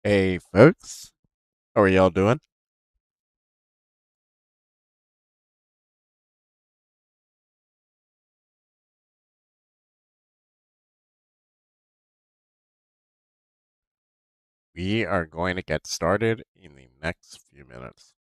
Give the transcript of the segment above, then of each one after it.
Hey, folks. How are y'all doing? We are going to get started in the next few minutes.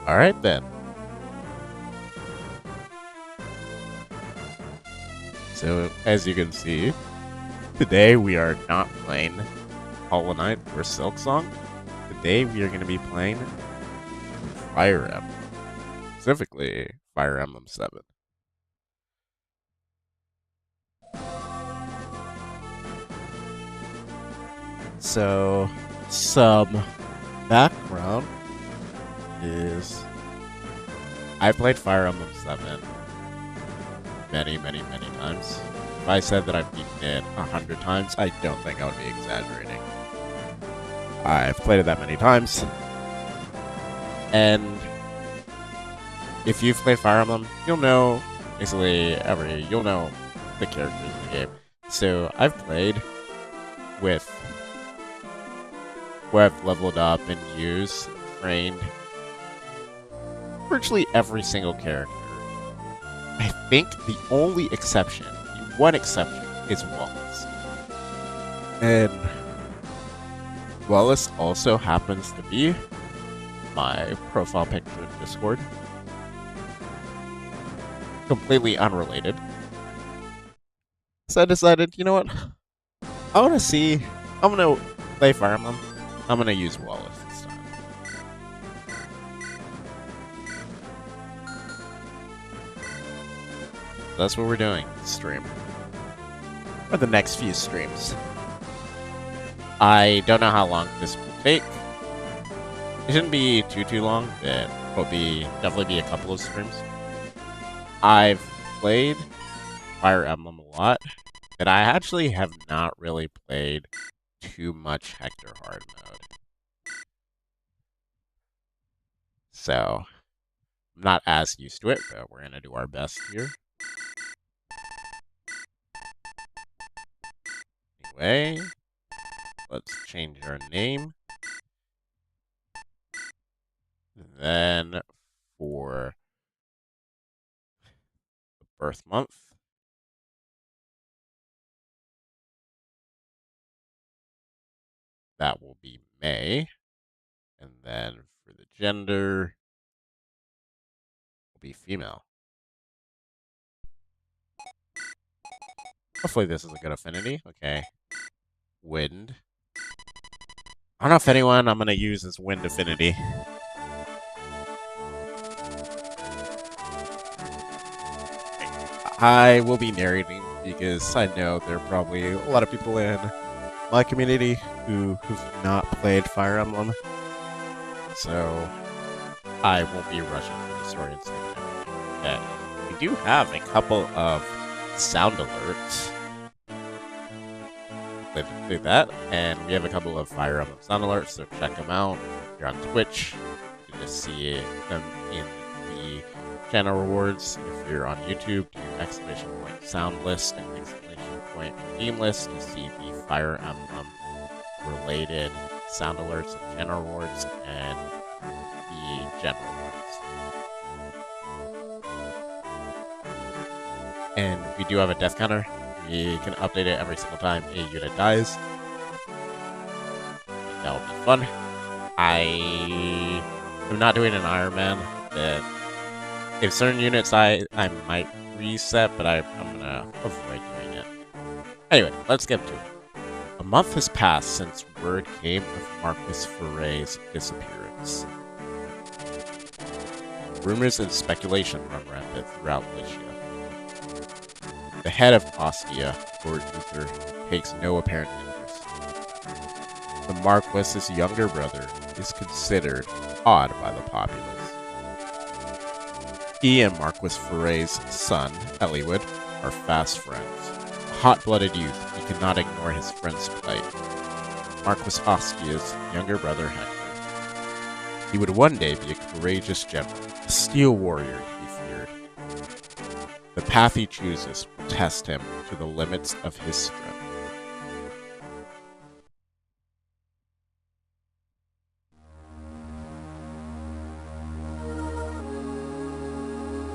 All right, then. So, as you can see, today we are not playing Hollow Knight or Silk Song. Today we are going to be playing Fire Emblem, specifically Fire Emblem 7. So, some background is I played Fire Emblem 7 many, many, many times. If I said that I've beaten it 100 times, I don't think I would be exaggerating. I've played it that many times. And if you've played Fire Emblem, you'll know you'll know the characters in the game. So I've played with where I've leveled up and used, trained virtually every single character. I think the only exception, the one exception, is Wallace. And Wallace also happens to be my profile picture in Discord. Completely unrelated. So I decided, you know what? I want to see. I'm going to play Fire Emblem. I'm going to use Wallace this time. That's what we're doing. Stream. For the next few streams. I don't know how long this will take. It shouldn't be too long. It will definitely be a couple of streams. I've played Fire Emblem a lot, but I actually have not really played too much Hector Hard mode. So, I'm not as used to it, but we're going to do our best here. Anyway, let's change our name. Then, for the birth month, that will be May. And then for the gender, will be female. Hopefully this is a good affinity. Okay. Wind. I don't know if anyone I'm going to use is wind affinity. I will be narrating because I know there are probably a lot of people in my community who've not played Fire Emblem. So I won't be rushing through the story and saying everything. Okay. We do have a couple of sound alerts with that, and we have a couple of Fire Emblem sound alerts, so check them out. If you're on Twitch, you can just see them in the channel rewards. If you're on YouTube, do exclamation point sound list and exclamation point theme list to see the Fire Emblem related sound alerts and channel rewards and the general ones. And we do have a death counter. We can update it every single time a unit dies. That will be fun. I am not doing an Iron Man. That if certain units I might reset, but I'm gonna avoid doing it. Anyway, let's get to it. A month has passed since word came of Marquis Ferre's disappearance. Rumors and speculation run rampant throughout Lycia. The head of Ostia, Lord Uther, takes no apparent interest. The Marquis's younger brother is considered odd by the populace. He and Marquis Ferre's son, Eliwood, are fast friends. A hot-blooded youth, he cannot ignore his friend's plight. Marquis Ostia's younger brother, Hector. He would one day be a courageous general, a steel warrior to be feared. The path he chooses will test him to the limits of his strength.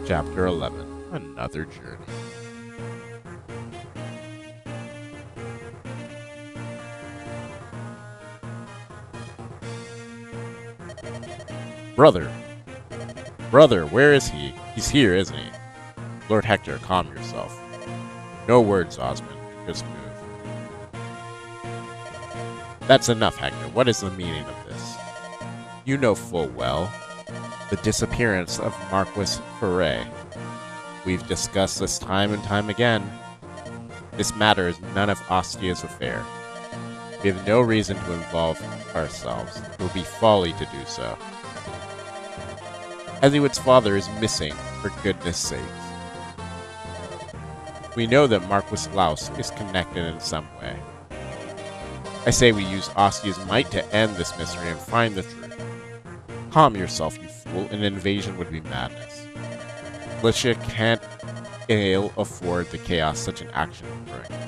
Chapter 11. Another Journey. Brother! Brother, where is he? He's here, isn't he? Lord Hector, calm yourself. No words, Osmond. Just move. That's enough, Hector. What is the meaning of this? You know full well the disappearance of Marquis Ferre. We've discussed this time and time again. This matter is none of Ostia's affair. We have no reason to involve ourselves. It would be folly to do so. Eliwood's father is missing, for goodness sakes. We know that Marquis Laus is connected in some way. I say we use Ostia's might to end this mystery and find the truth. Calm yourself, you fool. An invasion would be madness. Lycia can't ill afford the chaos such an action would bring.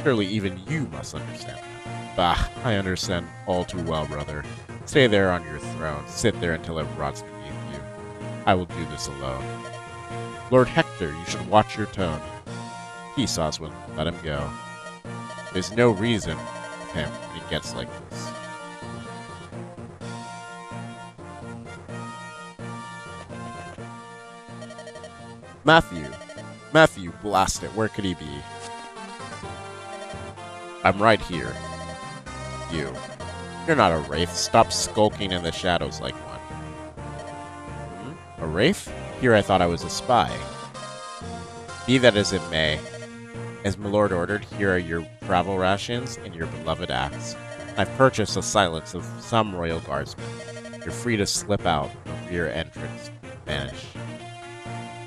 Surely even you must understand that. Bah, I understand all too well, brother. Stay there on your throne. Sit there until it rots beneath you. I will do this alone. Lord Hector, you should watch your tone. Peace, Oswin. Let him go. There's no reason with him when he gets like this. Matthew, blast it. Where could he be? I'm right here. You're not a wraith. Stop skulking in the shadows like one. A wraith? Here I thought I was a spy. Be that as it may, as my lord ordered, here are your travel rations and your beloved axe. I've purchased the silence of some royal guardsmen. You're free to slip out the rear entrance and vanish.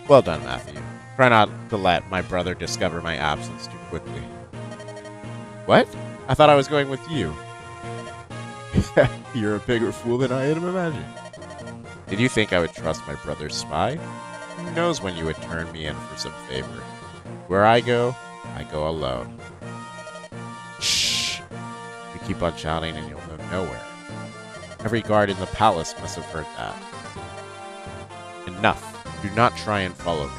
Well done, Matthew. Try not to let my brother discover my absence too quickly. What? I thought I was going with you. You're a bigger fool than I had imagined. Did you think I would trust my brother's spy? Who knows when you would turn me in for some favor? Where I go alone. Shh! You keep on shouting and you'll go nowhere. Every guard in the palace must have heard that. Enough. Do not try and follow me.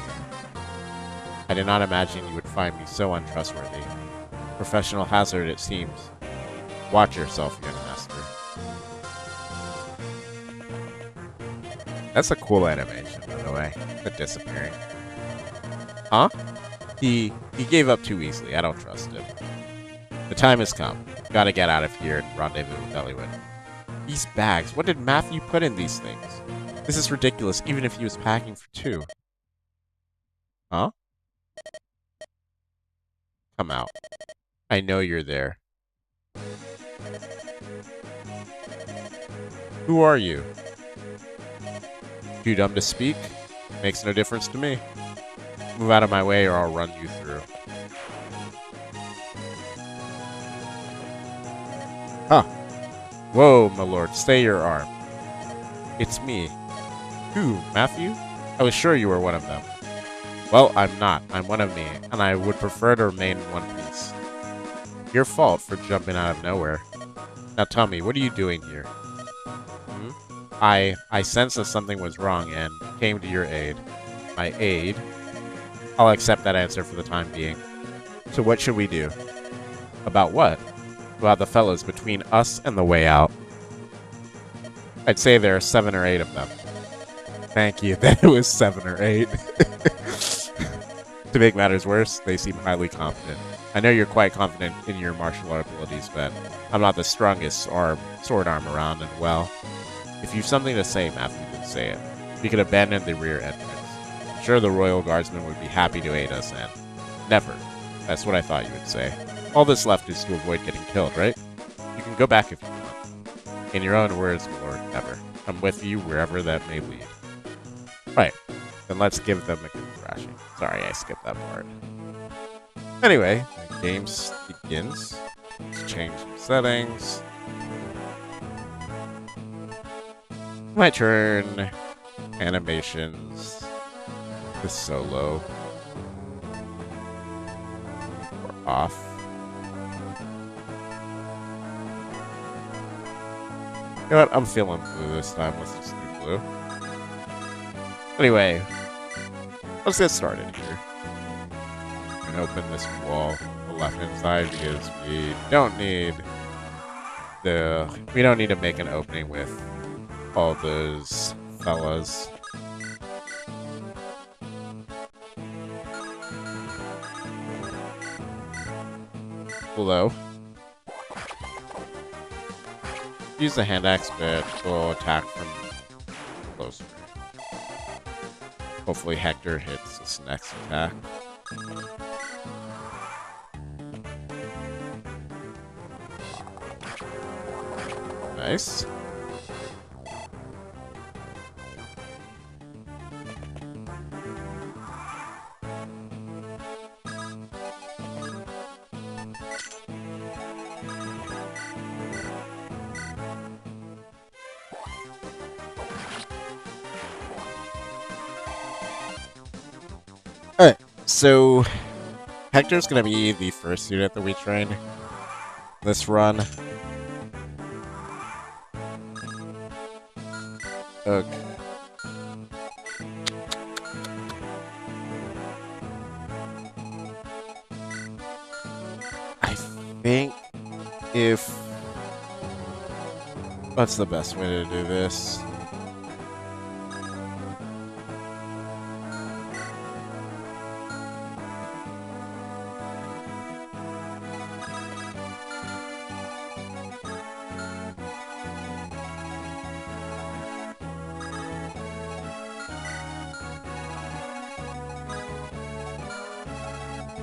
I did not imagine you would find me so untrustworthy. Professional hazard, it seems. Watch yourself, young master. That's a cool animation, by the way. The disappearing. Huh? He gave up too easily. I don't trust him. The time has come. Gotta get out of here and rendezvous with Eliwood. These bags. What did Matthew put in these things? This is ridiculous, even if he was packing for two. Huh? Come out. I know you're there. Who are you? Too dumb to speak? Makes no difference to me. Move out of my way or I'll run you through. Huh. Whoa, my lord, stay your arm. It's me. Who, Matthew? I was sure you were one of them. Well, I'm not. I'm one of me, and I would prefer to remain in one piece. Your fault for jumping out of nowhere. Now tell me, what are you doing here? I sensed that something was wrong and came to your aid. My aid? I'll accept that answer for the time being. So what should we do? About what? About the fellows between us and the way out. I'd say there are 7 or 8 of them. Thank you. That was 7 or 8. To make matters worse, they seem highly confident. I know you're quite confident in your martial art abilities, but I'm not the strongest sword arm around, and well, if you've something to say, Matthew, then say it. We could abandon the rear entrance. I'm sure the Royal Guardsmen would be happy to aid us, and never. That's what I thought you would say. All that's left is to avoid getting killed, right? You can go back if you want. In your own words, Lord, never. I'm with you wherever that may lead. Right. Then let's give them a good thrashing. Sorry, I skipped that part. Anyway, the game begins. Let's change some settings. My turn. Animations. The solo. We're off. You know what? I'm feeling blue this time. Let's just do blue. Anyway, let's get started here. We can open this wall on the left-hand side because we don't need to make an opening with all those fellas. Below. Use the hand axe, but we'll attack from close range. Hopefully Hector hits this next attack. Nice. Alright, so Hector's gonna be the first unit that we train this run. Okay. I think what's the best way to do this?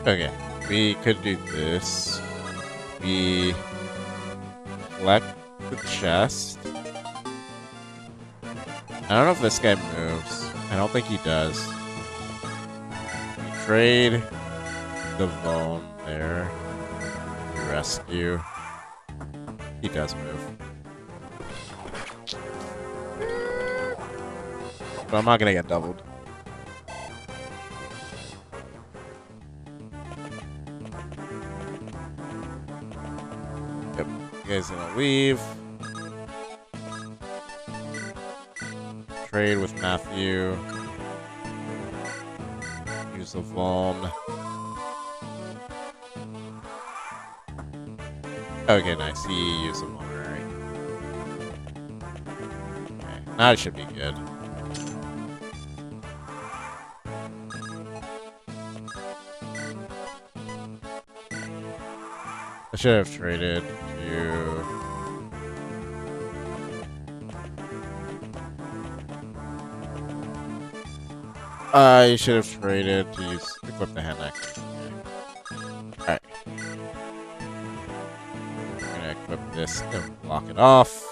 Okay, we could do this. We collect the chest. I don't know if this guy moves. I don't think he does. We trade the bone there. We rescue. He does move. But I'm not gonna get doubled. Guy's gonna leave. Trade with Matthew. Use the Vuln. Okay, nice. He used the Vulnerary. Okay, now it should be good. I should have traded to... I should have traded to equip the hand axe. Alright. I'm gonna equip this and block it off.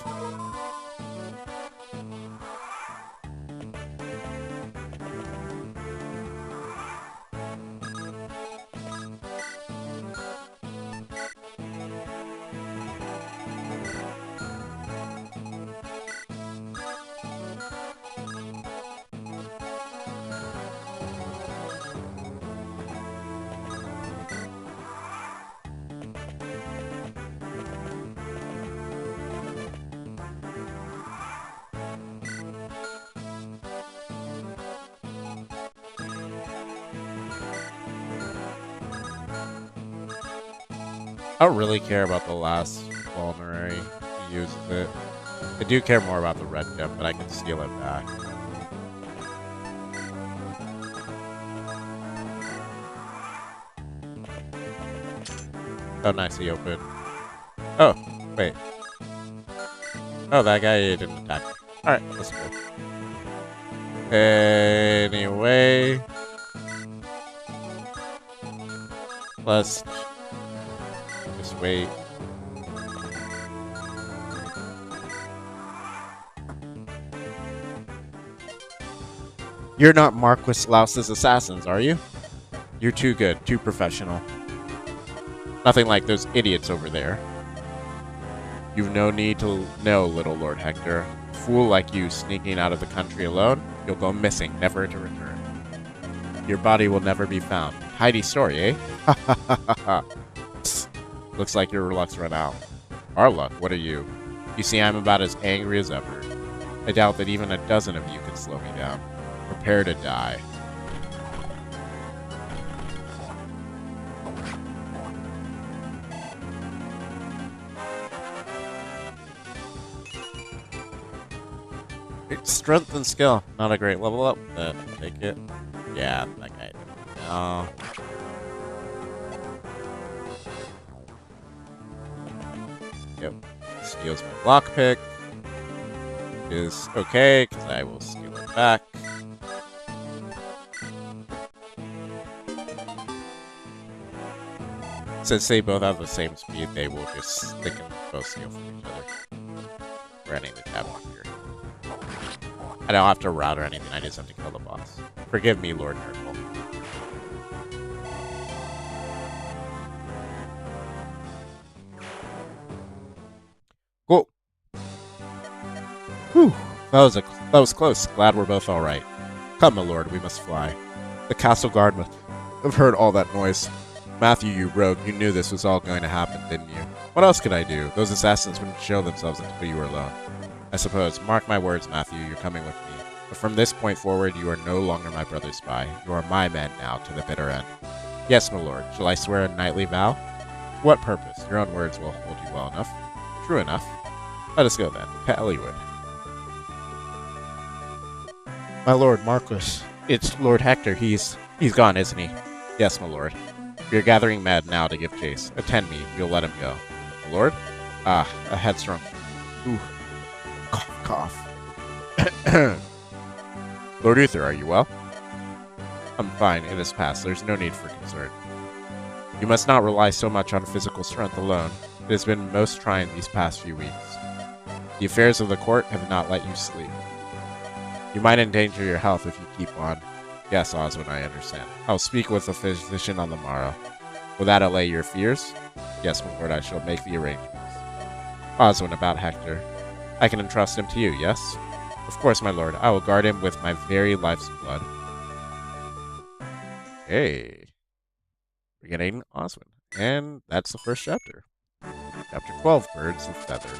I don't really care about the last vulnerary he uses it. I do care more about the red gem, but I can steal it back. Oh, nice, he opened. Oh, wait. Oh, that guy didn't attack me. Alright, that's cool. Anyway. Let's just wait. You're not Marquis Louse's assassins, are you? You're too good, too professional. Nothing like those idiots over there. You've no need to know, little Lord Hector. A fool like you sneaking out of the country alone, you'll go missing, never to return. Your body will never be found. Heidi story, eh? Ha ha ha ha ha. Looks like your luck's run out. Our luck? What are you? You see, I'm about as angry as ever. I doubt that even a dozen of you can slow me down. Prepare to die. It's strength and skill. Not a great level up, but I'll take it. Yeah, that guy. No. Yep. Steals my lockpick. Is okay, because I will steal it back. Since they both have the same speed, they can both steal from each other. We're ending the chapter here. I don't have to route or anything, I just have to kill the boss. Forgive me, Lord Nurgle. Cool. Whew. That was close. Glad we're both alright. Come, my lord, we must fly. The castle guard must have heard all that noise. Matthew, you rogue, you knew this was all going to happen, didn't you? What else could I do? Those assassins wouldn't show themselves until you were alone. I suppose. Mark my words, Matthew, you're coming with me. But from this point forward, you are no longer my brother's spy. You are my man now, to the bitter end. Yes, my lord. Shall I swear a knightly vow? To what purpose? Your own words will hold you well enough. True enough. Let us go then. To Elliewood. My lord, Marquis. It's Lord Hector. He's gone, isn't he? Yes, my lord. We are gathering men now to give chase. Attend me. You'll let him go. My lord? Ah, a headstrong. Ooh. Cough, cough. Lord Uther, are you well? I'm fine. It has passed. There's no need for concern. You must not rely so much on physical strength alone. It has been most trying these past few weeks. The affairs of the court have not let you sleep. You might endanger your health if you keep on. Yes, Oswin, I understand. I'll speak with the physician on the morrow. Will that allay your fears? Yes, my lord, I shall make the arrangements. Oswin, about Hector. I can entrust him to you, yes? Of course, my lord. I will guard him with my very life's blood. Hey. We're getting Oswin. And that's the first chapter. Chapter 12, Birds of Feather.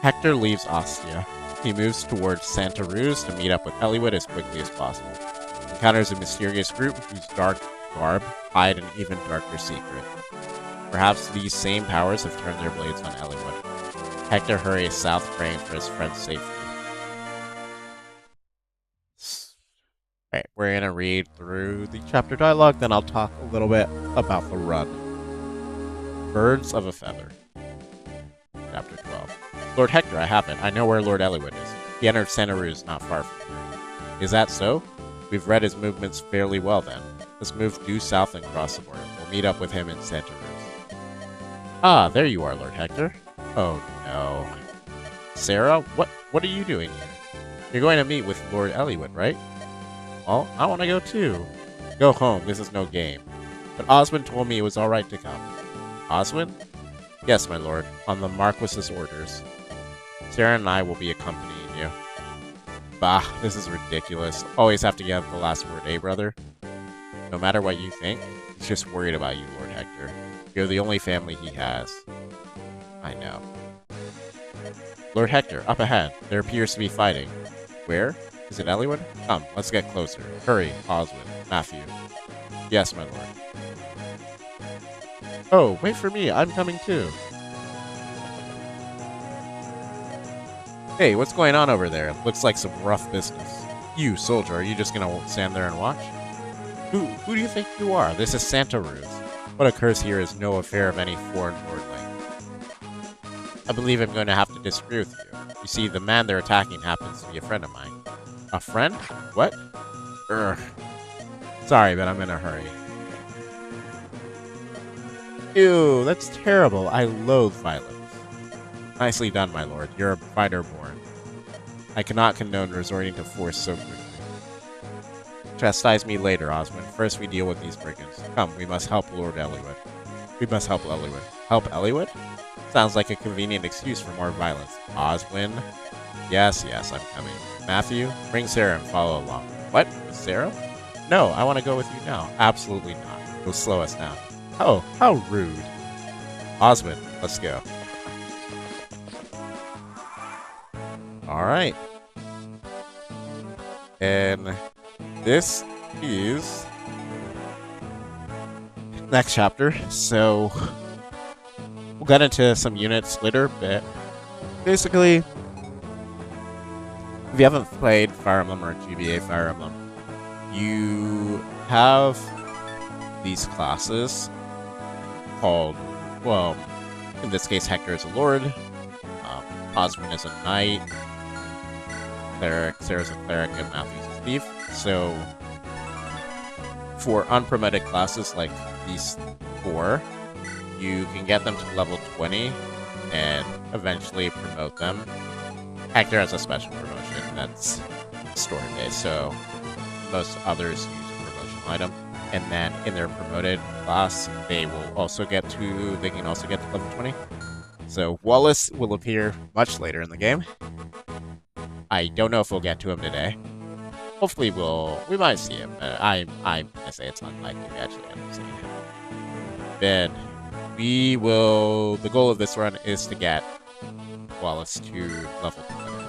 Hector leaves Ostia. He moves towards Santa Ruz to meet up with Elliewood as quickly as possible. Encounters a mysterious group whose dark garb hide an even darker secret. Perhaps these same powers have turned their blades on Elliewood. Hector hurries south, praying for his friend's safety. Alright, we're gonna read through the chapter dialogue, then I'll talk a little bit about the run. Birds of a Feather. Chapter 12. Lord Hector, I haven't. I know where Lord Elliewood is. He entered Santa Ruz not far from here. Is that so? We've read his movements fairly well then. Let's move due south and cross the border. We'll meet up with him in Santa Ruz. Ah, there you are, Lord Hector. Oh no. Sarah, what are you doing here? You're going to meet with Lord Elliewood, right? Well, I want to go too. Go home, this is no game. But Oswin told me it was alright to come. Oswin? Yes, my lord, on the Marquis's orders. Sarah and I will be accompanying you. Bah, this is ridiculous. Always have to get the last word, eh, brother? No matter what you think, he's just worried about you, Lord Hector. You're the only family he has. I know. Lord Hector, up ahead. There appears to be fighting. Where? Is it Elliewood? Come, let's get closer. Hurry, Oswin, Matthew. Yes, my lord. Oh, wait for me. I'm coming too. Hey, what's going on over there? Looks like some rough business. You, soldier, are you just gonna stand there and watch? Who do you think you are? This is Santa Ruse. What occurs here is no affair of any foreign lordling. I believe I'm going to have to disagree with you. You see, the man they're attacking happens to be a friend of mine. A friend? What? Urgh. Sorry, but I'm in a hurry. Ew, that's terrible. I loathe violence. Nicely done, my lord. You're a fighter born. I cannot condone resorting to force so quickly. Chastise me later, Osmond. First we deal with these brigands. Come, we must help Lord Eliwood. We must help Eliwood. Help Eliwood? Sounds like a convenient excuse for more violence. Oswin? Yes, I'm coming. Matthew, bring Sarah and follow along. What? With Sarah? No, I want to go with you now. Absolutely not. You'll slow us down. Oh, how rude. Osmond, let's go. Alright. And this is next chapter, so we'll get into some units later, but basically, if you haven't played Fire Emblem or GBA Fire Emblem, you have these classes called, well, in this case, Hector is a lord, Osmond is a knight, Sarah's a cleric, and Matthew's a thief. So, for unpromoted classes like these 4, you can get them to level 20 and eventually promote them. Hector has a special promotion that's story-based, so most others use a promotional item. And then in their promoted class, they can also get to level 20. So Wallace will appear much later in the game. I don't know if we'll get to him today. Hopefully we might see him. I'm gonna say it's unlikely we actually end up seeing him. Then the goal of this run is to get Wallace to level 20.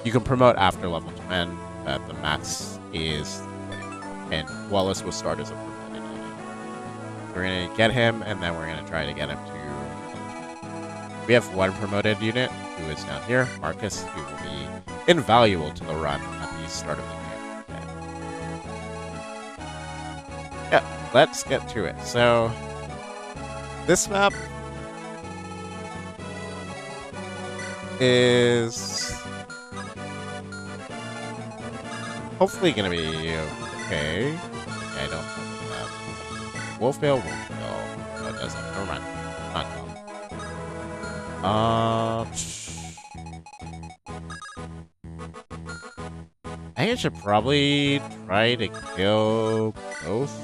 You can promote after level 10, but the max is 20. And Wallace will start as a promoted unit. We're gonna get him, and then we're gonna try to get him to. We have one promoted unit who is down here, Marcus, who will be invaluable to the run at the start of the game. Okay. Yeah, let's get to it. So, this map is hopefully going to be okay. I don't know. Wolfvale. No, it doesn't. Never mind. Not cool. I think I should probably try to kill both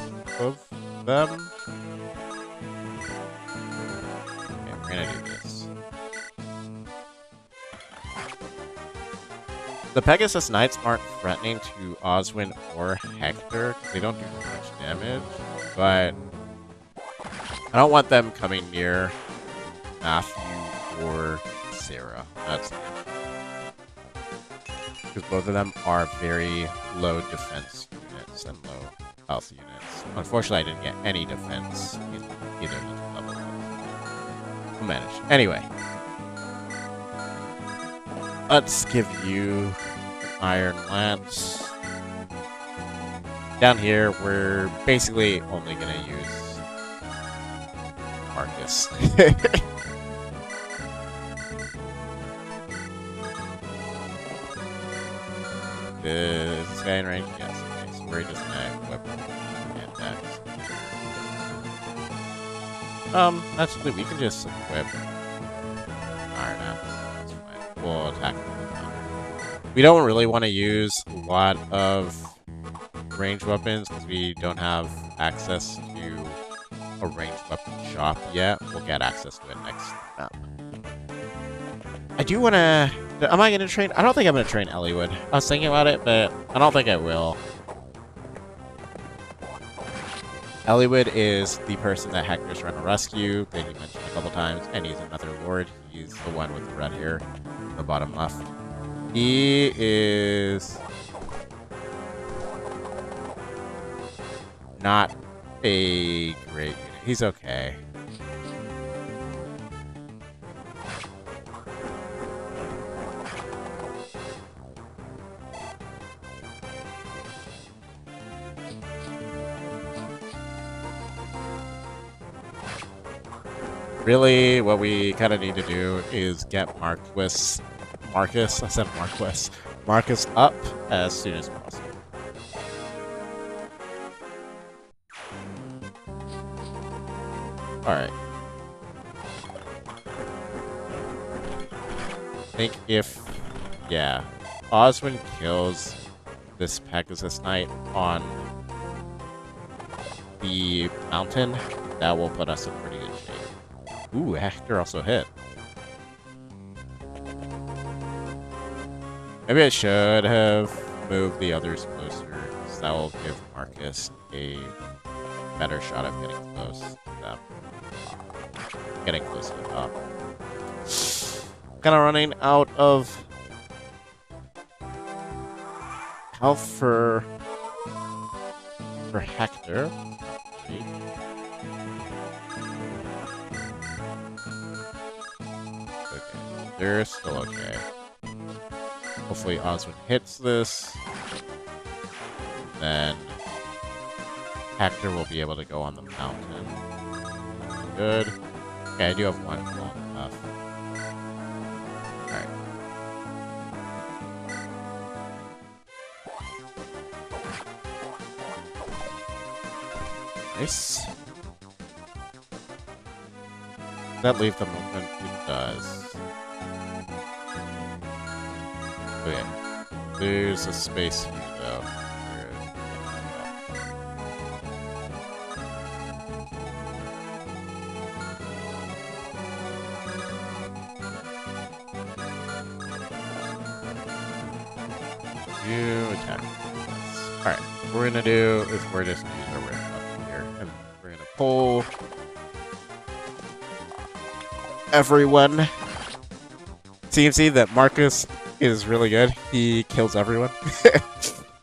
of them. Okay, we're gonna do this. The Pegasus Knights aren't threatening to Oswin or Hector because they don't do much damage, but I don't want them coming near Matthew or Sarah. That's because both of them are very low defense units and low health units. Unfortunately, I didn't get any defense in either of the levels. We'll manage. Anyway, let's give you Iron Lance. Down here, we're basically only gonna use Marcus. Is this guy in range? Yes. Okay, so we're just gonna equip and dex. Actually, we can just equip Iron Axe. That's fine. We'll attack with thunder. We don't really want to use a lot of ranged weapons because we don't have access to a ranged weapon shop yet. We'll get access to it next map. I do want to. Am I going to train? I don't think I'm going to train Eliwood. I was thinking about it, but I don't think I will. Eliwood is the person that Hector's trying to rescue, that he mentioned a couple times, and he's another lord. He's the one with the red hair, the bottom left. He is not a great unit. He's okay. Really, what we kind of need to do is get Marcus up as soon as possible. Alright. I think if, yeah, Osmond kills this Pegasus Knight on the mountain, that will put us in pretty good shape. Ooh, Hector also hit. Maybe I should have moved the others closer, because that will give Marcus a better shot of getting close to them. Getting close to the top. Kind of running out of health for Hector. Okay, they're still okay. Hopefully Osmond hits this. Then Hector will be able to go on the mountain. Good. Okay, I do have one long enough. Alright. Nice. Does that leave the movement? It does. Okay. There's a space here, though. You attack. Alright, what we're gonna do is we're just gonna use our red button here, and we're gonna pull everyone. TMC that Marcus is really good. He kills everyone.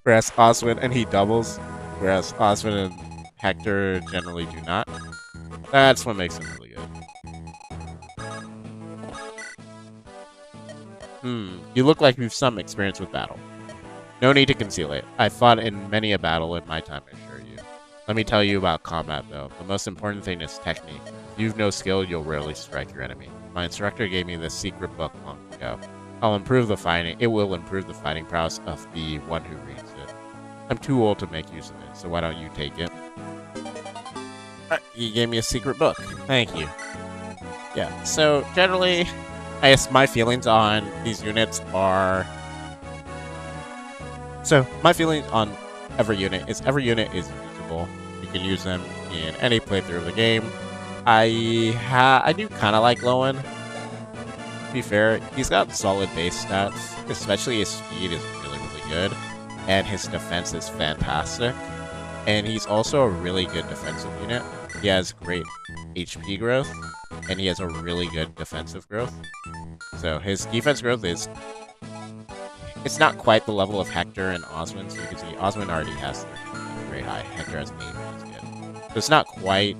Whereas Osmond, and he doubles. Whereas Osmond and Hector generally do not. That's what makes him really good. You look like you've some experience with battle. No need to conceal it. I fought in many a battle in my time, I assure you. Let me tell you about combat, though. The most important thing is technique. If you've no skill, you'll rarely strike your enemy. My instructor gave me this secret book long ago. I'll improve the fighting. It will improve the fighting prowess of the one who reads it. I'm too old to make use of it, so why don't you take it? He gave me a secret book. Thank you. Yeah, so generally, I guess my feelings on these units are... So, my feelings on every unit is usable. You can use them in any playthrough of the game. I do kind of like Lowen. To be fair, he's got solid base stats, especially his speed is really good, and his defense is fantastic. And he's also a really good defensive unit. He has great HP growth, and he has a really good defensive growth. So his defense growth is... It's not quite the level of Hector and Osmond, so you can see Osmond already has 13, very high. Hector has 8, which is good. So it's not quite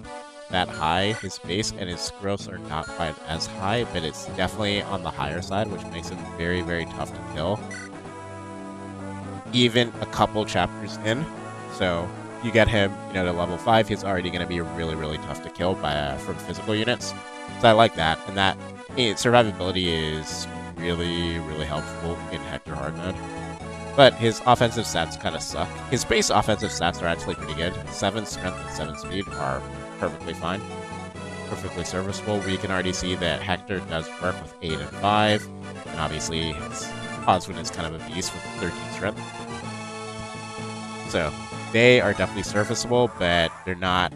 that high, his base, and his growths are not quite as high, but it's definitely on the higher side, which makes him very tough to kill. Even a couple chapters in. So you get him, to level 5, he's already going to be really tough to kill from physical units. So I like that, and that survivability is really helpful in Hector hard mode. But his offensive stats kind of suck. His base offensive stats are actually pretty good. 7 strength and 7 speed are perfectly fine. Perfectly serviceable. We can already see that Hector does work with 8 and 5. And obviously, Osmond is kind of a beast with 13 strength. So, they are definitely serviceable, but they're not...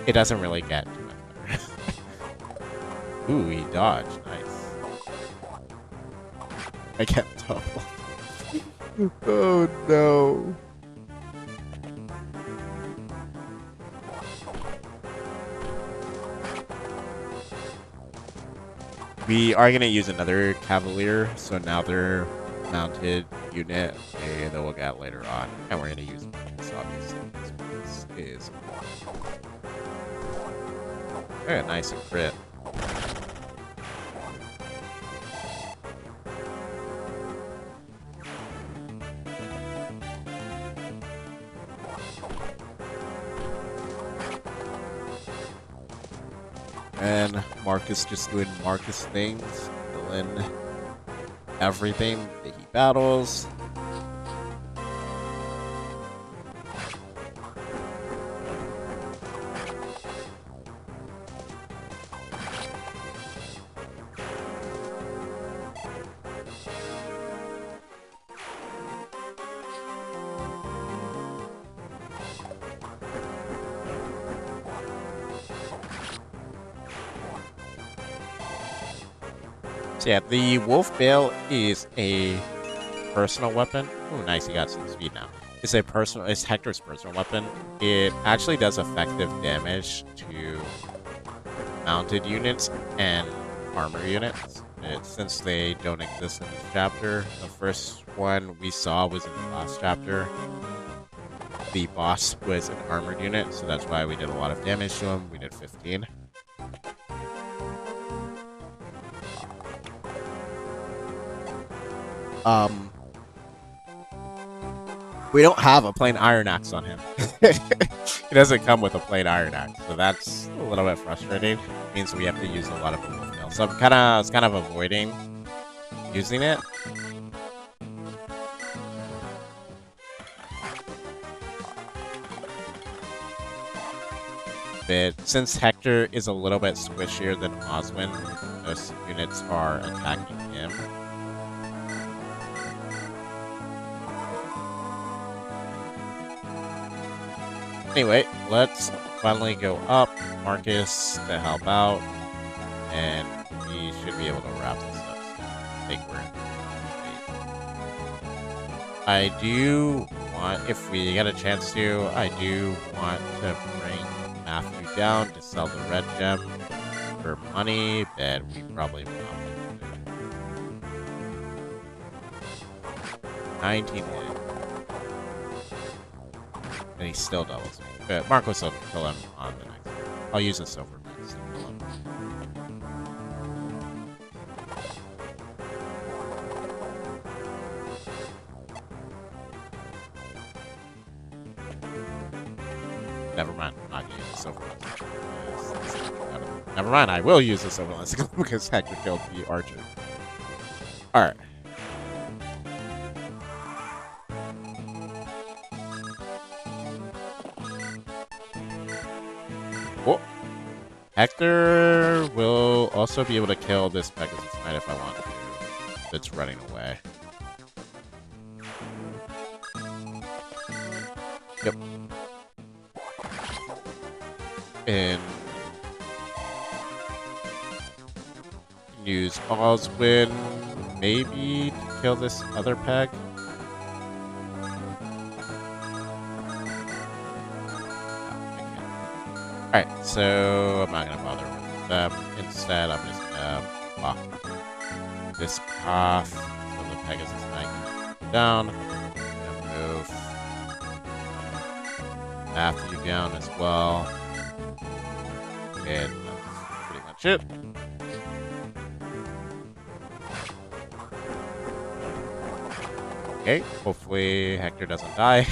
It doesn't really get too much better. Ooh, he dodged. Nice. I can't double. Oh no. We are going to use another Cavalier, so another mounted unit that we'll get later on. And we're going to use this, obviously. This is... Very nice and crit. And Marcus just doing Marcus things, killing everything that he battles. So yeah, the Wolf Bale is a personal weapon. Oh, nice, he got some speed now. It's Hector's personal weapon. It actually does effective damage to mounted units and armor units. Since they don't exist in this chapter, the first one we saw was in the last chapter. The boss was an armored unit, so that's why we did a lot of damage to him. We did 15. We don't have a plain Iron Axe on him. He doesn't come with a plain Iron Axe, so that's a little bit frustrating. It means we have to use a lot of the Wolf Bale. So I was kind of avoiding using it. But since Hector is a little bit squishier than Oswin, most units are attacking him. Anyway, let's finally go up. Marcus to help out, and we should be able to wrap this up. So I think we're in. I do want, if we get a chance to, I do want to bring Matthew down to sell the red gem for money, but we probably will not. 19 hit. And he still doubles me. But Marcos will kill him on the next one. I'll use the silver boots to kill him. Never mind, I'm not going to use the silver boots. Never mind, I will use the silver boots because Hector killed the archer. Alright. Cool. Hector will also be able to kill this Pegasus Knight if I want to. It's running away. Yep. And use Oswin maybe to kill this other peg. Alright, so I'm not going to bother with them. Instead, I'm just going to block this path so the Pegasus Knight can down. I'm going to move Matthew down as well. And that's pretty much it. Okay, hopefully Hector doesn't die.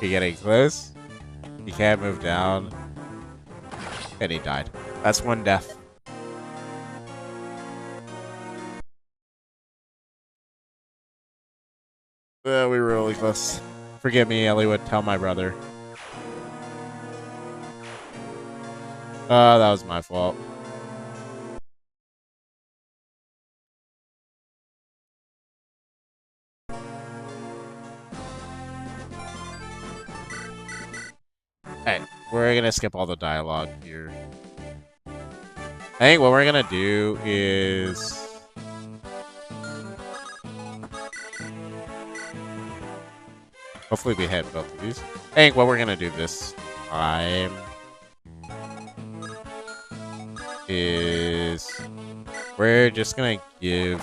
He's getting close. He can't move down. And he died. That's one death. We were really close. Forgive me, Elliewood. Tell my brother. That was my fault. Alright, we're gonna skip all the dialogue here. I think what we're gonna do is... hopefully we hit both of these. I think what we're gonna do this time is we're just gonna give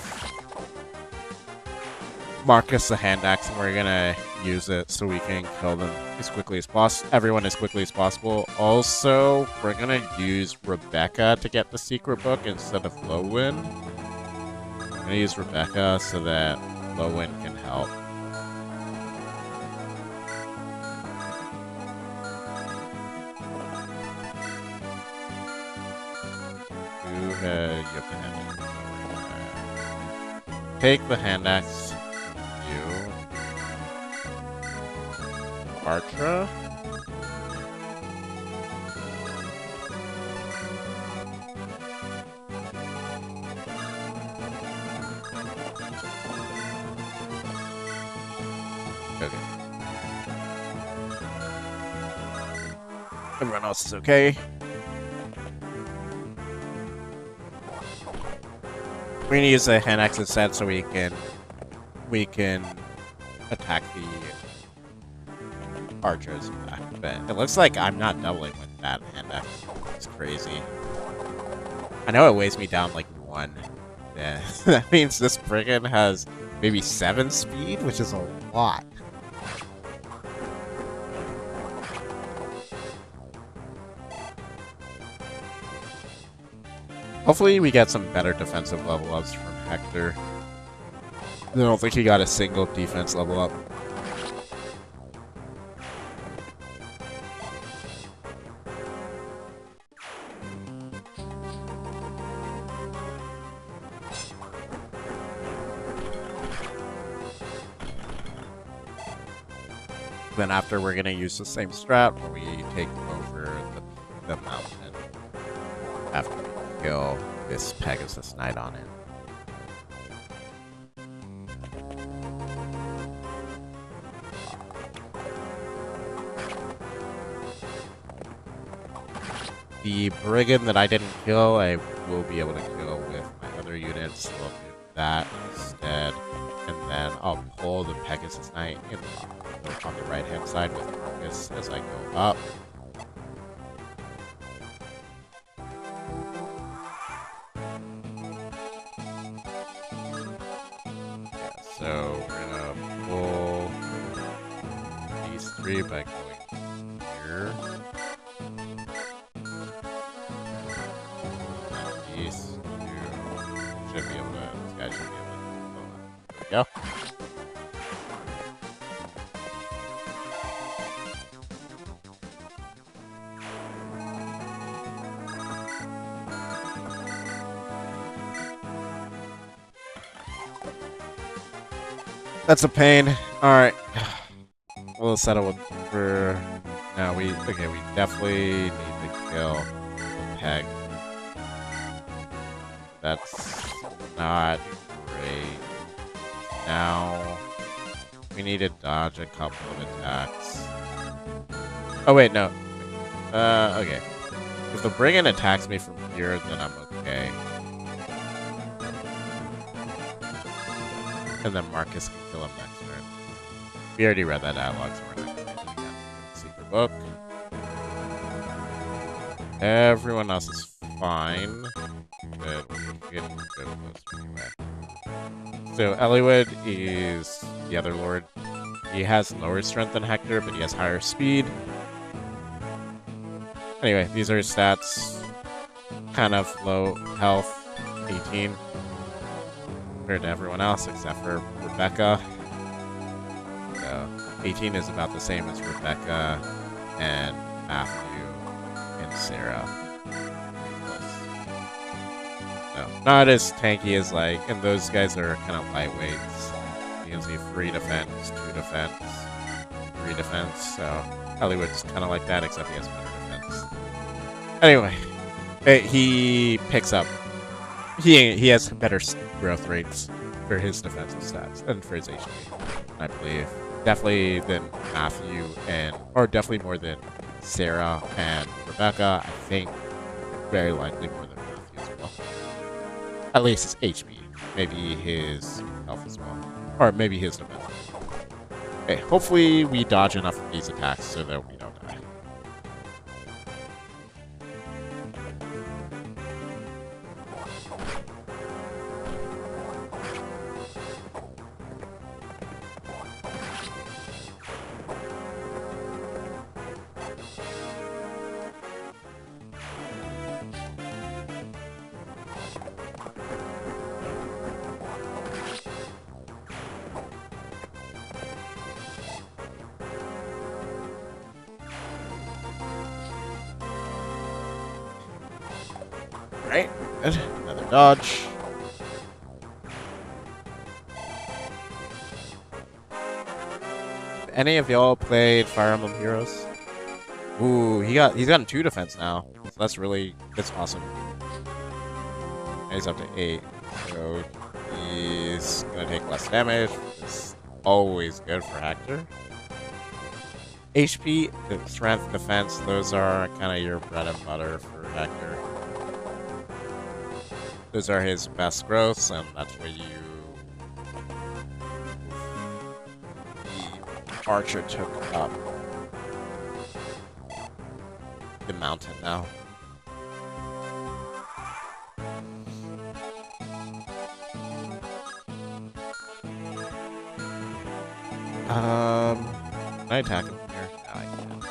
Marcus a hand axe and we're gonna use it so we can kill them as quickly as possible. Everyone as quickly as possible. Also, we're gonna use Rebecca to get the secret book instead of Lowin. I'm gonna use Rebecca so that Lowin can help. You have the hand axe. Take the hand axe. You. Artra. Okay. Everyone else is okay. We're gonna use the hand axe instead so we can attack the archers back. But it looks like I'm not doubling with that hand axe. It's crazy. I know it weighs me down like 1. Yeah, that means this brigand has maybe 7 speed, which is a lot. Hopefully we get some better defensive level ups from Hector. I don't think he got a single defense level up. Then after we're gonna use the same strat where we take over the mountain after we kill this Pegasus Knight on it. The brigand that I didn't kill, I will be able to kill with my other units. So I'll do that instead, and then I'll pull the Pegasus Knight on the right hand side with Marcus as I go up. So we're gonna pull these 3 by going here. And these 2 should be able to, this guy should be able to pull up. There we go. That's a pain. Alright. We'll settle with for now. We definitely need to kill the peg. That's not great. Now we need to dodge a couple of attacks. Oh wait, no. Okay. If the brigand attacks me from here, then I'm okay. And then Marcus can kill him next turn. We already read that dialogue, so we're not going to read it again. Secret book. Everyone else is fine. But we're getting good close anyway. So Eliwood is the other lord. He has lower strength than Hector, but he has higher speed. Anyway, these are his stats. Kind of low health, 18. Compared to everyone else except for Rebecca. So 18 is about the same as Rebecca and Matthew and Sarah. No, not as tanky as like, and those guys are kind of lightweights. You can see 3 defense, 2 defense, 3 defense. So Eliwood's kind of like that, except he has better defense. Anyway, he picks up. He has better growth rates for his defensive stats and for his HP, I believe. Definitely than Matthew or definitely more than Sarah and Rebecca. I think very likely more than Matthew as well. At least his HP. Maybe his health as well. Or maybe his defense. Okay, hopefully we dodge enough of these attacks so that we don't die. Right? Good. Another dodge. Any of y'all played Fire Emblem Heroes? Ooh, he's gotten 2 defense now. So that's awesome. And he's up to 8. So he's gonna take less damage. It's always good for Hector. HP, strength, defense, those are kind of your bread and butter for Hector. Those are his best growths, and that's where the archer took up the mountain now. Can I attack him here? No, I can't.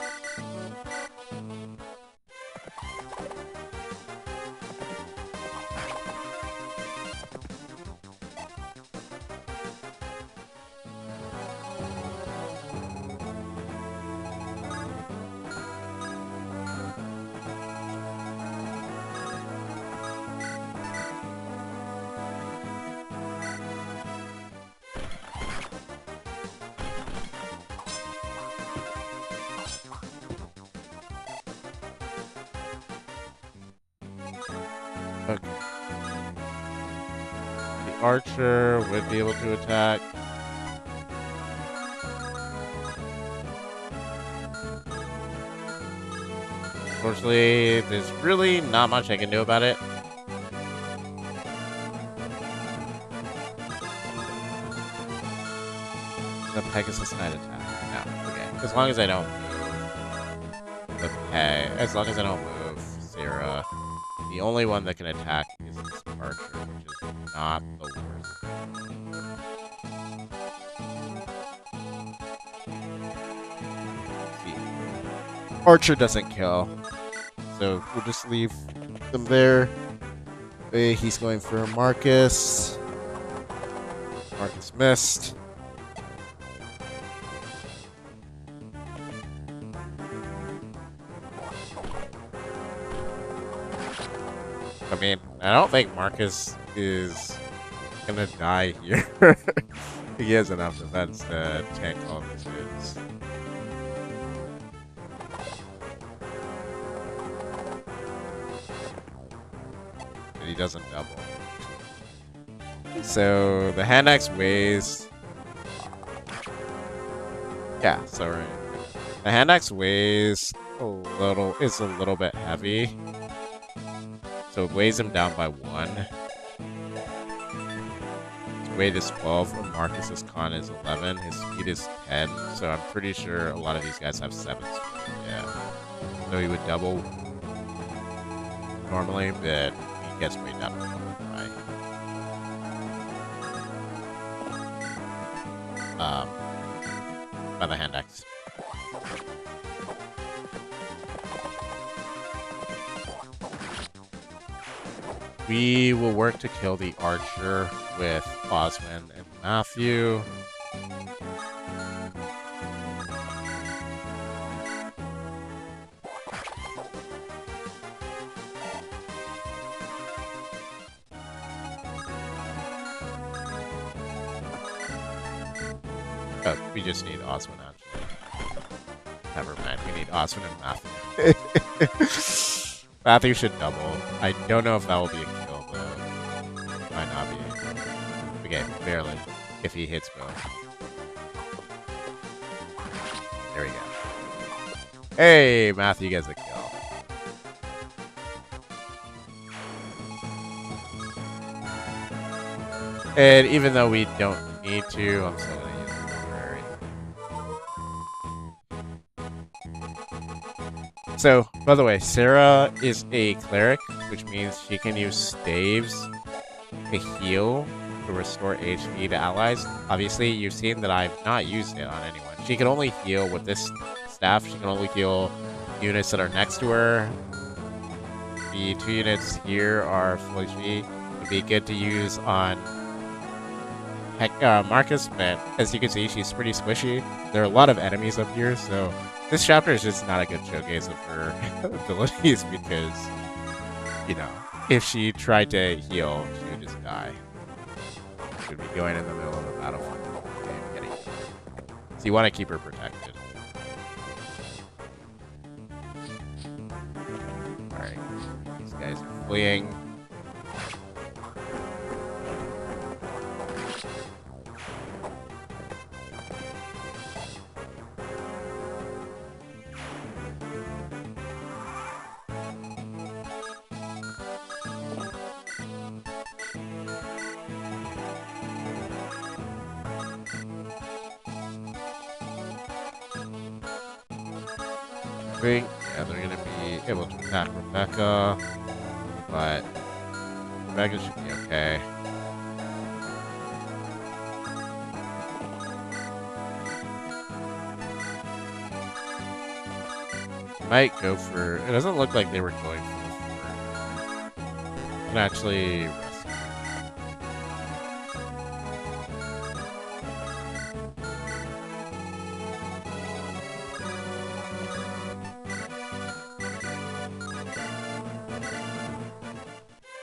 Okay. The archer would be able to attack. Unfortunately, there's really not much I can do about it. The Pegasus Knight attack. No, okay. As long as I don't move as long as I don't move Sarah. The only one that can attack is this archer, which is not the worst. The archer doesn't kill, so we'll just leave them there. He's going for Marcus. Marcus missed. I mean, I don't think Marcus is gonna die here. He has enough defense to tank all of his hits. But he doesn't double. So the hand axe weighs. Yeah, sorry. The hand axe weighs is a little bit heavy. So it weighs him down by 1. His weight is 12, and Marcus's con is 11. His speed is 10, so I'm pretty sure a lot of these guys have 7 speed. Yeah. So he would double normally, but he gets weighed down by 1 by the hand axe. We will work to kill the archer with Osmond and Matthew. Oh, we just need Osmond, actually. Never mind, we need Osmond and Matthew. Matthew should double. I don't know if that will be a kill, though. Might not be. Okay, barely. If he hits both. There we go. Hey, Matthew gets a kill. And even though we don't need to, I'm still going to use the library. So, by the way, Sarah is a cleric, which means she can use staves to heal, to restore HP to allies. Obviously, you've seen that I've not used it on anyone. She can only heal with this staff. She can only heal units that are next to her. The 2 units here are full HP. It'd be good to use on Marcus, but as you can see, she's pretty squishy. There are a lot of enemies up here, so this chapter is just not a good showcase of her abilities because, you know, If she tried to heal, she would just die. She would be going in the middle of a battlefield and getting healed. So you want to keep her protected. Alright. These guys are fleeing. Yeah, they're gonna be able to attack Rebecca, but Rebecca should be okay. Might go for. It doesn't look like they were going for the fort. Can actually rescue.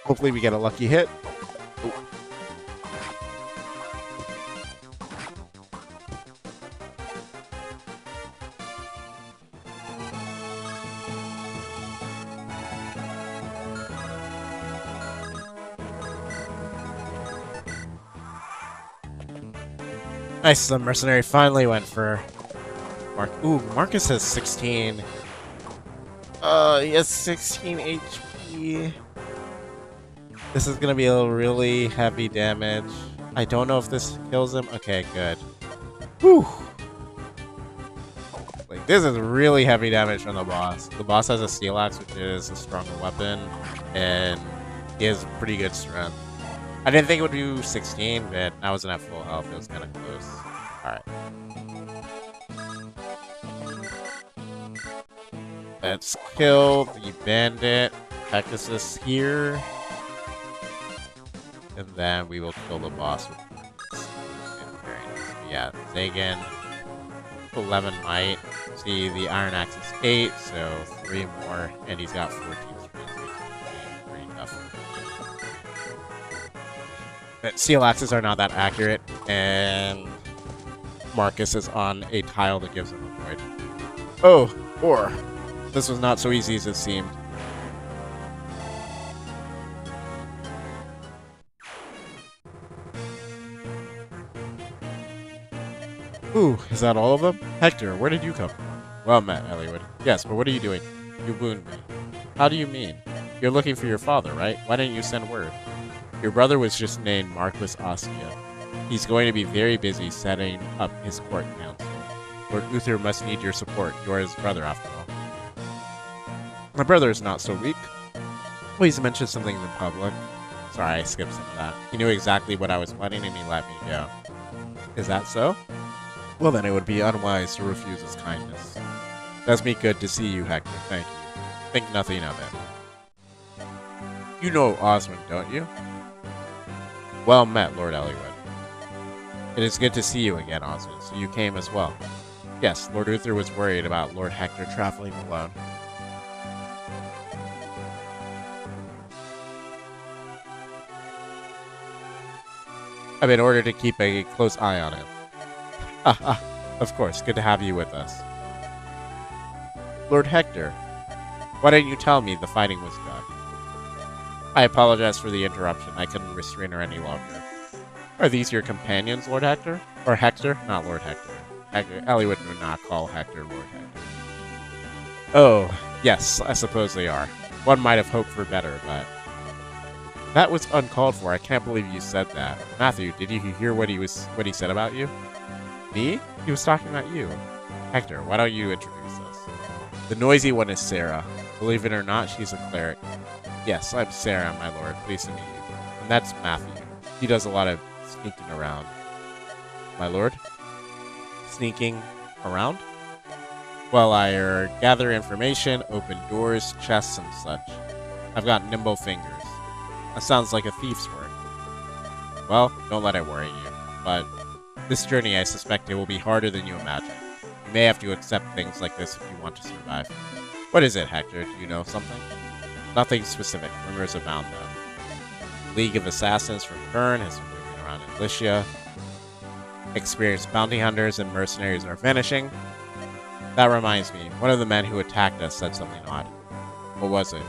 Hopefully we get a lucky hit. Ooh. Nice, the mercenary finally went for Mark. Ooh, Marcus has 16. He has 16 HP. This is gonna be a really heavy damage. I don't know if this kills him. Okay, good. Whew. Like, this is really heavy damage from the boss. The boss has a steel axe, which is a stronger weapon, and he has pretty good strength. I didn't think it would do 16, but I wasn't at full health. It was kind of close. Alright. Let's kill the bandit. Pegasus here. And then we will kill the boss with yeah, Zagan. 11 might. See, the Iron Axe is 8, so 3 more, and he's got 14 strength. Pretty tough. But Steel Axes are not that accurate, and Marcus is on a tile that gives him a void. Oh, or this was not so easy as it seemed. Ooh, is that all of them? Hector, where did you come from? Well met, Eliwood. Yes, but what are you doing? You wound me. How do you mean? You're looking for your father, right? Why didn't you send word? Your brother was just named Marquis Ostia. He's going to be very busy setting up his court council. Lord Uther must need your support. You are his brother, after all. My brother is not so weak. Please mention something in public. Sorry, I skipped some of that. He knew exactly what I was planning and he let me go. Is that so? Well, then it would be unwise to refuse his kindness. Does me good to see you, Hector. Thank you. Think nothing of it. You know Osmond, don't you? Well met, Lord Eliwood. It is good to see you again, Osmond, so you came as well. Yes, Lord Uther was worried about Lord Hector traveling alone. I've been ordered to keep a close eye on him. Of course, good to have you with us. Lord Hector, why didn't you tell me the fighting was done? I apologize for the interruption. I couldn't restrain her any longer. Are these your companions, Lord Hector? Or Hector? Not Lord Hector. Eliwood would not call Hector Lord Hector. Oh, yes, I suppose they are. One might have hoped for better, but... That was uncalled for. I can't believe you said that. Matthew, did you hear what he said about you? Me? He was talking about you. Hector, why don't you introduce us? The noisy one is Sarah. Believe it or not, she's a cleric. Yes, I'm Sarah, my lord. Pleased to meet you. And that's Matthew. He does a lot of sneaking around. My lord? Sneaking around? Well, I gather information, open doors, chests, and such. I've got nimble fingers. That sounds like a thief's work. Well, don't let it worry you. But this journey, I suspect it will be harder than you imagine. You may have to accept things like this if you want to survive. What is it, Hector? Do you know something? Nothing specific. Rumors abound, though. League of Assassins from Kern has been moving around in Lycia. Experienced bounty hunters and mercenaries are vanishing. That reminds me, one of the men who attacked us said something odd. What was it?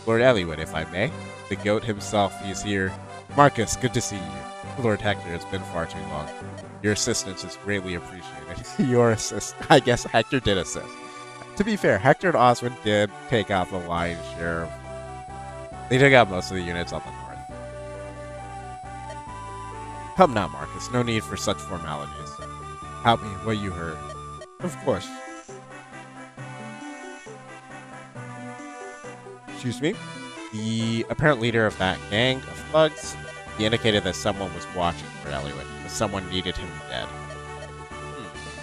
Lord Eliwood, if I may. The goat himself, he's here. Marcus, good to see you. Lord Hector, it's been far too long. Your assistance is greatly appreciated. Your assist. I guess Hector did assist. To be fair, Hector and Oswin did take out the lion's share of... They took out most of the units on the north. Come now, Marcus. No need for such formalities. Help me, what you heard. Of course. Excuse me? The apparent leader of that gang of thugs, he indicated that someone was watching for Eliwood, but someone needed him dead.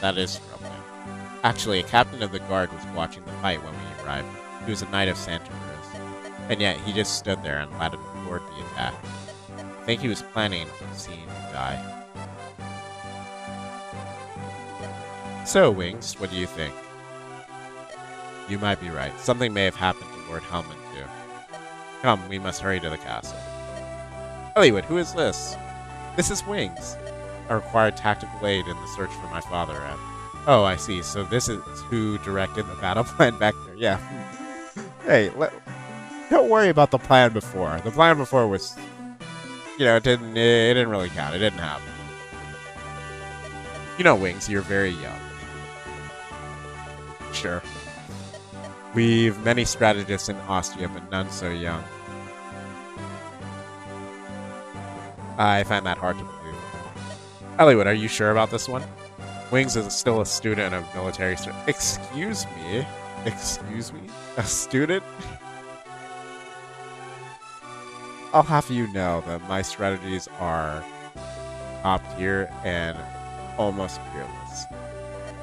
That is troubling. Actually, a captain of the guard was watching the fight when we arrived. He was a knight of Santa Cruz. And yet, he just stood there and let him report the attack. I think he was planning on seeing him die. So, Wings, what do you think? You might be right. Something may have happened to Lord Helman, too. Come, we must hurry to the castle. Eliwood, who is this? This is Wings. I required tactical aid in the search for my father, and... Oh, I see. So this is who directed the battle plan back there. Yeah. Hey, don't worry about the plan before. The plan before was... You know, it didn't really count. It didn't happen. You know, Wings, you're very young. Sure. We've many strategists in Austria, but none so young. I find that hard to believe. Eliwood, are you sure about this one? Wings is still a student of military... Excuse me? Excuse me? A student? I'll have you know that my strategies are top tier and almost peerless.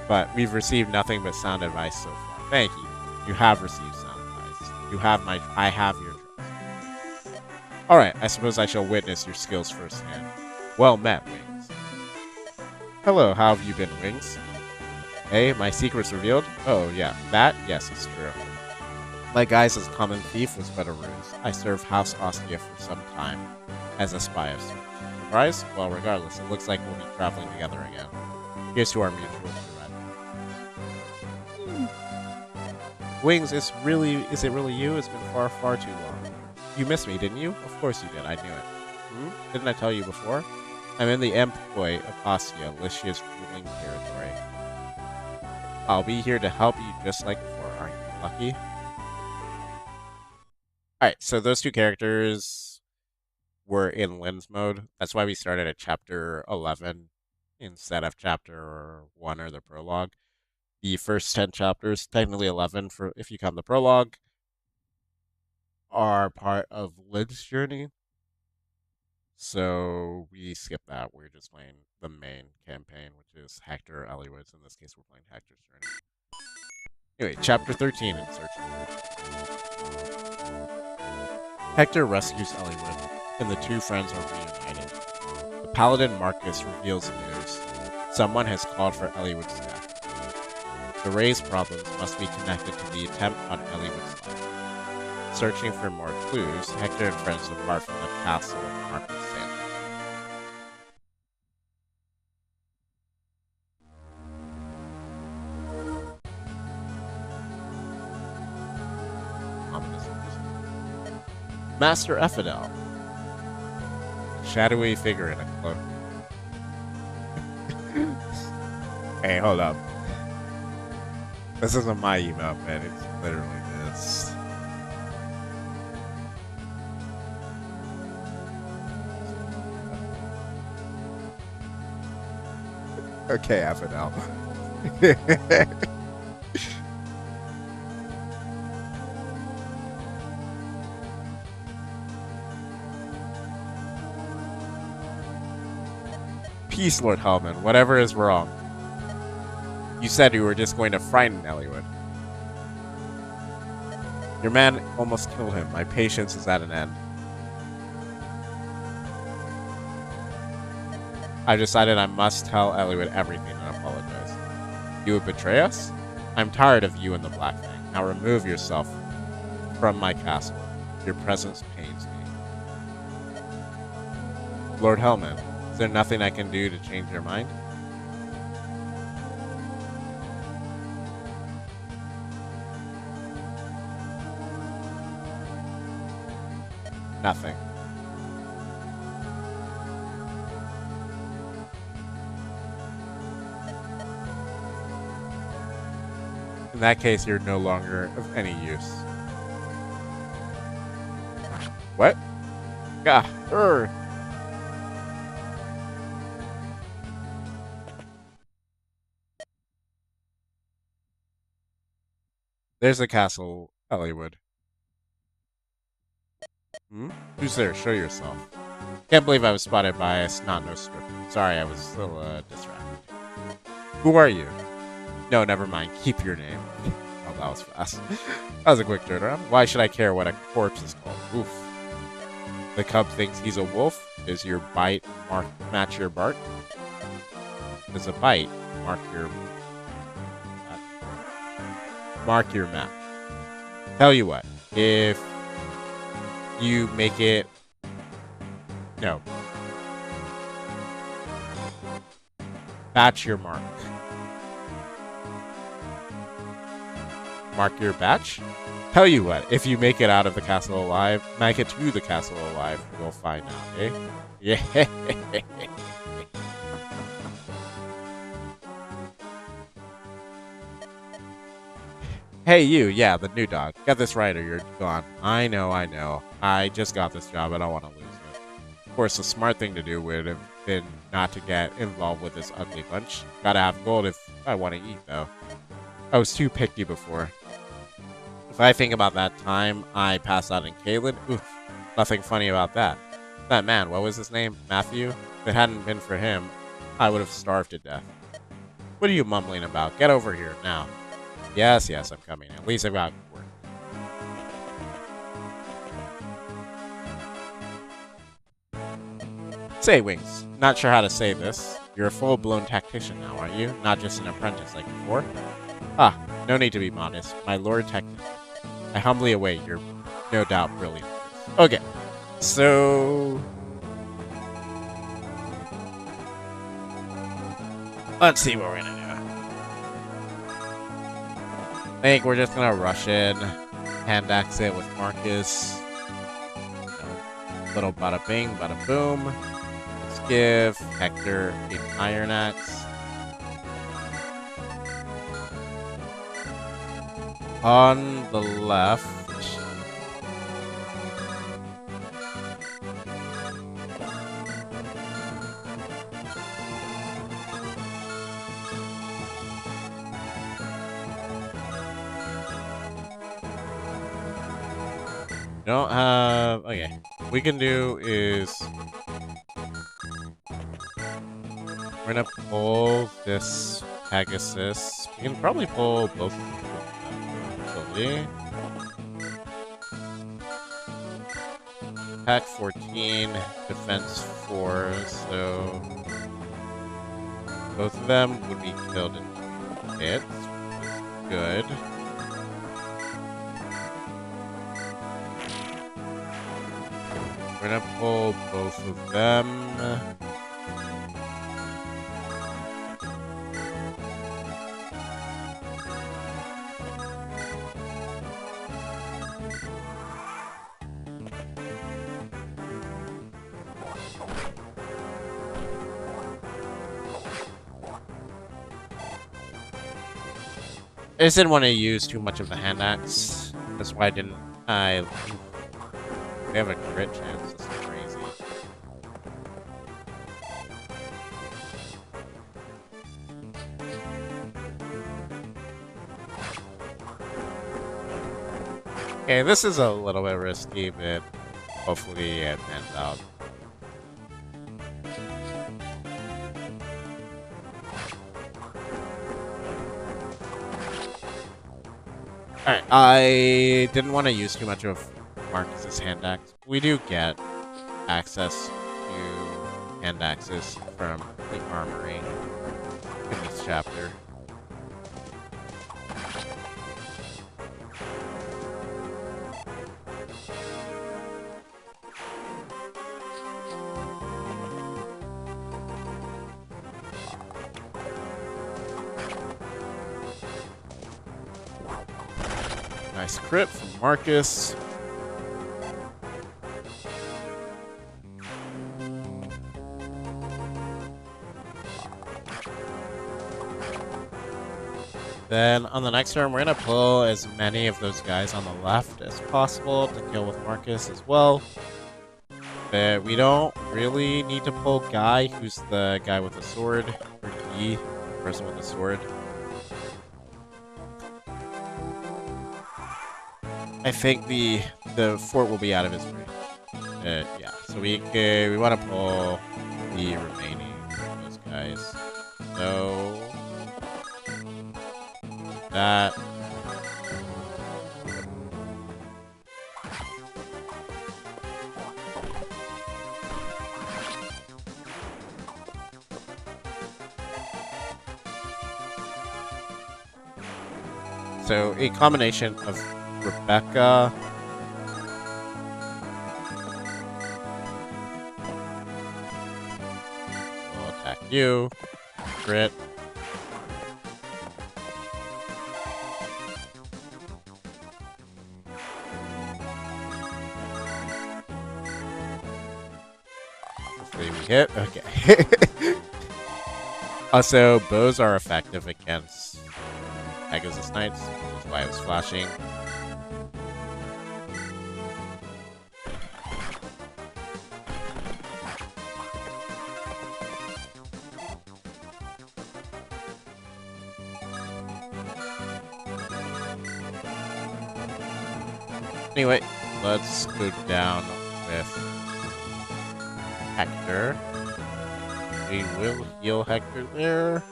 But we've received nothing but sound advice so far. Thank you. You have received sound advice. I have your trust. Alright, I suppose I shall witness your skills firsthand. Well met, Wings. Hello, how have you been, Wings? Hey, my secret's revealed? Oh, yeah. That? Yes, it's true. My guise as common thief was but a ruse. I served House Ostia for some time as a spy of sorts. Surprise? Well, regardless, it looks like we'll be traveling together again. Here's to our mutual friend. Wings, is it really you? It's been far, far too long. You missed me, didn't you? Of course you did, I knew it. Didn't I tell you before? I'm in the employ of Ostia, Lycia's ruling territory. I'll be here to help you just like before, aren't you lucky? Alright, so those two characters were in lens mode. That's why we started at chapter 11 instead of chapter 1 or the prologue. The first 10 chapters, technically 11 for if you count the prologue, are part of Lid's journey. So we skip that. We're just playing the main campaign, which is Hector Eliwood's. In this case, we're playing Hector's journey. Anyway, chapter 13 in Search of Wood. Hector rescues Eliwood, and the two friends are reunited. The paladin Marcus reveals news. Someone has called for Eliwood's death. The raised problems must be connected to the attempt on Eliwood's life. Searching for more clues, Hector and friends depart from the castle of Marcus Santa. Master Ephidel. Shadowy figure in a cloak. Hey, hold up. This isn't my email, man. It's literally this. Okay, Ephidel. Peace, Lord Hellman. Whatever is wrong. You said you were just going to frighten Eliwood. Your man almost killed him. My patience is at an end. I decided I must tell Eliwood everything and apologize. You would betray us? I'm tired of you and the Black Fang. Now remove yourself from my castle. Your presence pains me. Lord Hellman, is there nothing I can do to change your mind? Nothing. In that case, you're no longer of any use. What? Gah. There's the castle, Hollywood. Hmm? Who's there? Show yourself. Can't believe I was spotted by a snot-nosed stripper. Sorry, I was still distracted. Who are you? No, never mind. Keep your name. Oh, that was fast. That was a quick turnaround. Why should I care what a corpse is called? Oof. The cub thinks he's a wolf. Is your bite match your bark? Does a bite mark your match? Tell you what, if you make it, no, batch your mark. Mark your batch? Tell you what, if you make it out of the castle alive, make it to the castle alive, we'll find out, eh? Yeah. Hey, you, yeah, the new dog. Get this right or you're gone. I know. I just got this job. I don't want to lose it. Of course, the smart thing to do would have been not to get involved with this ugly bunch. Gotta have gold if I want to eat, though. I was too picky before. If I think about that time I passed out in Caelid, oof, nothing funny about that. That man, what was his name? Matthew? If it hadn't been for him, I would have starved to death. What are you mumbling about? Get over here, now. Yes, I'm coming. At least I've got work. Say, Wings, not sure how to say this. You're a full-blown tactician now, aren't you? Not just an apprentice like before? Ah, no need to be modest. My Lord Tactician. I humbly await your no doubt brilliant. Okay, so let's see what we're gonna do. I think we're just gonna rush in, hand axe it with Marcus. Little bada bing, bada boom. Let's give Hector an iron axe. On the left. Don't have. Okay. What we can do is. We're gonna pull this Pegasus. We can probably pull both of them. Attack 14, defense 4, so both of them would be killed in hits, which is good. We're gonna pull both of them. I just didn't want to use too much of the hand axe. That's why they have a crit chance. This is crazy. Okay, this is a little bit risky, but hopefully it pans out. Alright, I didn't want to use too much of Marcus's hand axe. We do get access to hand axes from the armory in this chapter. Nice crit from Marcus. Then on the next turn, we're going to pull as many of those guys on the left as possible to kill with Marcus as well. But we don't really need to pull Guy, who's the guy with the sword, or Guy, the person with the sword. I think the fort will be out of his range. Yeah, so we want to pull the remaining of those guys. So that. So a combination of Rebecca. We'll attack you. Crit. Hopefully we hit. Okay. Also, bows are effective against Pegasus Knights. That's why I was flashing. Anyway, let's go down with Hector. We will heal Hector there.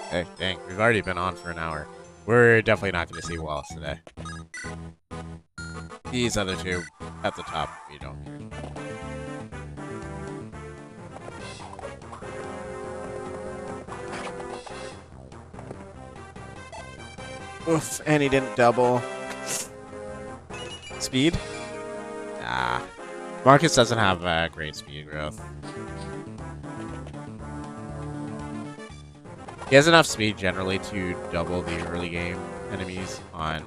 Okay, dang, we've already been on for an hour. We're definitely not going to see Wallace today. These other two at the top, we don't care. Oof, and he didn't double. Speed? Nah. Marcus doesn't have great speed growth. He has enough speed generally to double the early game enemies on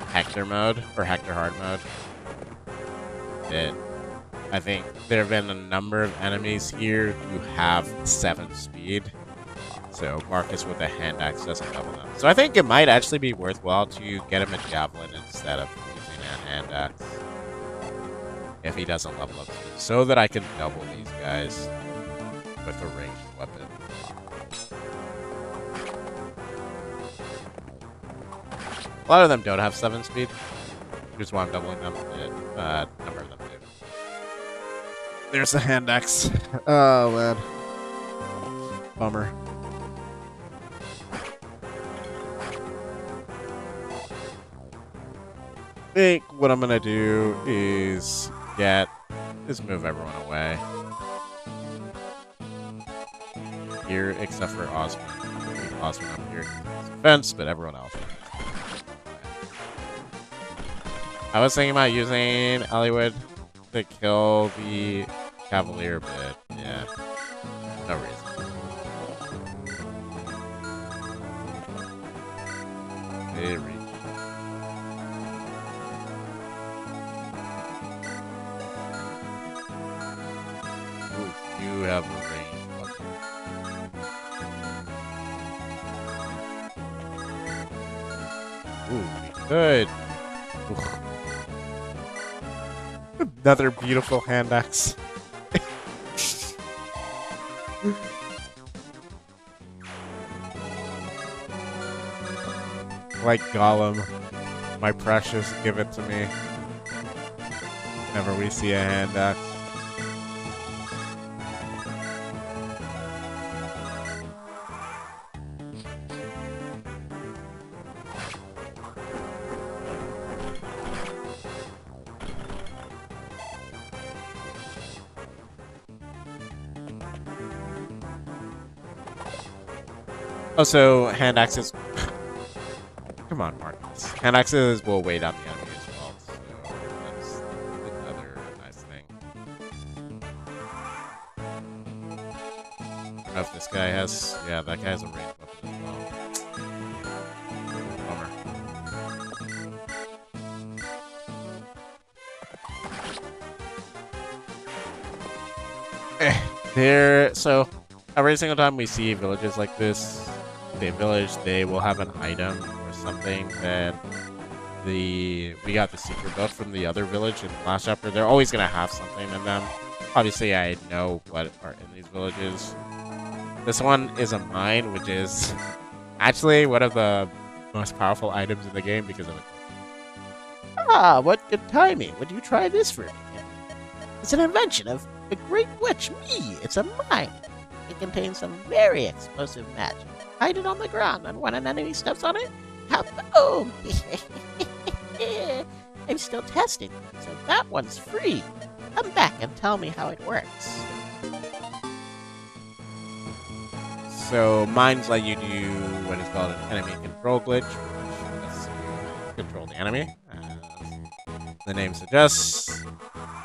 Hector mode, or Hector hard mode. I think there have been a number of enemies here who have 7 speed. So Marcus with a hand axe doesn't double them. So I think it might actually be worthwhile to get him a javelin instead of using a hand axe. If he doesn't level up speed. So that I can double these guys with a ranged weapon. A lot of them don't have 7 speed. Here's why I'm doubling them. A number of them do. There's the hand axe. Oh, man. Bummer. I think what I'm gonna do is move everyone away. Here, except for Osmond. Keep Osmond up here. Defense, but everyone else. I was thinking about using Hollywood to kill the Cavalier, but yeah, no reason. They reach. Ooh, you have a range weapon. Ooh, we could. Ooh. Another beautiful hand axe. Like Gollum, my precious, give it to me. Whenever we see a hand axe. Also, hand axes. Come on, Marcus. Hand axes will weigh down the enemy as well, so that's another nice thing. I don't know if this guy has. Yeah, that guy has a ranged weapon as well. So every single time we see villages like this, they will have an item or something that we got the secret book from the other village in the last chapter. They're always gonna have something in them. Obviously, I know what are in these villages. This one is a mine, which is actually one of the most powerful items in the game because of it. Ah, what good timing. Would you try this for me? It's an invention of the great witch, me. It's a mine. It contains some very explosive magic. Hide it on the ground, and when an enemy steps on it, kaboom! I'm still testing, so that one's free. Come back and tell me how it works. So mines let you do what is called an enemy control glitch, which lets you control the enemy. As the name suggests,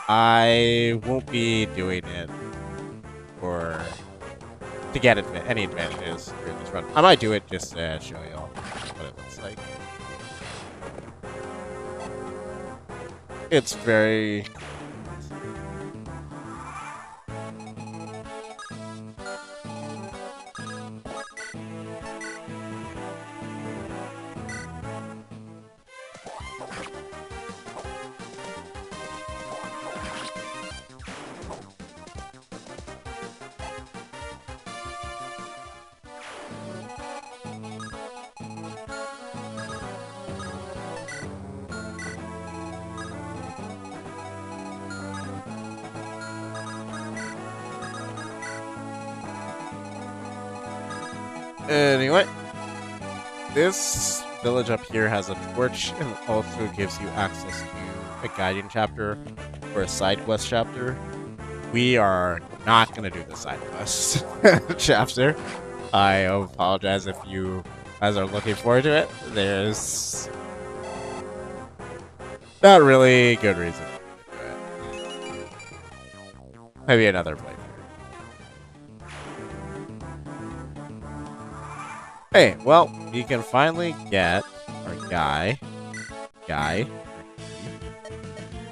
I won't be doing it to get any advantages during this run. I might do it just to show y'all what it looks like. It's very... Anyway, this village up here has a torch and also gives you access to a guiding chapter or a side quest chapter. We are not going to do the side quest chapter. I apologize if you guys are looking forward to it. There's not really good reason to do it. Maybe another playthrough. Hey, well, we can finally get our guy.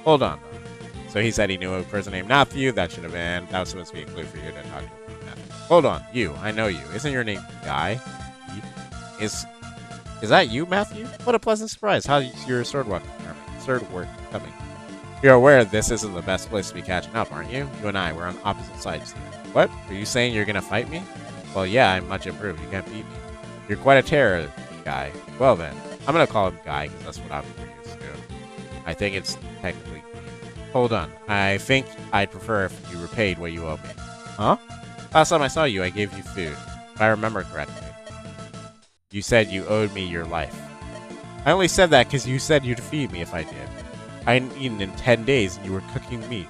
Hold on. So he said he knew a person named Matthew. That was supposed to be a clue for you to talk to Matthew. Hold on, you. I know you. Isn't your name Guy? Is that you, Matthew? What a pleasant surprise. How's your sword work coming? You're aware this isn't the best place to be catching up, aren't you? You and I, we're on opposite sides here. What? Are you saying you're gonna fight me? Well, yeah, I'm much improved. You can't beat me. You're quite a terror, Guy. Well then, I'm gonna call him Guy because that's what I'm used to. I think it's technically... Hold on. I think I'd prefer if you repaid what you owe me. Huh? Last time I saw you, I gave you food. If I remember correctly. You said you owed me your life. I only said that because you said you'd feed me if I did. I hadn't eaten in 10 days and you were cooking meat.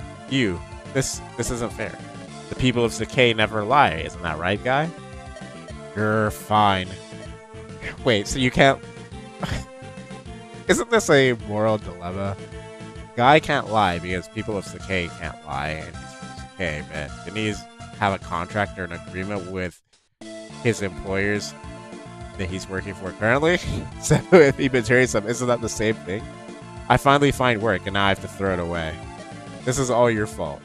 This isn't fair. The people of Sakei never lie, isn't that right, Guy? You're fine. Wait, so you can't... Isn't this a moral dilemma? Guy can't lie because people of Sakei can't lie, and he's from Sakei, but didn't he have a contract or an agreement with his employers that he's working for currently? So if he betrays them, isn't that the same thing? I finally find work, and now I have to throw it away. This is all your fault.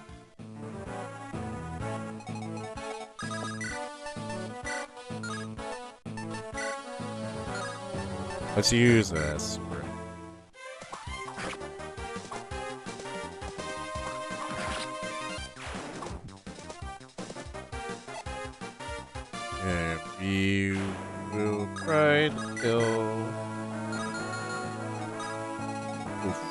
Let's use this. And we will try to kill... Oof.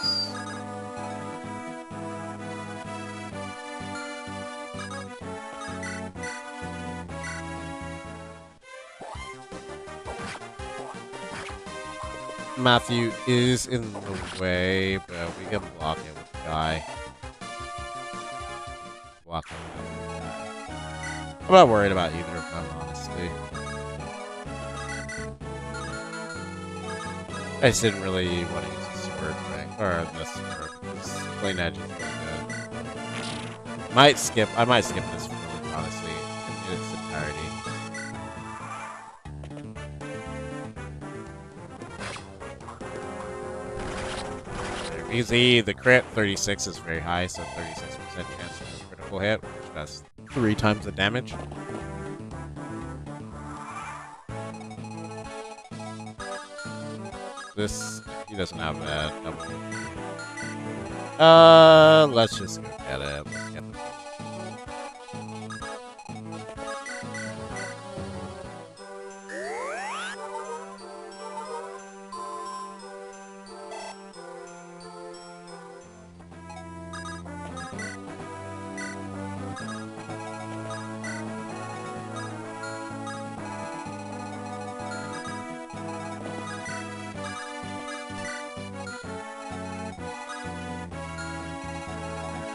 Matthew is in the way, but we can block him with the guy. Block him with the guy. I'm not worried about either of them, honestly. I just didn't really want to use the sword, right? Or the sword. This plain edge is really good. I might skip this really, honestly, in its entirety. Easy, the crit 36 is very high, so 36% chance of a critical hit, which does 3 times the damage. This, he doesn't have that double. Let's just go get it. Let's get the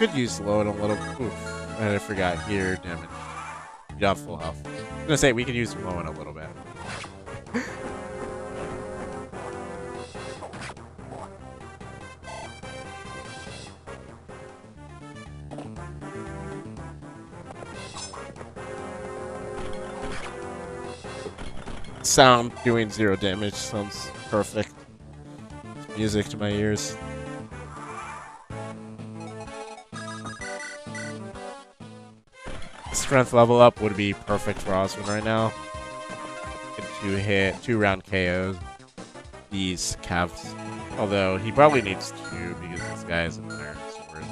could use load a little. Oof. I forgot here. Damage. You have full health. I was gonna say we could use low in a little bit. Sound doing 0 damage sounds perfect. Music to my ears. Strength level up would be perfect for Osmond right now. Get 2 round KOs. These calves. Although he probably needs 2 because this guy is an iron sword.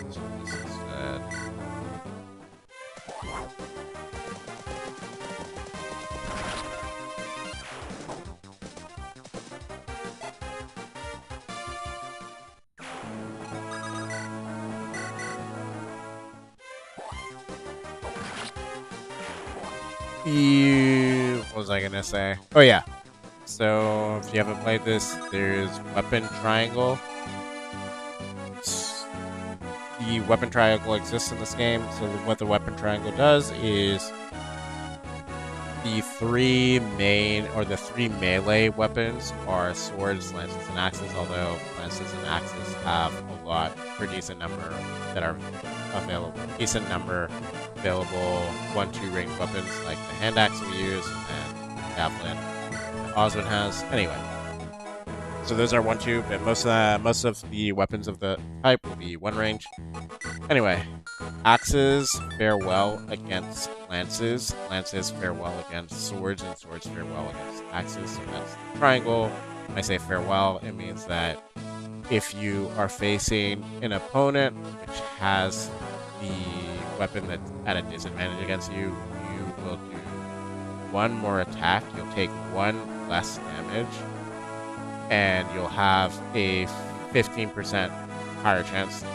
This instead. What was I gonna say? Oh yeah. So if you haven't played this, there's weapon triangle. The weapon triangle exists in this game. So what the weapon triangle does is the 3 main or the 3 melee weapons are swords, lances, and axes. Although lances and axes have a lot, or decent number that are available. Decent number available 1-2 ranged weapons like the hand axe we use and javelin that Osmond has. Anyway, so those are 1-2, but most of the weapons of the type will be 1 range. Anyway, axes fare well against lances. Lances fare well against swords, and swords fare well against axes. So that's the triangle. When I say fare well, it means that if you are facing an opponent which has the weapon that's at a disadvantage against you, you will do 1 more attack. You'll take 1 less damage, and you'll have a 15% higher chance to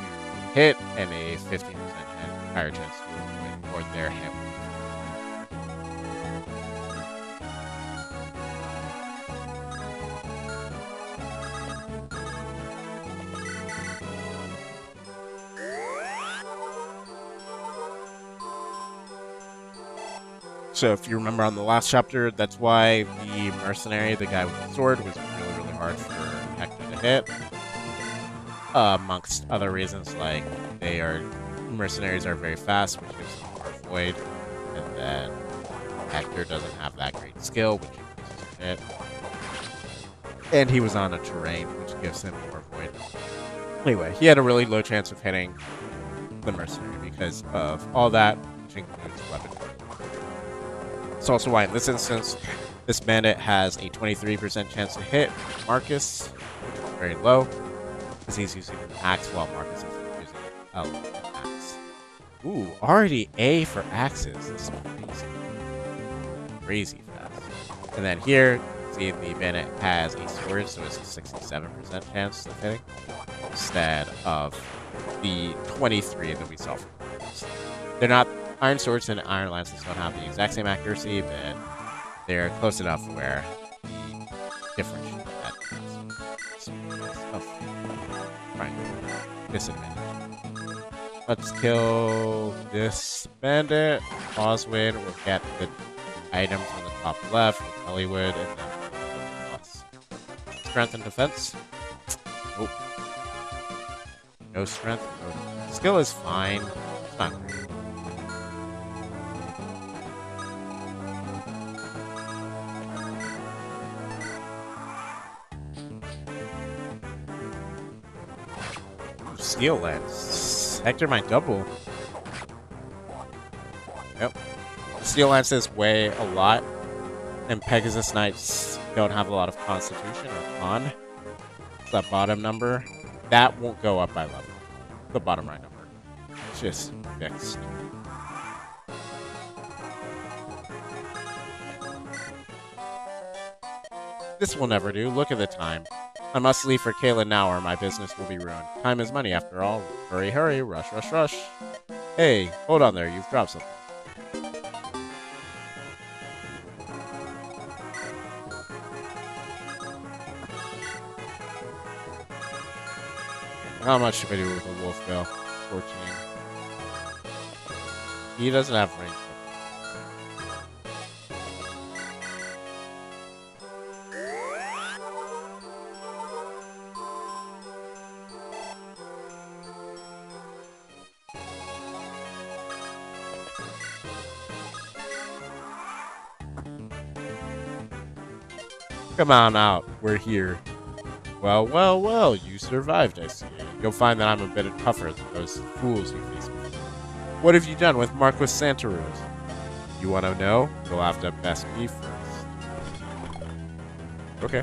hit and a 15% higher chance to avoid or their hit. So if you remember on the last chapter, that's why the mercenary, the guy with the sword, was really, really hard for Hector to hit. Amongst other reasons, like mercenaries are very fast, which gives them more void, and then Hector doesn't have that great skill, which increases his hit. And he was on a terrain, which gives him more void. Anyway, he had a really low chance of hitting the mercenary because of all that, which includes weapon. It's also why in this instance, this bandit has a 23% chance to hit Marcus, which is very low, because he's using an axe while Marcus is using an axe. Ooh, already A for axes. This is crazy. Crazy fast. And then here, see the bandit has a sword, so it's a 67% chance of hitting, instead of the 23 that we saw from Marcus. They're not iron swords and iron lances don't have the exact same accuracy, but they're close enough where the difference disadvantage. Let's kill this bandit. Oswin will get the item from the top left with Hollywood, and then plus strength and defense. Nope. No strength. No. Skill is fine. It's not great. Steel Lance. Hector might double. Yep. Steel Lances weigh a lot, and Pegasus Knights don't have a lot of constitution or con. It's that bottom number. That won't go up by level. The bottom right number. It's just fixed. This will never do. Look at the time. I must leave for Kayla now or my business will be ruined. Time is money after all. Hurry, hurry. Rush, rush, rush. Hey, hold on there. You've dropped something. How much should I do with a wolf bill? 14. He doesn't have range. Come on out. We're here. Well, well, well. You survived, I see. You'll find that I'm a bit tougher than those fools you faced before. What have you done with Marquis Santaruz? You want to know? You'll have to best me first. Okay.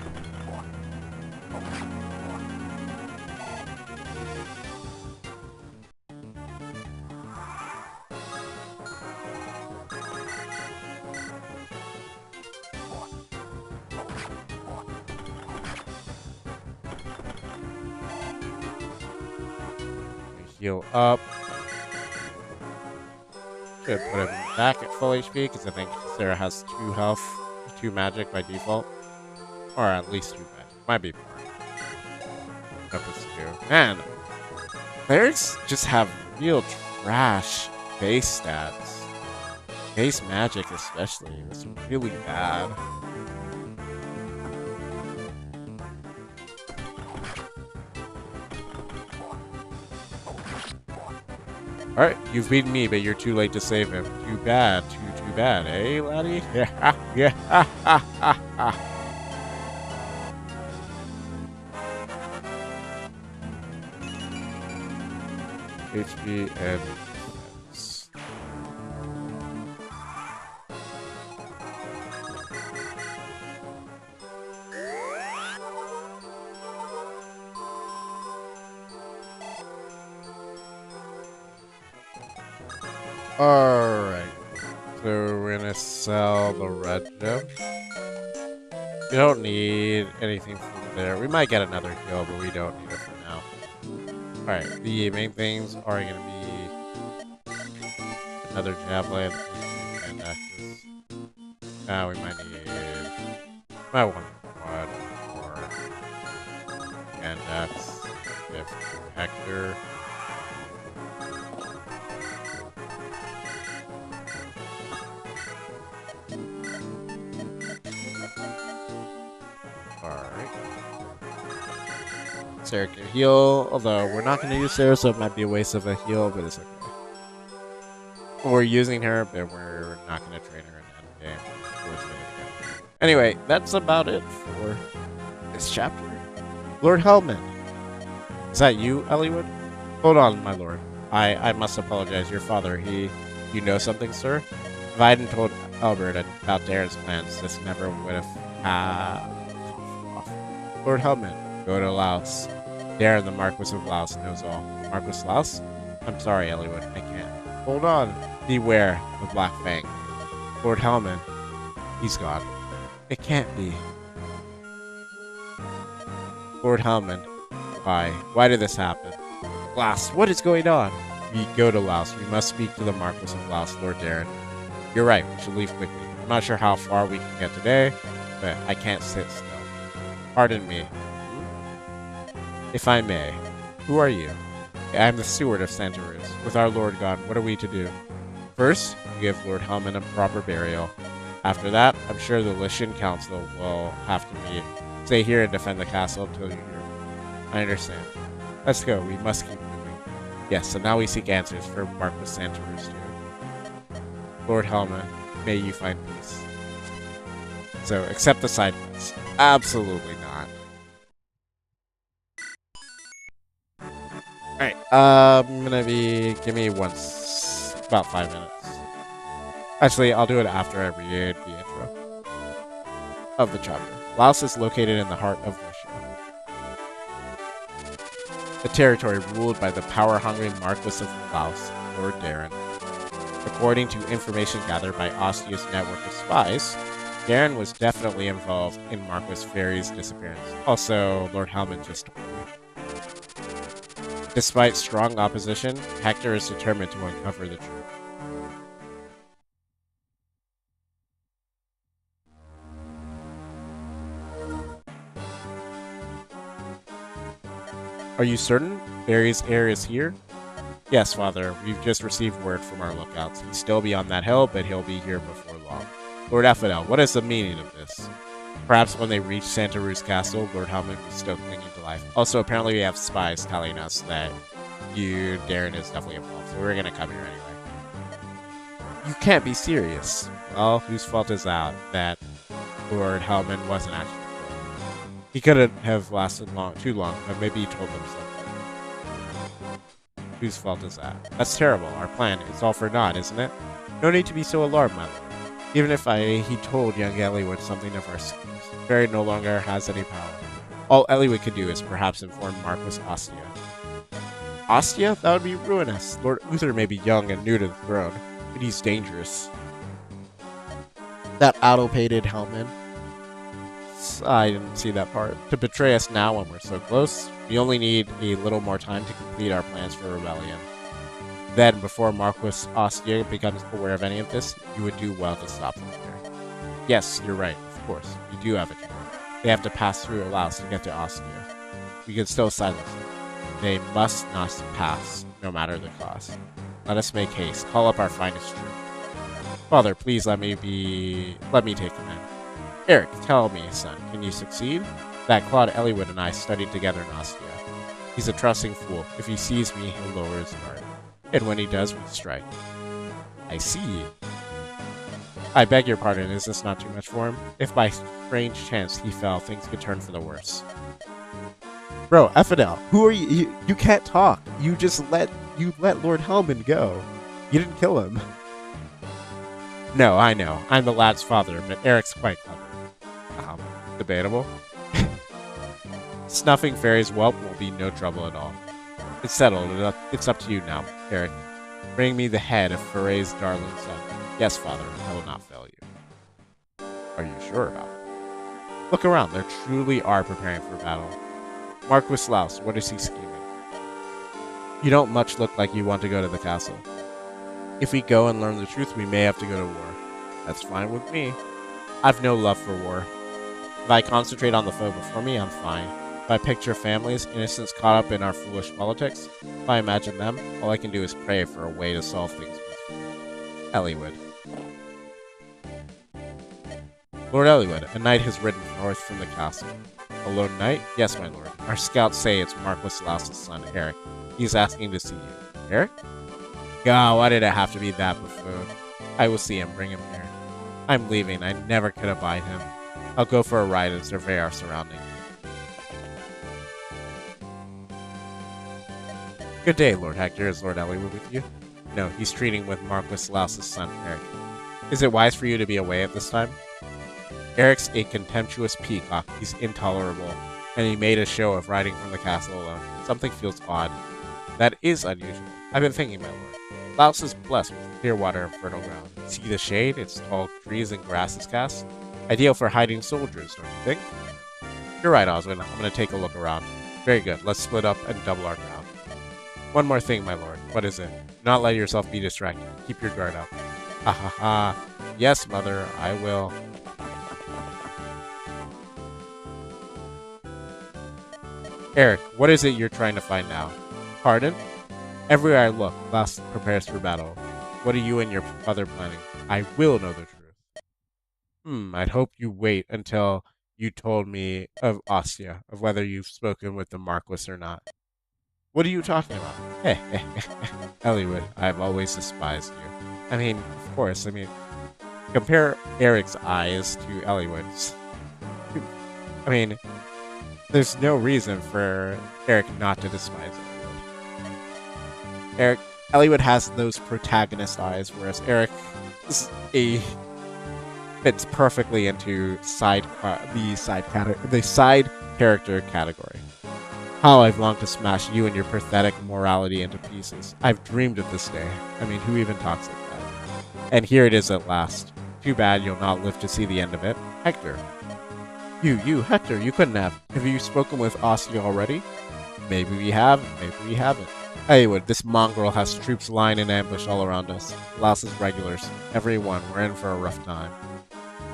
Heal up. Should put him back at full HP because I think Sarah has 2 health, 2 magic by default. Or at least 2 magic. Might be more. Up is 2. Man, players just have real trash base stats. Base magic especially. It's really bad. Alright, you've beaten me, but you're too late to save him. Too bad, too bad, eh, laddie? Yeah, yeah, HP and defense. Alright, so we're gonna sell the red gem. We don't need anything from there. We might get another heal, but we don't need it for now. Alright, the main things are gonna be another javelin and axes. Now we might want one more. And that's if Hector. Sarah can heal, although we're not going to use Sarah, so it might be a waste of a heal, but it's okay. We're using her, but we're not going to train her in that game. Anyway, that's about it for this chapter. Lord Hellman. Is that you, Elliewood? Hold on, my lord. I must apologize. Your father, You know something, sir? If I hadn't told Albert about Darren's plans, this never would have happened. Lord Hellman, go to Laos. Darren, the Marquis of Laos, knows all. Marquis Laos? I'm sorry, Elliewood. I can't. Hold on. Beware the Black Fang. Lord Hellman. He's gone. It can't be. Lord Hellman. Why? Why did this happen? Laos, what is going on? We go to Laos. We must speak to the Marquis of Laos, Lord Darren. You're right. We should leave quickly. I'm not sure how far we can get today, but I can't sit still. Pardon me. If I may, who are you? I'm the steward of Santaruz. With our lord gone, what are we to do? First, we give Lord Hellman a proper burial. After that, I'm sure the Lycian Council will have to meet. Stay here and defend the castle until you hear. I understand. Let's go. We must keep moving. Yes, so now we seek answers for Marquis Santaruz too. Lord Hellman, may you find peace. So, accept the side quest. Absolutely not. Alright, give me about 5 minutes. Actually, I'll do it after I read the intro of the chapter. Wallace is located in the heart of Russia, a territory ruled by the power-hungry Marquis of Laos, Lord Darren. According to information gathered by Ostia's network of spies, Darren was definitely involved in Marquis Fairy's disappearance. Also, Lord Halman just told me. Despite strong opposition, Hector is determined to uncover the truth. Are you certain Fairy's heir is here? Yes, Father. We've just received word from our lookouts. He's still beyond that hill, but he'll be here before long. Lord Aphidel, what is the meaning of this? Perhaps when they reach Santa Ru's castle, Lord Helmut is still clinging to life. Also, apparently we have spies telling us that Darren is definitely involved, so we're gonna come here anyway. You can't be serious. Well, whose fault is that Lord Helmut wasn't actually killed? He couldn't have lasted too long, but maybe he told them something. Whose fault is that? That's terrible. Our plan is all for naught, isn't it? No need to be so alarmed, my lord. Even if he told young Eliwood something of our schemes, Barry no longer has any power. All Eliwood could do is perhaps inform Marquis Ostia. Ostia? That would be ruinous. Lord Uther may be young and new to the throne, but he's dangerous. That auto-pated Hellman. I didn't see that part. To betray us now when we're so close, we only need a little more time to complete our plans for rebellion. Then, before Marquis Ostia becomes aware of any of this, you would do well to stop them there. Yes, you're right, of course. We do have a choice. They have to pass through Laos to get to Ostia. We can still silence them. They must not pass, no matter the cost. Let us make haste. Call up our finest troop. Father, please let me take command. Eric, tell me, son, can you succeed? That Claude Eliwood and I studied together in Ostia. He's a trusting fool. If he sees me, he'll lower his guard. And when he does, we strike. I see. I beg your pardon, is this not too much for him? If by strange chance he fell, things could turn for the worse. Bro, Aphidel, who are you? You can't talk. You let Lord Helman go. You didn't kill him. No, I know. I'm the lad's father, but Eric's quite clever. Debatable. Snuffing Fairy's whelp will be no trouble at all. It's settled. It's up to you now, Eric. Bring me the head of Ferre's darling son. Yes, father, I will not fail you. Are you sure about it? Look around. They truly are preparing for battle. Marquis Laos, what is he scheming? You don't much look like you want to go to the castle. If we go and learn the truth, we may have to go to war. That's fine with me. I've no love for war. If I concentrate on the foe before me, I'm fine. If I picture families, innocents caught up in our foolish politics, if I imagine them, all I can do is pray for a way to solve things peacefully. Eliwood. Lord Eliwood, a knight has ridden north from the castle. A lone knight? Yes, my lord. Our scouts say it's Marquis Laos' son, Eric. He's asking to see you. Eric? God, why did it have to be that buffoon? I will see him. Bring him here. I'm leaving. I never could abide him. I'll go for a ride and survey our surroundings. Good day, Lord Hector. Is Lord Eliwood with you? No, he's treating with Marquis Laos' son, Eric. Is it wise for you to be away at this time? Eric's a contemptuous peacock. He's intolerable, and he made a show of riding from the castle alone. Something feels odd. That is unusual. I've been thinking, my lord. Laos is blessed with clear water and fertile ground. See the shade its tall trees and grasses cast? Ideal for hiding soldiers, don't you think? You're right, Oswin. I'm going to take a look around. Very good. Let's split up and double our ground. One more thing, my lord. What is it? Do not let yourself be distracted. Keep your guard up. Ha ha ha. Yes, mother, I will. Eric, what is it you're trying to find now? Pardon? Everywhere I look, Laos prepares for battle. What are you and your father planning? I will know the truth. I'd hope you wait until you told me of Ostia, of whether you've spoken with the Marquis or not. What are you talking about? Eliwood, I've always despised you. I mean, of course, compare Eric's eyes to Eliwood's. I mean, there's no reason for Eric not to despise Eliwood. Eric, Eliwood has those protagonist eyes, whereas Eric is fits perfectly into the side character category. How I've longed to smash you and your pathetic morality into pieces. I've dreamed of this day. I mean, who even talks like that? And here it is at last. Too bad you'll not live to see the end of it. Hector. Hector, you couldn't have. Have you spoken with Ossie already? Maybe we have, maybe we haven't. Eliwood, this mongrel has troops lying in ambush all around us. Louse's regulars. Everyone, we're in for a rough time.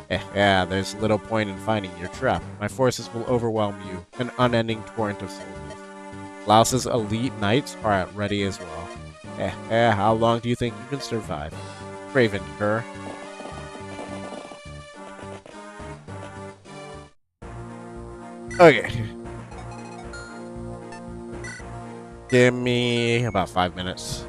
Yeah, there's little point in finding your trap. My forces will overwhelm you, an unending torrent of soldiers. Louse's elite knights are at ready as well. How long do you think you can survive? Raven, her. Okay. Give me about 5 minutes.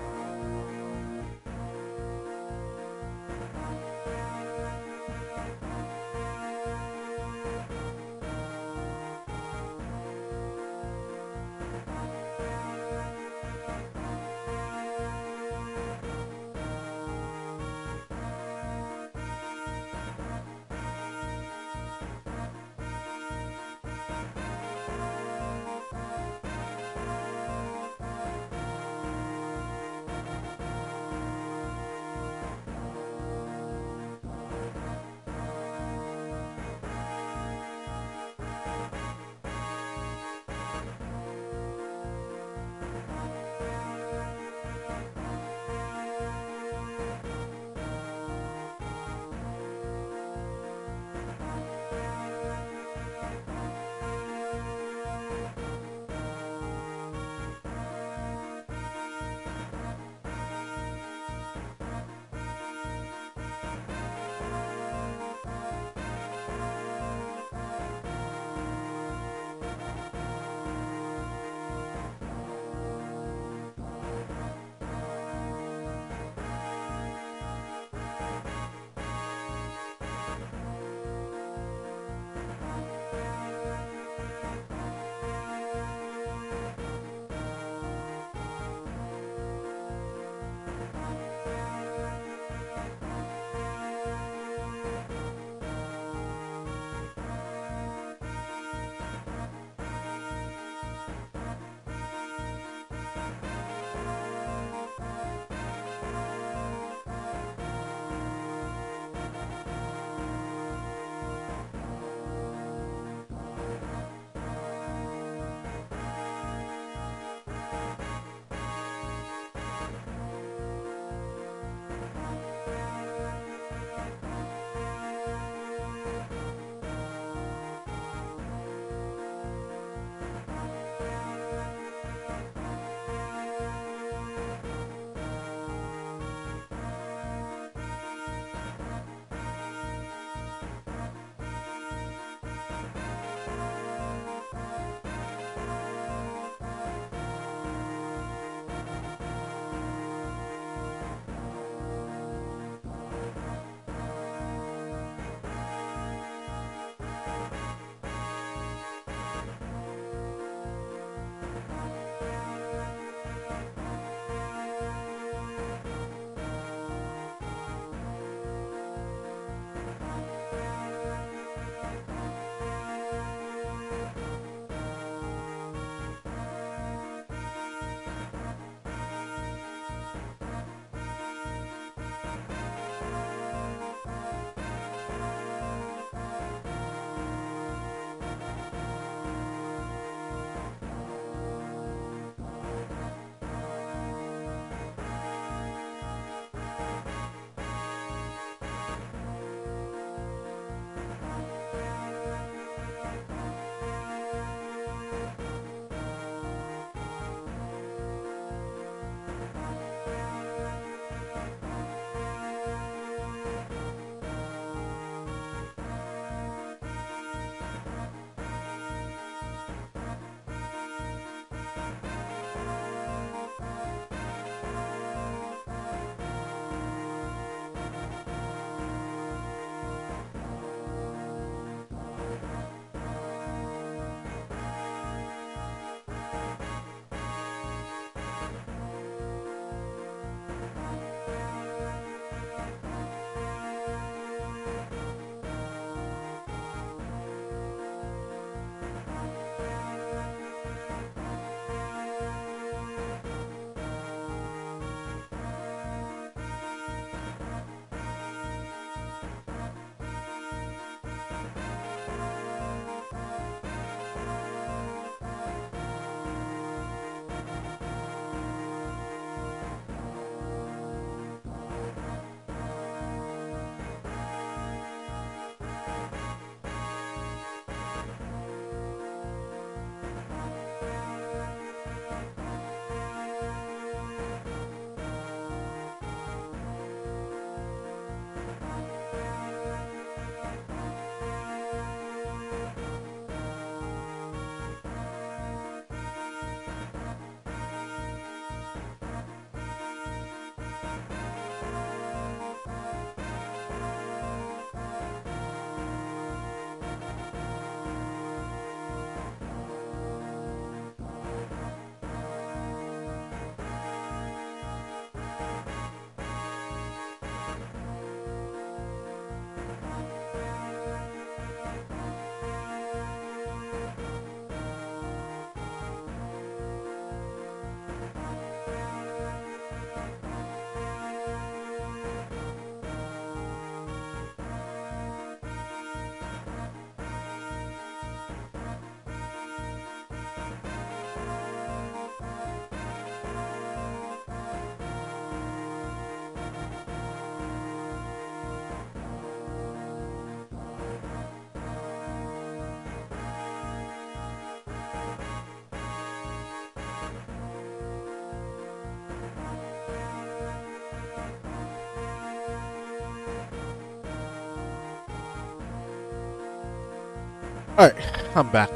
Alright, I'm back.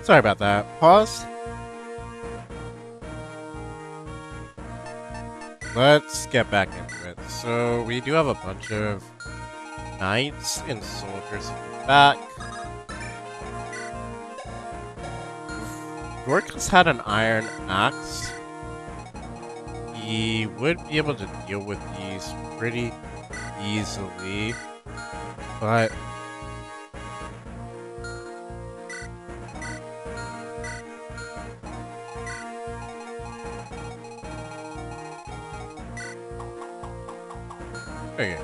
Sorry about that. Pause. Let's get back into it. So, we do have a bunch of knights and soldiers back. York has had an iron axe. He would be able to deal with these pretty easily, but okay.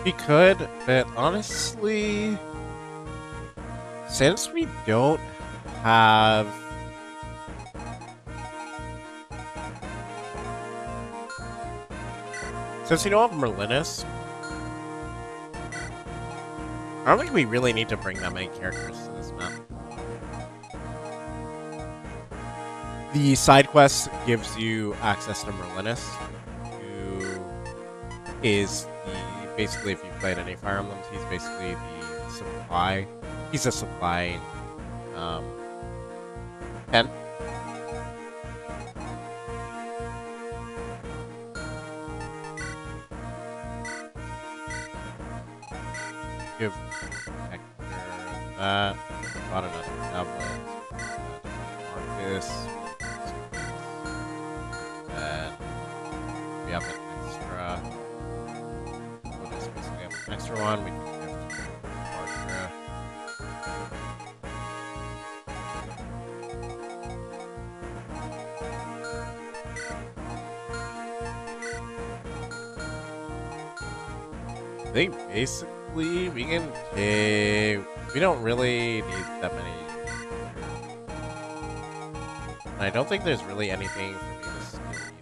We could, but honestly, since we don't have since we don't have Merlinus, I don't think we really need to bring that many characters to this map. The side quest gives you access to Merlinus, who is basically, if you've played any Fire Emblems, he's basically the supply. He's a supply 10. Give Hector that. Bought another tablet. Marcus. And we have an extra. We'll just basically have an extra one. We can give to Archer. I think basically we can take. We don't really need that many. And I don't think there's really anything for me to steal either.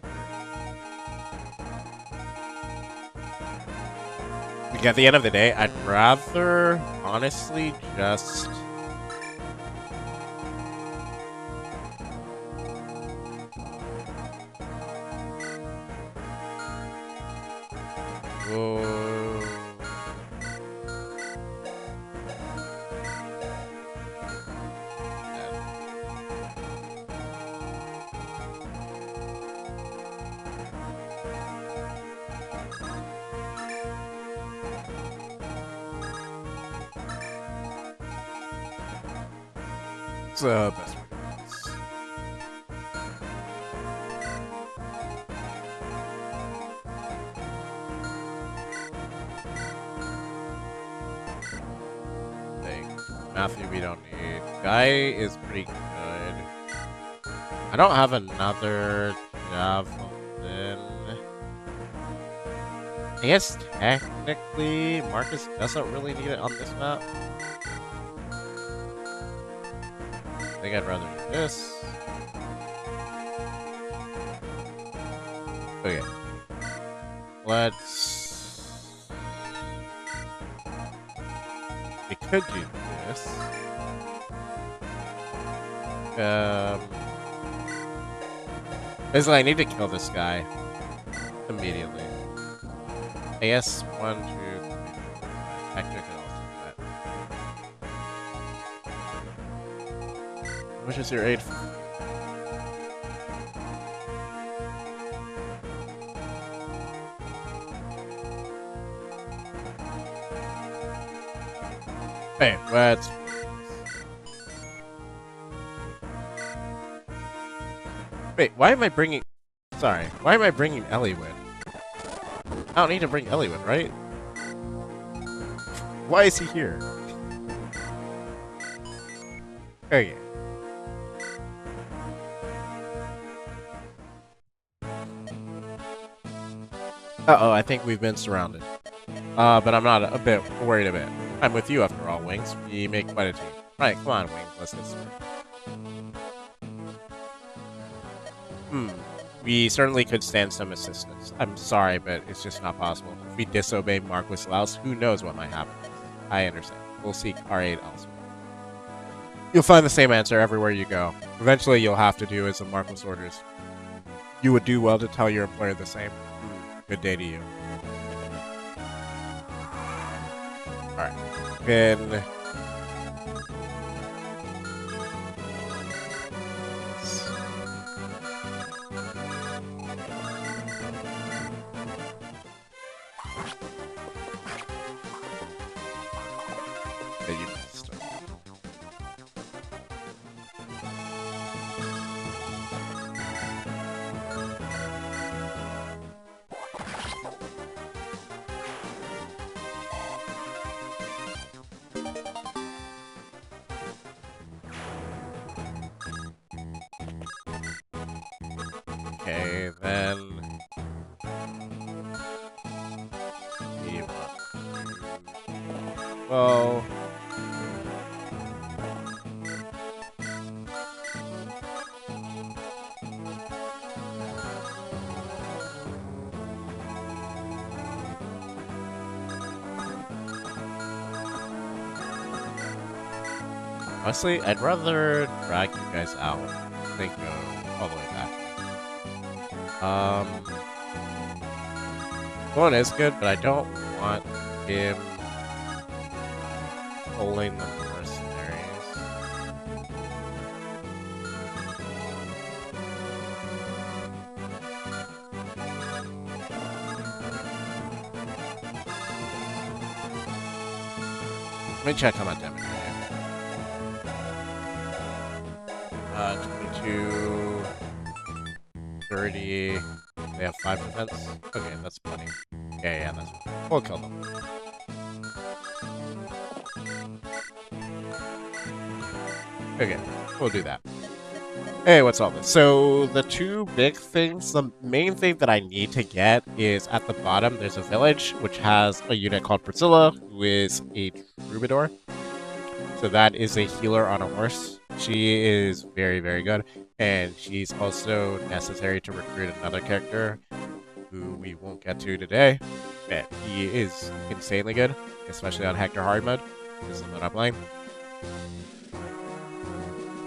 Like at the end of the day, I'd rather honestly just. Best way to do this. Matthew, we don't need. Guy is pretty good. I don't have another javelin. I guess technically Marcus doesn't really need it on this map. I think I'd rather do this. Okay. Let's. We could do this. Basically, I need to kill this guy immediately. I guess 1, 2, 3, 4, 5. Hector could also do that. How much is your aid for? Hey, let's. Wait, why am I bringing? Sorry, why am I bringing Eliwin? I don't need to bring Eliwin, right? Why is he here? Okay. Uh-oh, I think we've been surrounded. But I'm not a bit worried a bit. I'm with you after all, Wings. We make quite a team. Right, come on, Wings, let's get started. We certainly could stand some assistance. I'm sorry, but it's just not possible. If we disobey Marquis Laus, who knows what might happen. I understand. We'll seek our aid elsewhere. You'll find the same answer everywhere you go. Eventually, you'll have to do as the Marquis orders. You would do well to tell your employer the same. Good day to you. Alright. Then Okay, then... we want to... Well... Honestly, I'd rather drag you guys out than go all the way back. One is good, but I don't want him pulling the mercenaries. Let me check how much damage I am. 22, 30. They have 5 defense. Okay, that's plenty. Yeah, that's fine. We'll kill them. Okay, we'll do that. Hey, what's all this? So, the two big things, the main thing that I need to get is at the bottom, there's a village, which has a unit called Priscilla, who is a troubadour. So that is a healer on a horse. She is very, very good. And she's also necessary to recruit another character, who we won't get to today. But he is insanely good, especially on Hector Hard mode. This is what I'm playing.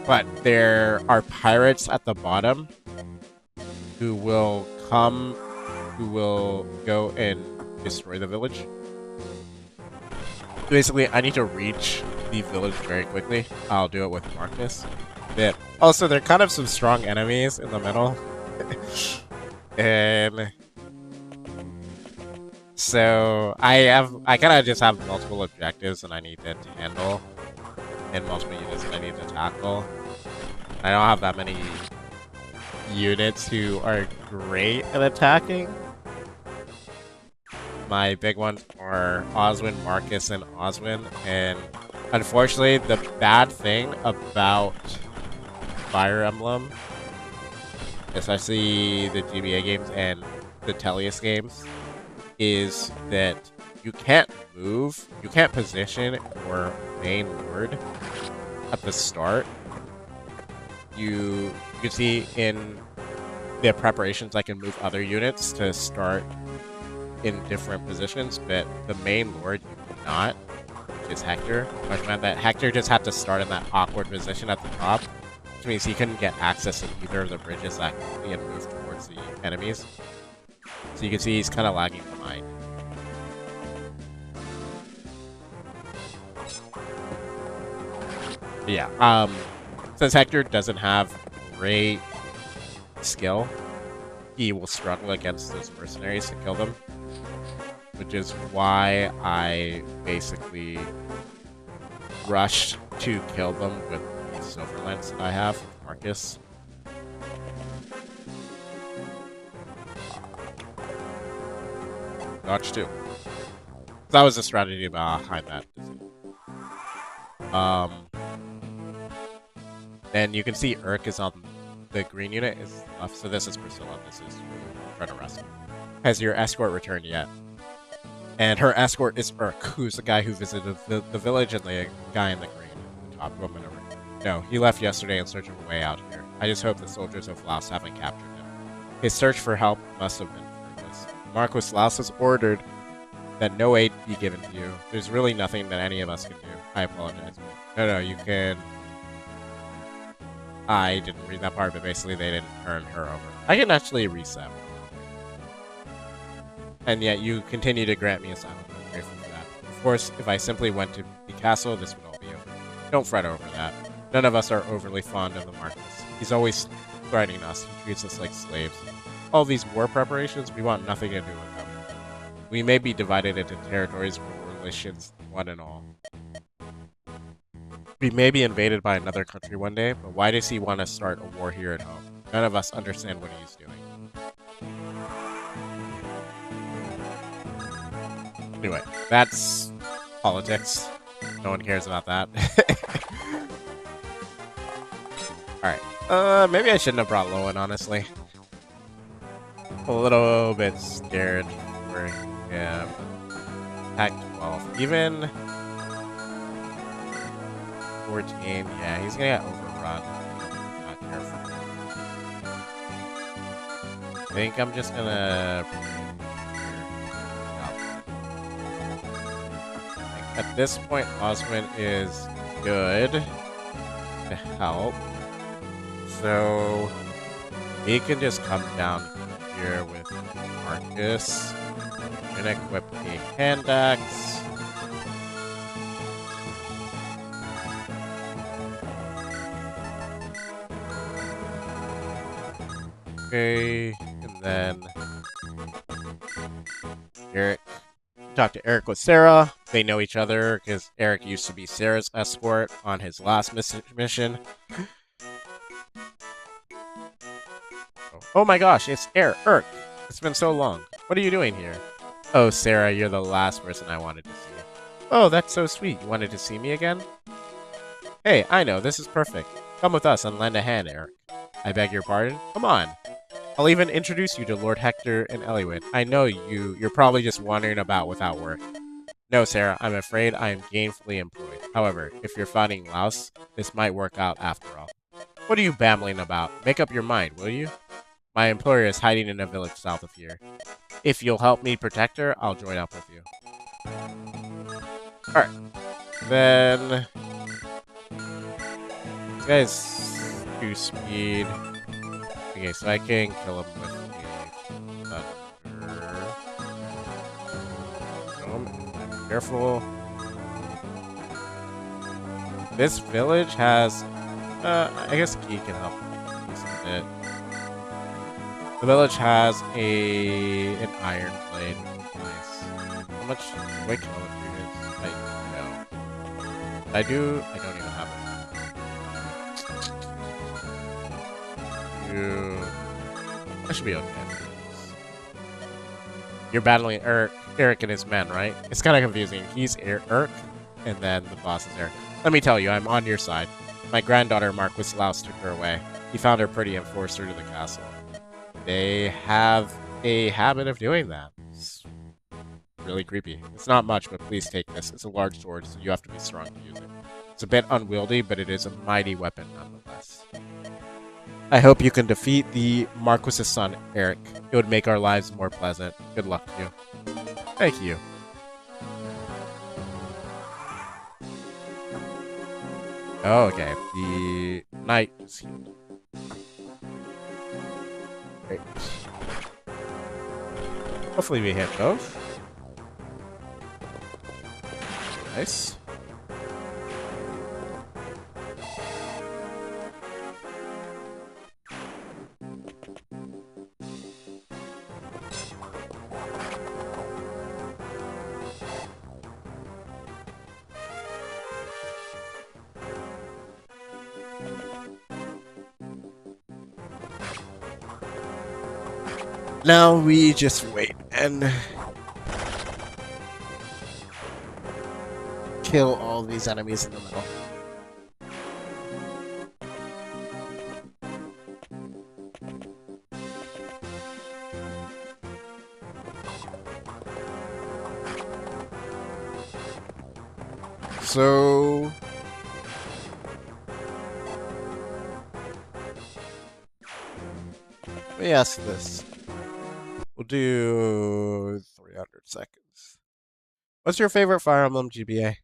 But there are pirates at the bottom who will go and destroy the village. Basically, I need to reach the village very quickly. I'll do it with Marcus. But also, there are kind of some strong enemies in the middle. And so I kind of just have multiple objectives and I need to handle. And multiple units that I need to tackle. I don't have that many units who are great at attacking. My big ones are Oswin, Marcus, and Oswin. And unfortunately, the bad thing about Fire Emblem, especially the GBA games and the Tellius games, is that you can't move, you can't position your main lord at the start. You can see in the preparations I can move other units to start in different positions, but the main lord you cannot, which is Hector. Which meant that Hector just had to start in that awkward position at the top, which means he couldn't get access to either of the bridges that and move towards the enemies. So you can see he's kind of lagging behind. But yeah, since Hector doesn't have great skill, he will struggle against those mercenaries to kill them. Which is why I basically rushed to kill them with the silver lance that I have with Marcus. Dodge 2. That was the strategy behind that. Then you can see Urk is on the green unit is left, so this is Priscilla. This is trying to rescue. Has your escort returned yet? And her escort is Urk, who's the guy who visited the village and the guy in the green, the top woman over. No, he left yesterday in search of a way out here. I just hope the soldiers of Wallace haven't captured him. His search for help must have been fruitless. Marquis Wallace has ordered that no aid be given to you. There's really nothing that any of us can do. I apologize. No, you can... I didn't read that part, but basically they didn't turn her over. I can actually reset. And yet you continue to grant me asylum. I'm grateful for that. Of course, if I simply went to the castle, this would all be over. Don't fret over that. None of us are overly fond of the Marquis. He's always threatening us. He treats us like slaves. All these war preparations, we want nothing to do with them. We may be divided into territories where relations one and all. We may be invaded by another country one day, but why does he want to start a war here at home? None of us understand what he's doing. Anyway, that's politics. No one cares about that. Alright. Maybe I shouldn't have brought Lowen, honestly. a little bit scared for him. Attack 12. Even 14, yeah, he's gonna get overrun. Not careful. I think I'm just gonna... At this point, Osmond is good to help. So he can just come down here with Marcus and equip the hand axe. Okay, and then Eric. Talk to Eric with Sarah. They know each other because Eric used to be Sarah's escort on his last mission. Oh my gosh, it's Eric. It's been so long. What are you doing here? Oh, Sarah, you're the last person I wanted to see. Oh, that's so sweet. You wanted to see me again? Hey, I know, this is perfect. Come with us and lend a hand, Eric. I beg your pardon? Come on. I'll even introduce you to Lord Hector and Eliwyn. I know you're probably just wandering about without work. No, Sarah, I'm afraid I am gainfully employed. However, if you're fighting Wallace, this might work out after all. What are you babbling about? Make up your mind, will you? My employer is hiding in a village south of here. If you'll help me protect her, I'll join up with you. Alright. Then... This guy's 2 speed. Okay, so I can kill him with the thunder. Careful. This village has... I guess Key can help a bit. The village has an iron blade. Nice. How much quick electricity is? I know. I do. I don't even have it. That should be okay. You're battling Eric and his men, right? It's kind of confusing. He's Eric, and then the boss is Eric. Let me tell you, I'm on your side. My granddaughter, Marquis Laus, took her away. He found her pretty and forced her to the castle. They have a habit of doing that. It's really creepy. It's not much, but please take this. It's a large sword, so you have to be strong to use it. It's a bit unwieldy, but it is a mighty weapon nonetheless. I hope you can defeat the Marquis's son, Eric. It would make our lives more pleasant. Good luck to you. Thank you. Oh, okay. The knight is here. Great. Hopefully we hit both. Nice. Now we just wait and kill all these enemies in the middle. So... let me ask this. We'll do 300 seconds. What's your favorite Fire Emblem GBA?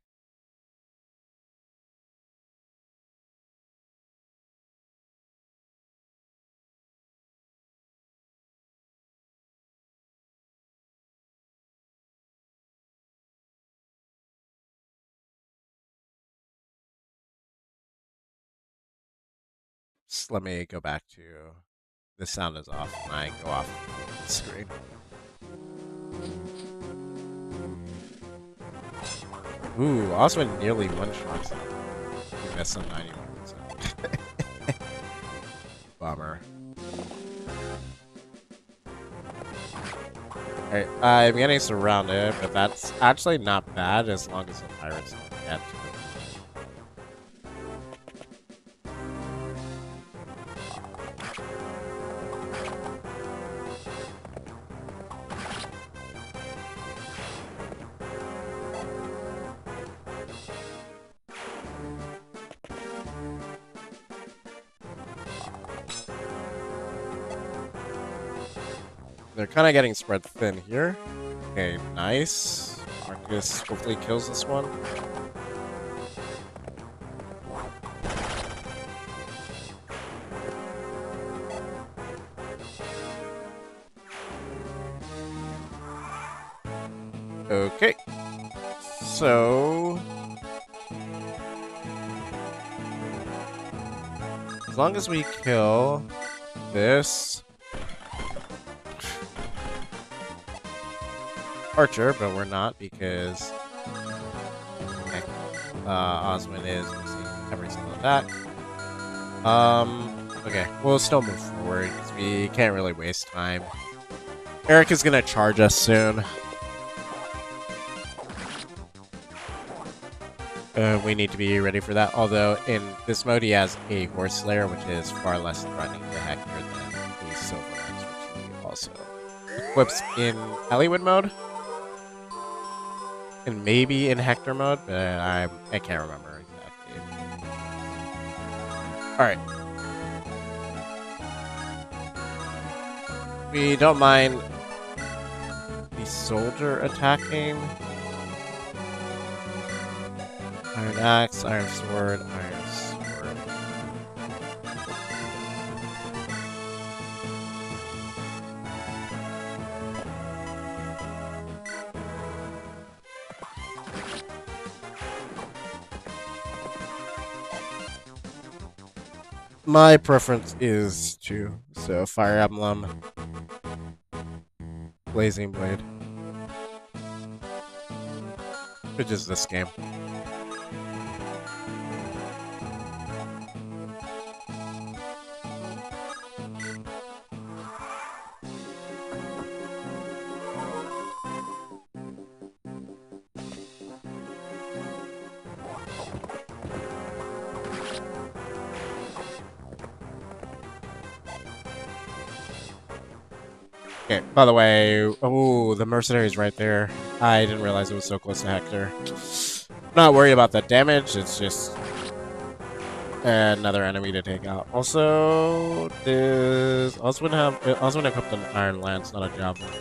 Just let me go back to... the sound is off when I go off the screen. Ooh, also nearly one-shots. We missed some 91%. Bummer. Alright, I'm getting surrounded, but that's actually not bad as long as the pirates don't get to it. They're kind of getting spread thin here. Okay, nice. Arcus hopefully kills this one. Okay. So... as long as we kill this archer, but we're not because Osmond is missing every single attack. Okay, we'll still move forward because we can't really waste time. Eric is gonna charge us soon. We need to be ready for that. Although in this mode he has a Horse Slayer, which is far less threatening to Hector than the Silver Axe, which he also equips in Hollywood mode. And maybe in Hector mode, but I can't remember exactly. Alright. We don't mind the soldier attacking. Iron Axe, Iron Sword, Iron Sword. My preference is so Fire Emblem, Blazing Blade, which is this game. Okay, by the way, oh, the mercenary's right there. I didn't realize it was so close to Hector. Not worried about the damage, it's just another enemy to take out. Also, does Oswin equipped an Iron Lance, not a Javelin?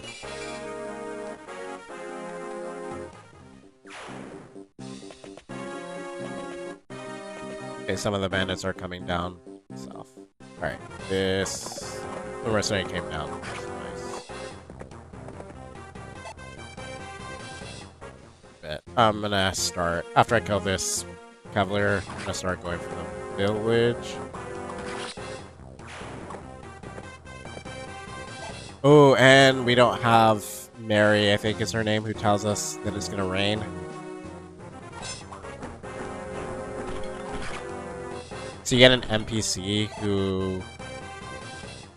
Okay, some of the bandits are coming down south. Alright, the mercenary came down. I'm gonna start, after I kill this cavalier, I'm gonna start going for the village. Oh, and we don't have Mary, I think is her name, who tells us that it's gonna rain. So you get an NPC who...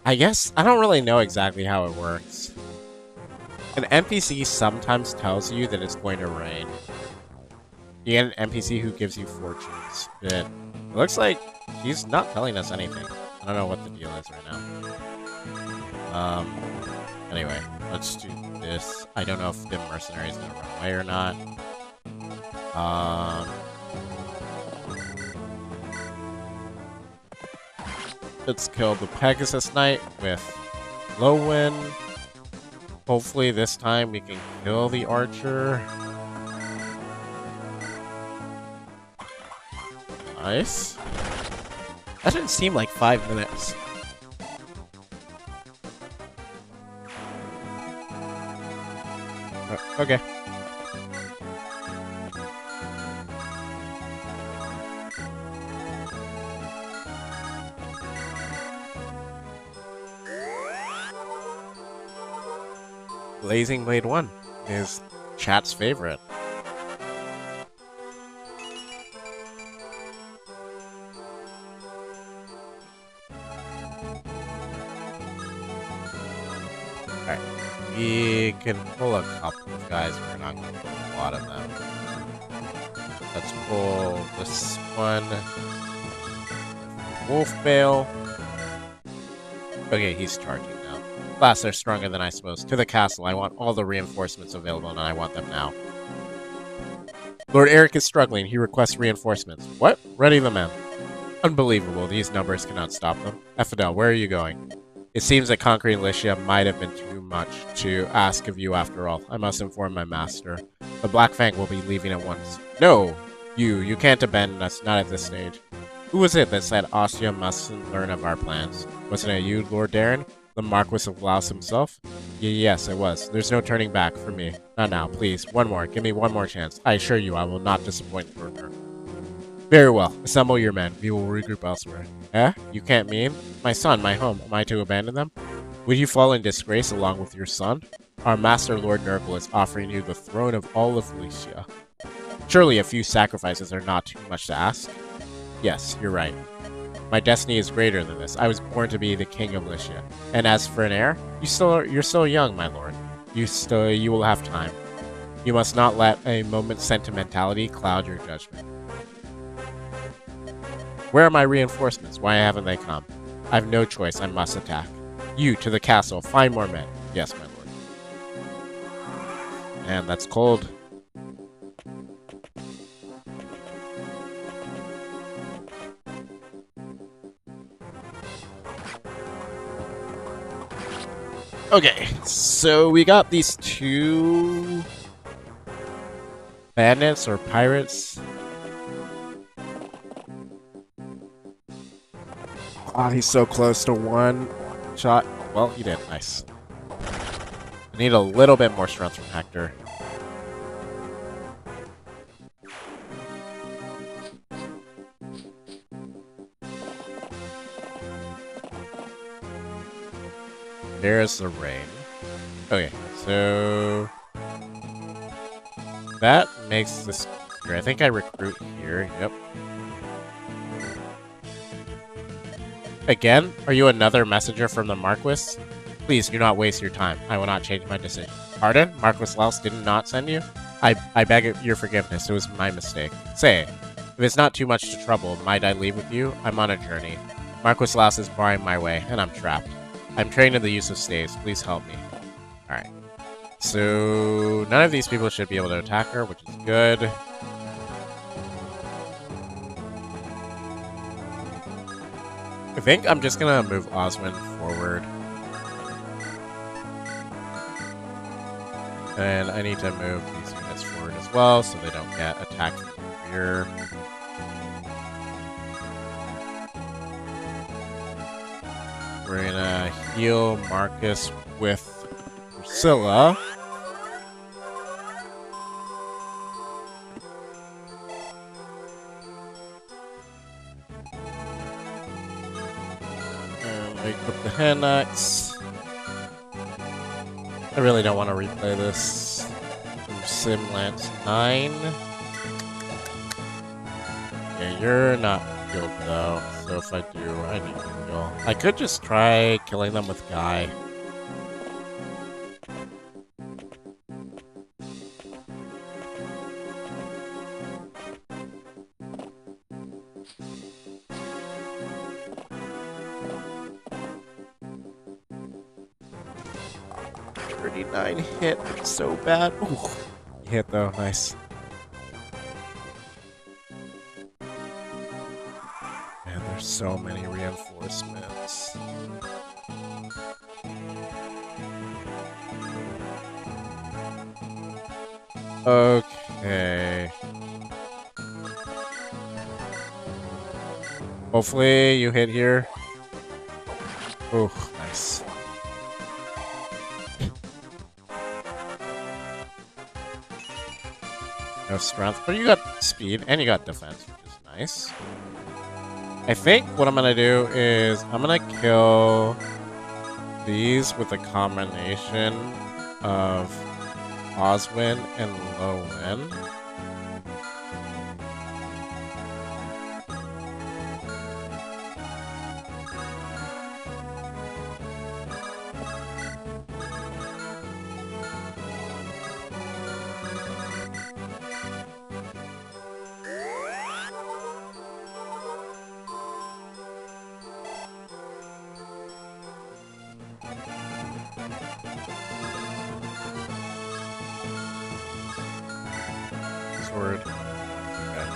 I guess, I don't really know exactly how it works. An NPC sometimes tells you that it's going to rain. You get an NPC who gives you fortunes, but it looks like he's not telling us anything. I don't know what the deal is right now. Anyway, let's do this. I don't know if the mercenary is gonna run away or not. Let's kill the Pegasus Knight with low wind. Hopefully this time we can kill the archer. Nice. That didn't seem like 5 minutes. Okay. Blazing Blade 1 is chat's favorite. Alright, we can pull a couple of guys, we're not going to pull a lot of them. Let's pull this one. Wolf Bale. Okay, he's charging now. Alas, they're stronger than I suppose. To the castle, I want all the reinforcements available, and I want them now. Lord Eric is struggling. He requests reinforcements. What? Ready the men. Unbelievable. These numbers cannot stop them. Effadel, where are you going? It seems that conquering Lycia might have been too much to ask of you after all. I must inform my master. The Black Fang will be leaving at once. No! You can't abandon us, not at this stage. Who was it that said Ostia mustn't learn of our plans? Wasn't it you, Lord Darren? The Marquis of Wallace himself? Yes, it was. There's no turning back for me. Not now, please. One more. Give me one more chance. I assure you I will not disappoint Burger. Very well. Assemble your men. We will regroup elsewhere. Eh? You can't mean? My son, my home. Am I to abandon them? Would you fall in disgrace along with your son? Our master, Lord Nurgle, is offering you the throne of all of Lycia. Surely a few sacrifices are not too much to ask? Yes, you're right. My destiny is greater than this. I was born to be the king of Lycia. And as for an heir, you're still young, my lord. You will have time. You must not let a moment's sentimentality cloud your judgment. Where are my reinforcements? Why haven't they come? I have no choice. I must attack. You, to the castle. Find more men. Yes, my lord. And that's cold. Okay, so we got these two bandits or pirates. Ah, he's so close to one shot. Well, he did. Nice. I need a little bit more strength from Hector. There's the rain. Okay, so that makes this easier. I think I recruit here. Yep. Again? Are you another messenger from the Marquis? Please do not waste your time. I will not change my decision. Pardon? Marquis Laus did not send you? I beg your forgiveness. It was my mistake. Say, if it's not too much to trouble, might I leave with you? I'm on a journey. Marquis Laus is barring my way, and I'm trapped. I'm trained in the use of staves. Please help me. Alright. So, none of these people should be able to attack her, which is good. I think I'm just gonna move Oswin forward. And I need to move these units forward as well, so they don't get attacked from the rear. We're gonna heal Marcus with Priscilla. And we equip the hand axe. I really don't want to replay this from Simlant 9. Yeah, you're not healed though, so if I do, I need to heal. I could just try killing them with Guy. Hit so bad. Ooh. Hit though, nice. Man, there's so many reinforcements. Okay. Hopefully you hit here. Oh, nice. No strength, but you got speed and you got defense, which is nice. I think what I'm gonna do is I'm gonna kill these with a combination of Oswin and Lowen. Sword. Okay.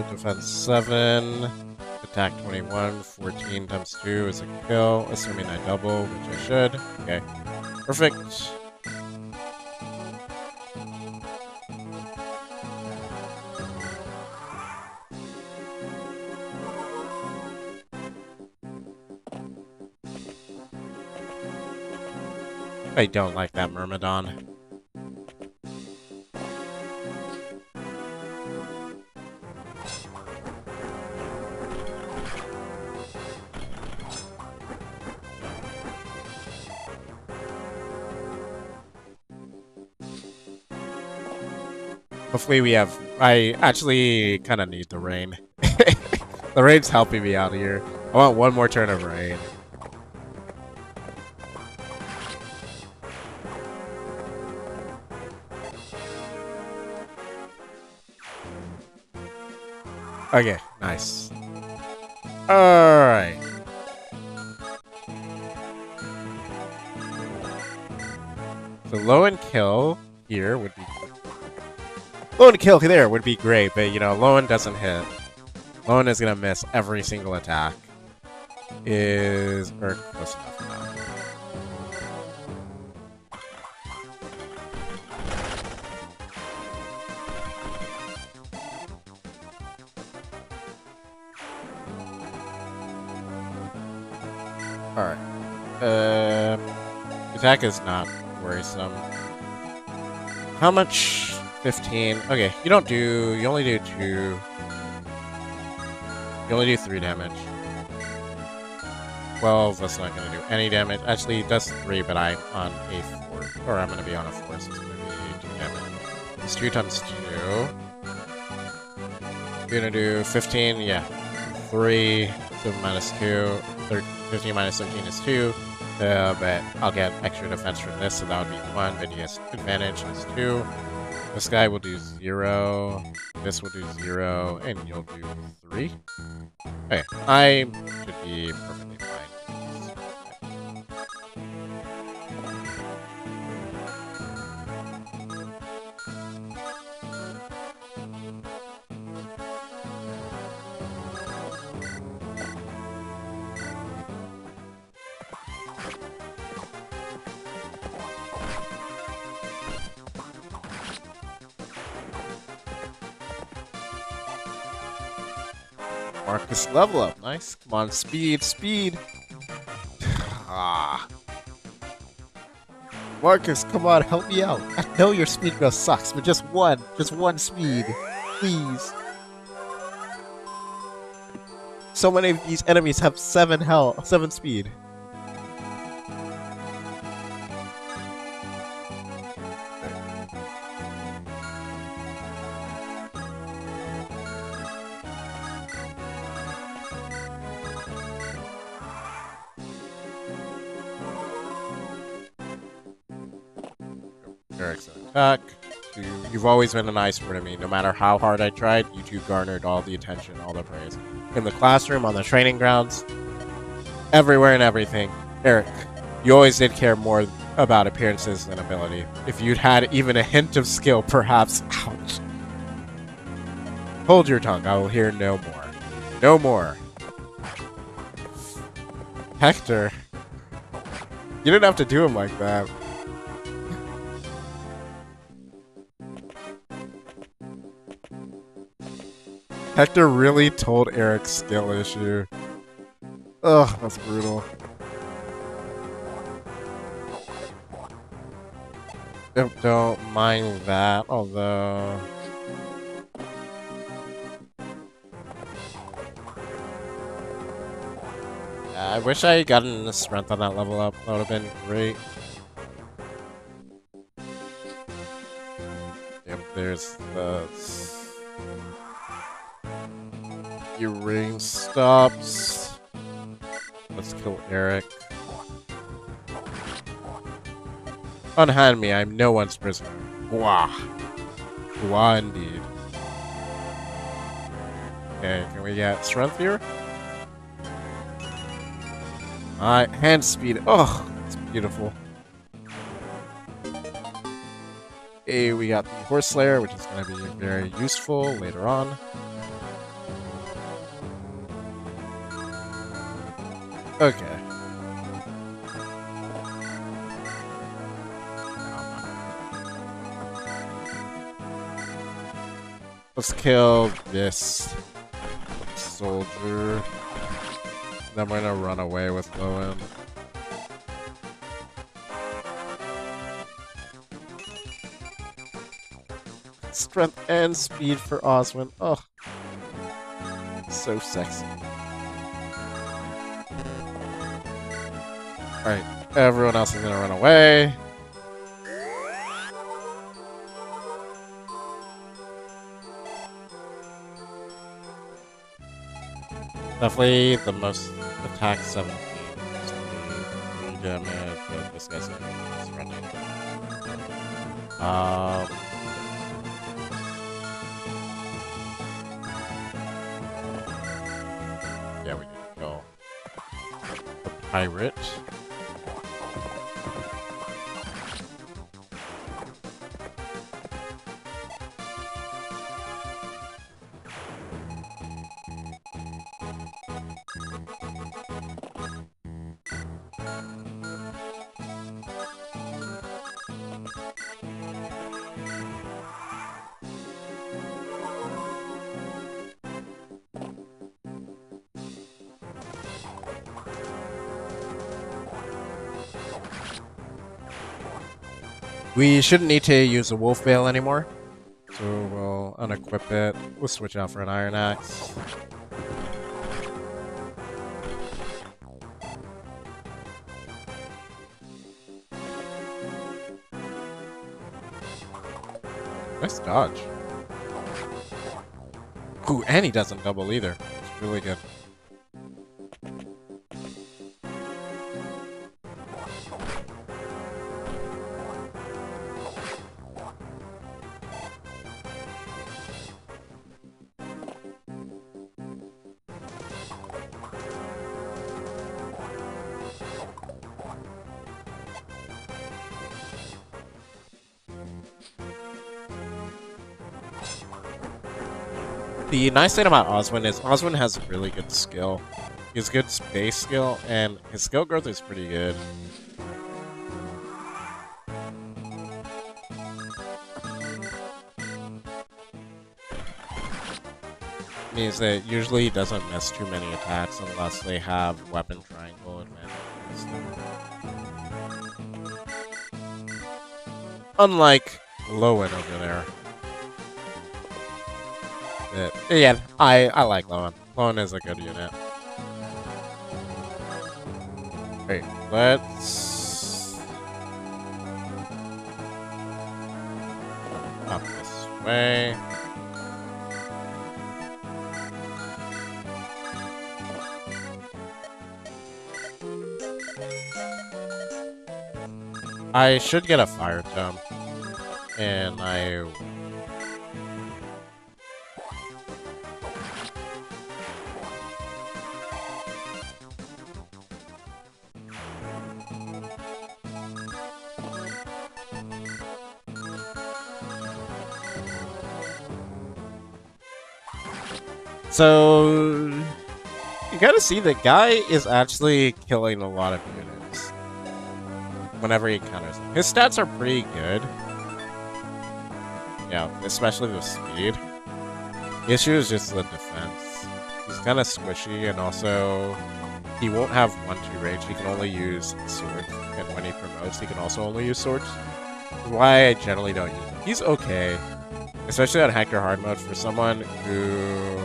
Defense 7, attack 21, 14 times 2 is a kill, assuming I double, which I should. Okay, perfect. I don't like that Myrmidon. Hopefully we have... I actually kind of need the rain. The rain's helping me out here. I want one more turn of rain. Okay, nice. Alright. So low and kill here would be... Low and kill there would be great, but you know, Lowen doesn't hit. Lowen is gonna miss every single attack. Or close enough now. Alright. Attack is not worrisome. How much? 15. Okay, you only do 2. You only do 3 damage. 12, that's not gonna do any damage. Actually, it does 3, but I'm on a 4. Or I'm gonna be on a 4, so it's gonna be 2 damage. It's 2 times 2. You're gonna do 15, yeah. 3, so minus 2. 15 minus 13 is 2. But I'll get extra defense from this, so that would be 1, but he has advantage, that's 2. This guy will do 0, this will do 0, and you'll do 3. Okay, I should be perfectly fine. Marcus level up, nice. Come on, speed, speed. Ah. Marcus, come on, help me out. I know your speed growth sucks, but just one speed, please. So many of these enemies have 7 speed. Eric's attack. You've always been a nice friend to me. No matter how hard I tried, you two garnered all the attention, all the praise. In the classroom, on the training grounds, everywhere and everything. Eric, you always did care more about appearances than ability. If you'd had even a hint of skill, perhaps... Ouch. Hold your tongue. I will hear no more. No more. Hector. You didn't have to do him like that. Hector really told Eric's skill issue. Ugh, that's brutal. Don't mind that, although... I wish I had gotten the strength on that level up. That would have been great. Yep, there's the... Your ring stops. Let's kill Eric. Unhand me, I'm no one's prisoner. Wah. Wah indeed. Okay, can we get strength here? Alright, hand speed. Oh, it's beautiful. We got the Horse Slayer, which is going to be very useful later on. Okay. Let's kill this soldier. Then we're gonna run away with Lowen. Strength and speed for Oswin. Oh, so sexy. Alright, everyone else is gonna run away. Definitely the most attack 17. 3 damage, but this guy's gonna be running. Yeah, we need to kill the pirate. We shouldn't need to use a wolf veil anymore, so we'll unequip it. We'll switch out for an iron axe. Nice dodge. Ooh, and he doesn't double either. It's really good. The nice thing about Oswin is Oswin has really good skill. He has good space skill, and his skill growth is pretty good. Means that usually he doesn't miss too many attacks unless they have weapon triangle advantage. Unlike Lowen over there. Yeah, I like Lowen. Lowen is a good unit. Wait, let's up this way. I should get a fire tome, and I. So, you gotta see the guy is actually killing a lot of units whenever he encounters them. His stats are pretty good. Yeah, especially with speed. The issue is just the defense. He's kind of squishy, and also he won't have 1-2 range. He can only use swords, and when he promotes, he can also only use swords. That's why I generally don't use him. He's okay, especially on Hector hard mode for someone who.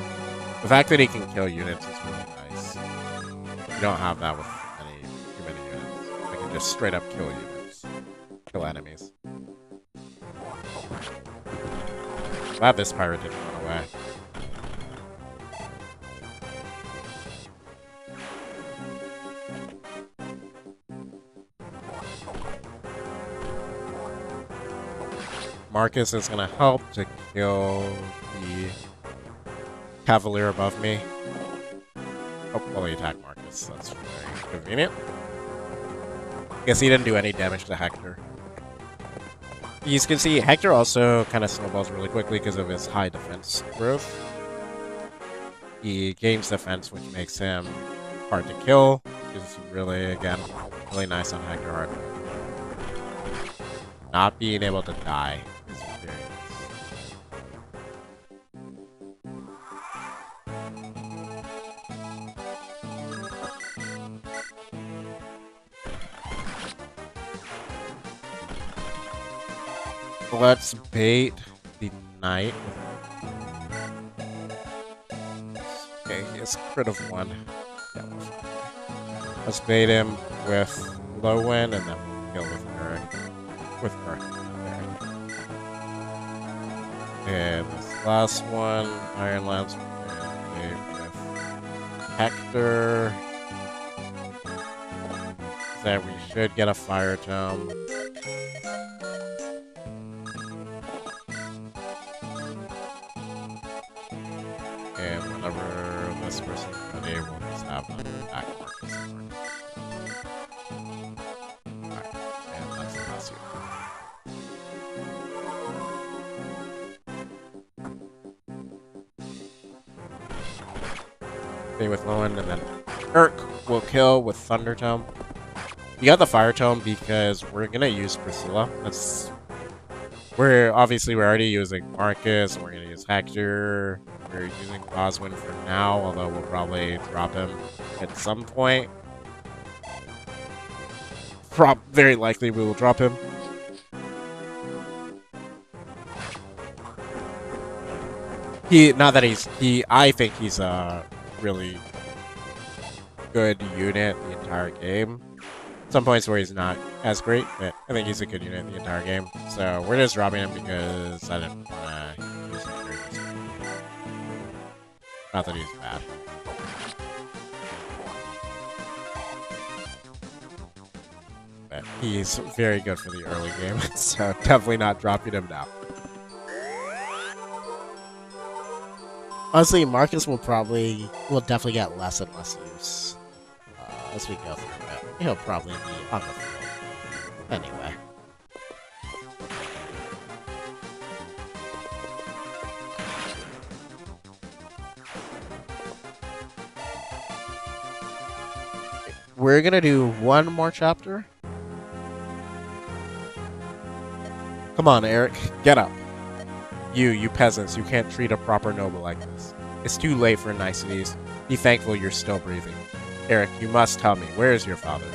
The fact that he can kill units is really nice. You don't have that with too many units. I can just straight up kill units. Kill enemies. Glad this pirate didn't run away. Marcus is gonna help to kill the Cavalier above me. Oh, only attack Marcus. That's very convenient. Guess he didn't do any damage to Hector. You can see Hector also kind of snowballs really quickly because of his high defense growth. He gains defense, which makes him hard to kill. Is really, again, really nice on Hector hard. Not being able to die is very nice. Let's bait the knight. Okay, he has crit of 1. Yeah, let's bait him with low wind and then we'll kill with Eric. With Eric. And this last one, Iron Lance, we're gonna bait with Hector. Then we should get a Fire Tome. And whenever this person's ready, we'll just have them back Marcus and Marcus. Alright, and that's the last year. Stay with Lowen, and then Urk will kill with Thunder Tome. We got the Fire Tome because we're gonna use Priscilla. We're already using Marcus, and we're gonna use Hector. We're using Oswin for now, although we'll probably drop him at some point. Very likely we will drop him. I think he's a really good unit the entire game. Some points where he's not as great, but I think he's a good unit the entire game. So we're just dropping him because I didn't want to use him for this. Not that he's bad. But he's very good for the early game, so definitely not dropping him now. Honestly, Marcus will definitely get less and less use as we go through it. He'll probably be on the field. Anyway. We're gonna do one more chapter. Come on, Eric, get up. You peasants, you can't treat a proper noble like this. It's too late for niceties. Be thankful you're still breathing. Eric, you must tell me, where is your father?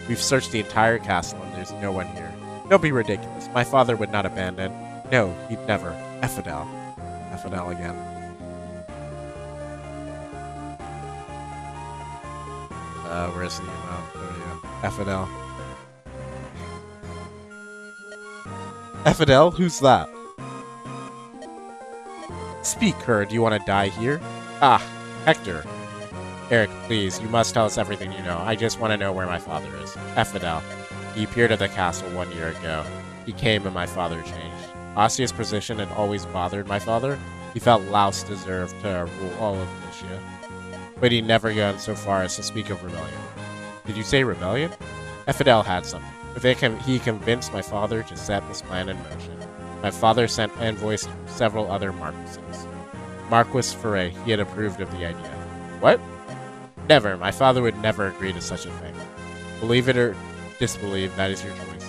We've searched the entire castle and there's no one here. Don't be ridiculous. My father would not abandon. No, he'd never. Effadel. Effadel again. Where's the amount? There we go. Effadel. Effadel? Who's that? Speak, her. Do you want to die here? Ah, Hector. Eric, please, you must tell us everything you know. I just want to know where my father is. Effadel. He appeared at the castle 1 year ago. He came and my father changed. Ostia's position had always bothered my father. He felt Laos deserved to rule all of Lycia. But he never gone so far as to speak of rebellion. Did you say rebellion? Effadel had something. He convinced my father to set this plan in motion. My father sent envoys to several other marquises. Marquis Foray, he had approved of the idea. What? Never. My father would never agree to such a thing. Believe it or disbelieve, that is your choice.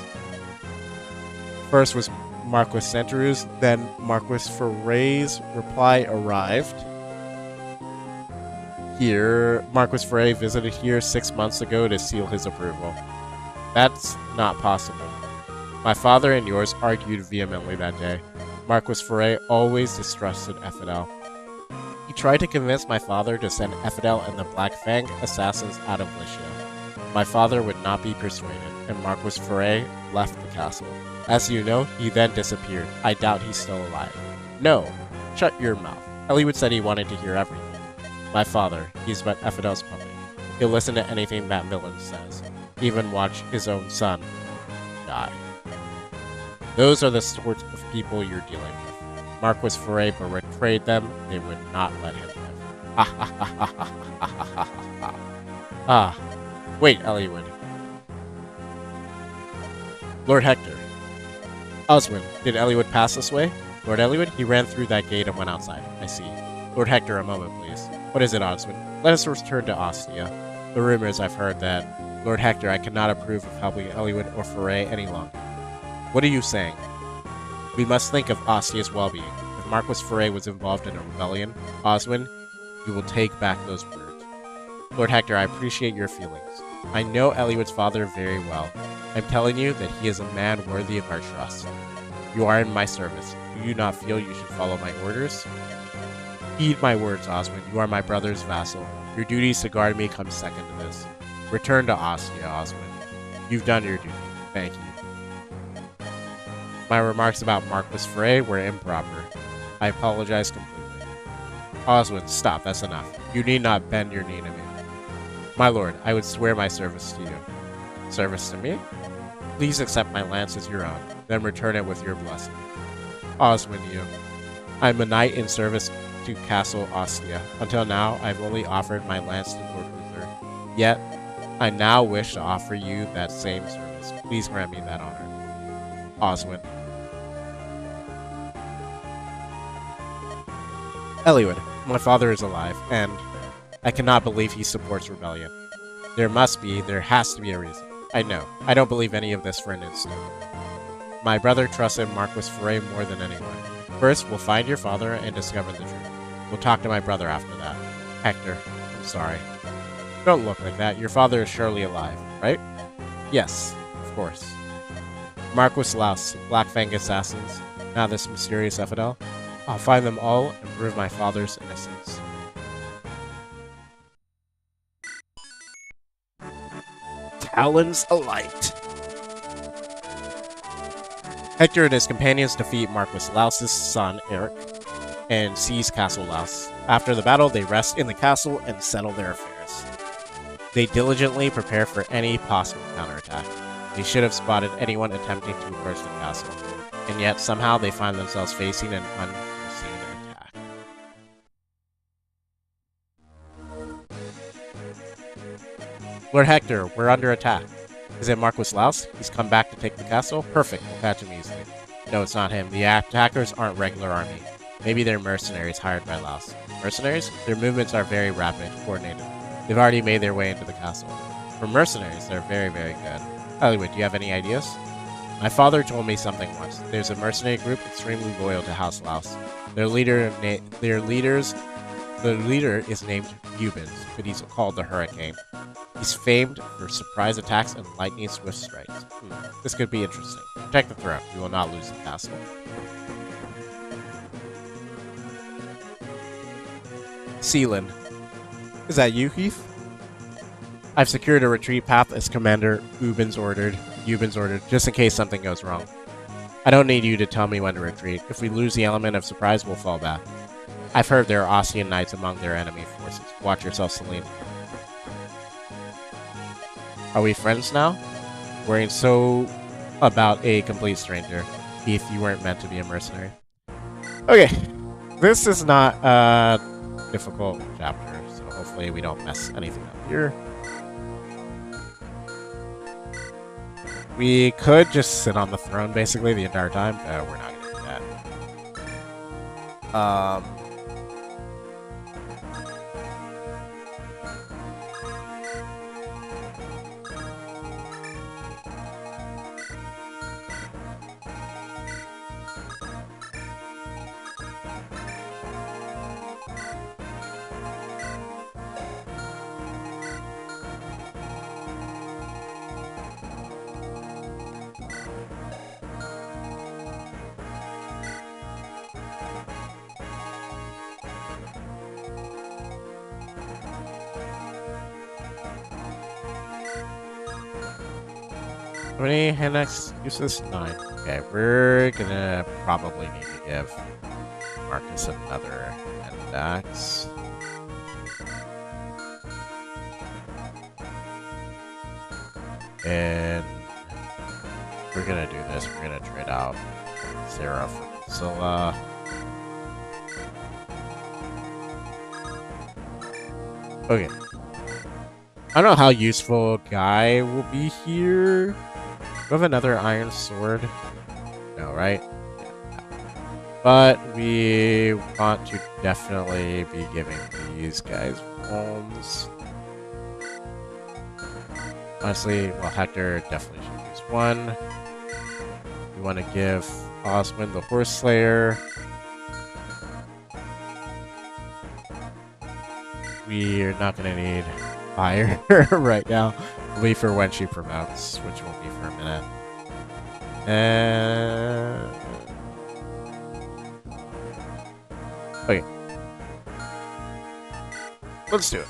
First was Marquis Centauru's, then Marquis Foray's reply arrived. Here, Marquis Foray visited here 6 months ago to seal his approval. That's not possible. My father and yours argued vehemently that day. Marquis Foray always distrusted Effadel. He tried to convince my father to send Effadel and the Black Fang assassins out of Lycia. My father would not be persuaded, and Marquis Foray left the castle. As you know, he then disappeared. I doubt he's still alive. No! Shut your mouth. Eliwood said he wanted to hear everything. My father, he's but Effadel's puppet. He'll listen to anything that villain says. Even watch his own son die. Those are the sorts of people you're dealing with. Marquis Foray betrayed them. They would not let him live. Ha ha ha ha ha ha ha ha. Ah, wait, Eliwood. Lord Hector. Oswin, did Eliwood pass this way? Lord Eliwood, he ran through that gate and went outside. I see. Lord Hector, a moment, please. What is it, Oswin? Let us return to Ostia. The rumors I've heard that, Lord Hector, I cannot approve of helping Eliwood or Foray any longer. What are you saying? We must think of Ostia's well-being. If Marquis Foray was involved in a rebellion, Oswin, you will take back those words. Lord Hector, I appreciate your feelings. I know Eliwood's father very well. I'm telling you that he is a man worthy of our trust. You are in my service. Do you not feel you should follow my orders? Heed my words, Oswin. You are my brother's vassal. Your duties to guard me come second to this. Return to Ostia, Oswin. You've done your duty. Thank you. My remarks about Marquis Foray were improper. I apologize completely. Oswin, stop. That's enough. You need not bend your knee to me. My lord, I would swear my service to you. Service to me? Please accept my lance as your own, then return it with your blessing. Oswin, you. I am a knight in service to Castle Ostia. Until now, I've only offered my lance to Lord Luther. Yet, I now wish to offer you that same service. Please grant me that honor. Oswin. Eliwood, my father is alive, and I cannot believe he supports rebellion. There has to be a reason. I know. I don't believe any of this for an instant. My brother trusts in Marquis Foray more than anyone. First, we'll find your father and discover the truth. We'll talk to my brother after that. Hector, I'm sorry. Don't look like that. Your father is surely alive, right? Yes, of course. Marquis Laus, Black Fang assassins, now this mysterious infidel. I'll find them all and prove my father's innocence. Talons alight. Hector and his companions defeat Marquis Laus's son, Eric, and seize Castle Laus. After the battle, they rest in the castle and settle their affairs. They diligently prepare for any possible counterattack. They should have spotted anyone attempting to approach the castle, and yet somehow they find themselves facing an unforeseen attack. Lord Hector, we're under attack. Is it Marquis Laus? He's come back to take the castle? Perfect, we'll catch him easily. No, it's not him. The attackers aren't regular army. Maybe they're mercenaries hired by Laus. Mercenaries? Their movements are very rapid and coordinated. They've already made their way into the castle. For mercenaries, they're very, very good. Eliwood, do you have any ideas? My father told me something once. There's a mercenary group extremely loyal to House Laus. Their leader is named Eubens, but he's called the Hurricane. He's famed for surprise attacks and lightning swift strikes. This could be interesting. Protect the throne. We will not lose the castle. Sealand. Is that you, Heath? I've secured a retreat path as Commander Eubens ordered, just in case something goes wrong. I don't need you to tell me when to retreat. If we lose the element of surprise, we'll fall back. I've heard there are Ostian knights among their enemy forces. Watch yourself, Celine. Are we friends now? Worrying so about a complete stranger. Heath, you weren't meant to be a mercenary. Okay. This is not a difficult chapter, so hopefully we don't mess anything up here. We could just sit on the throne, basically, the entire time. We're not going to do that. How many hand axe uses? 9. Okay, we're gonna probably need to give Marcus another hand axe. And we're gonna do this. We're gonna trade out Sarah for Priscilla. Okay. I don't know how useful Guy will be here. We have another iron sword. No, right? But we want to definitely be giving these guys homes. Honestly, well, Hector definitely should use one. We want to give Oswin the Horse Slayer. We are not going to need fire right now. Only for when she promotes, which won't be for a minute. And... okay. Let's do it.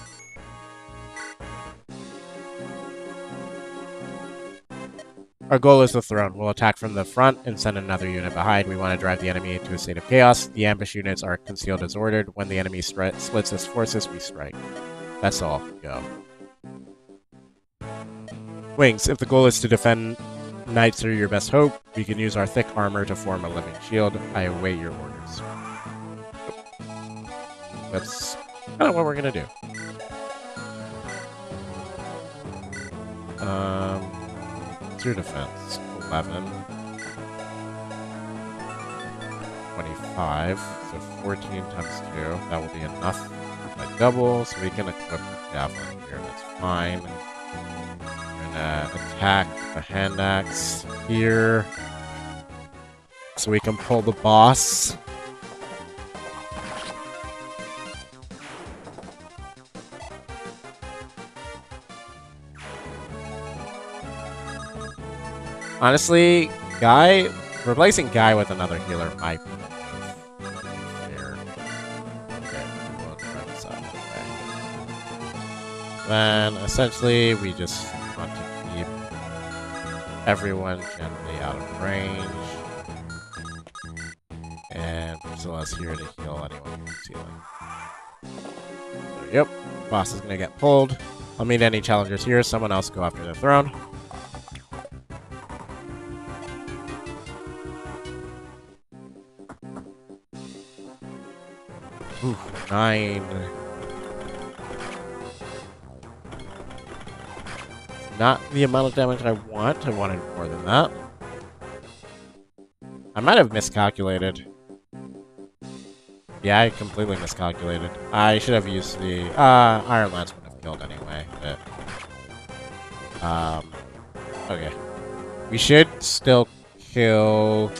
Our goal is the throne. We'll attack from the front and send another unit behind. We want to drive the enemy into a state of chaos. The ambush units are concealed as ordered. When the enemy splits his forces, we strike. That's all. Go. Wings. If the goal is to defend, knights are your best hope. We can use our thick armor to form a living shield. I await your orders. That's kind of what we're going to do. What's your defense? 11. 25. So 14 times 2. That will be enough by double, so we can equip the javelin here. That's fine. We're gonna attack the hand axe here, so we can pull the boss. Honestly, Guy, replacing Guy with another healer might be fair. Okay, we'll try this out. Okay. Then, essentially, we just want to keep everyone generally out of range. And Priscilla's here to heal anyone who's healing. So, yep, boss is going to get pulled. I'll meet any challengers here. Someone else go after the throne. Ooh, 9. Not the amount of damage I want. I wanted more than that. I might have miscalculated. Yeah, I completely miscalculated. I should have used the... Iron Lance would have killed anyway, but... okay. We should still kill...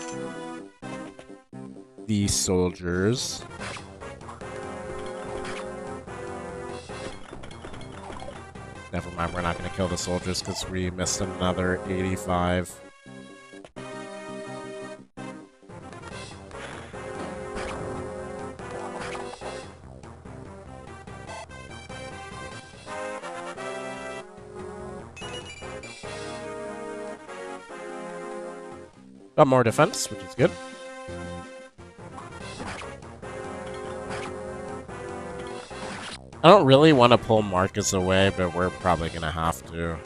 these soldiers. Never mind, we're not going to kill the soldiers because we missed another 85. Got more defense, which is good. I don't really want to pull Marcus away, but we're probably going to have to.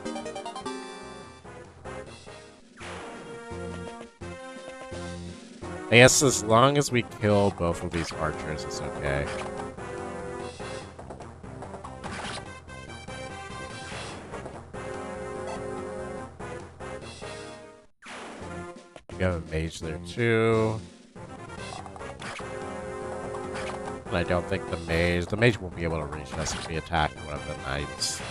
I guess as long as we kill both of these archers, it's okay. We have a mage there too. And I don't think the mage won't be able to reach us if we attack one of the knights.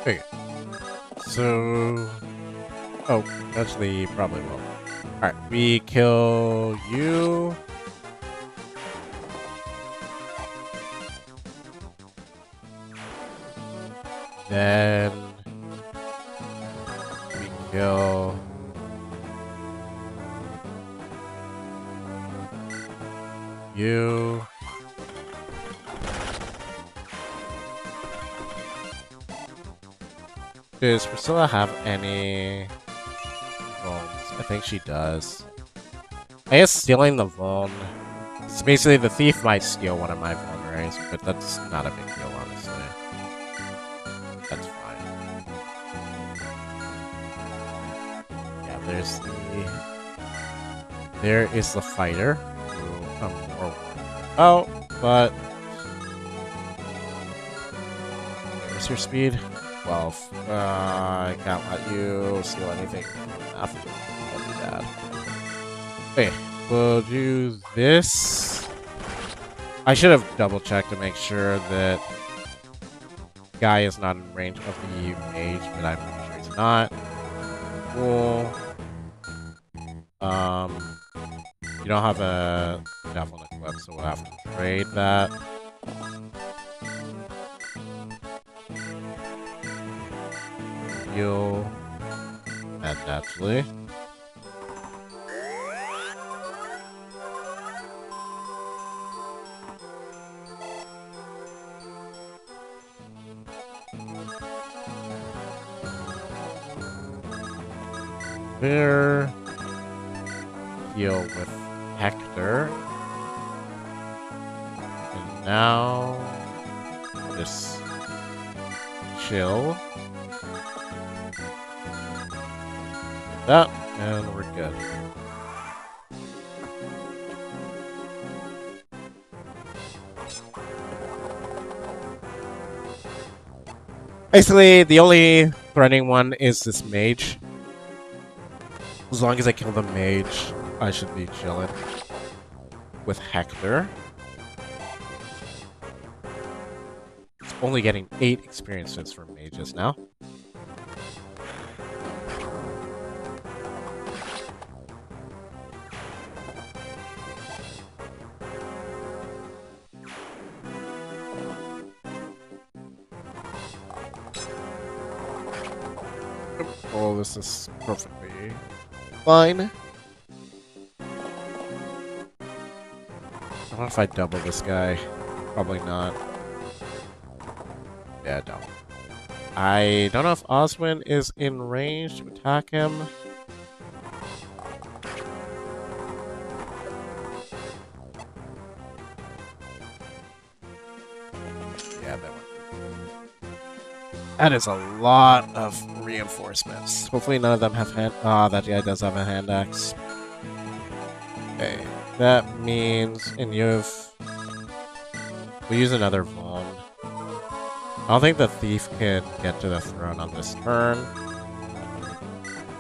Okay. So... oh, actually, probably will. Alright, we kill you. Then... we kill... you. Does Priscilla have any... vulns? I think she does. I guess stealing the vuln... so basically, the thief might steal one of my vulneraries, but that's not a big deal, honestly. That's fine. Yeah, there is the fighter who I'm more worried about, but where's your speed? 12. I can't let you steal anything from after. That'd be bad. Okay, we'll do this. I should have double checked to make sure that guy is not in range of the mage, but I'm pretty sure he's not. Cool. You don't have a javelin equipped, so we'll have to trade that. Heal. And naturally. There. Heal with Hector. And now just chill. That, and we're good. Basically, the only threatening one is this mage. As long as I kill the mage, I should be chilling. With Hector. It's only getting 8 experiences from mages now. Oh, this is perfectly fine. I don't know if I double this guy. Probably not. Yeah, don't. I don't know if Oswin is in range to attack him. Yeah, that one. That is a lot of reinforcements. Hopefully none of them have hand... Ah, that guy does have a hand axe. Okay. That means... And you've... We'll use another Vaughn. I don't think the thief can get to the throne on this turn.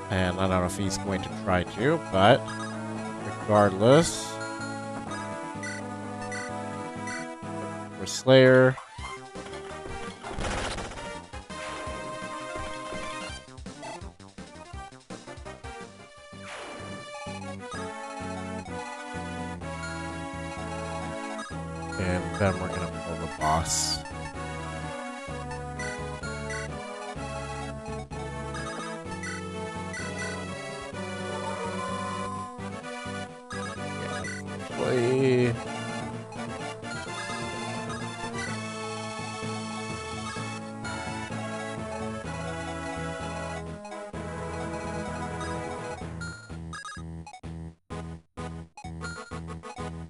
And I don't know if he's going to try to, but... Regardless... For Slayer... And then we're gonna pull the boss. Yeah,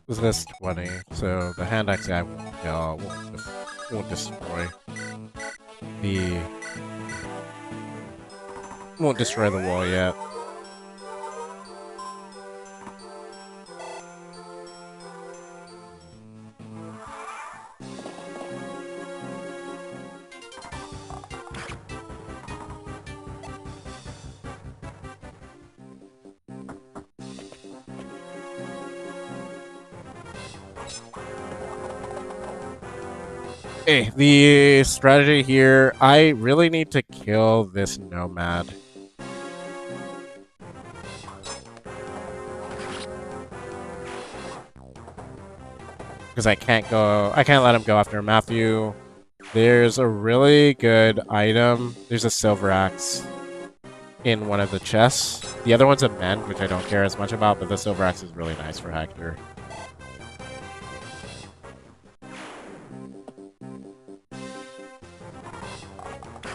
is this 20? So the hand axe guy won't kill, won't destroy the... Won't destroy the wall yet. Okay, the strategy here, I really need to kill this nomad. Because I can't let him go after Matthew. There's a really good item. There's a silver axe in one of the chests. The other one's a mend, which I don't care as much about, but the silver axe is really nice for Hector.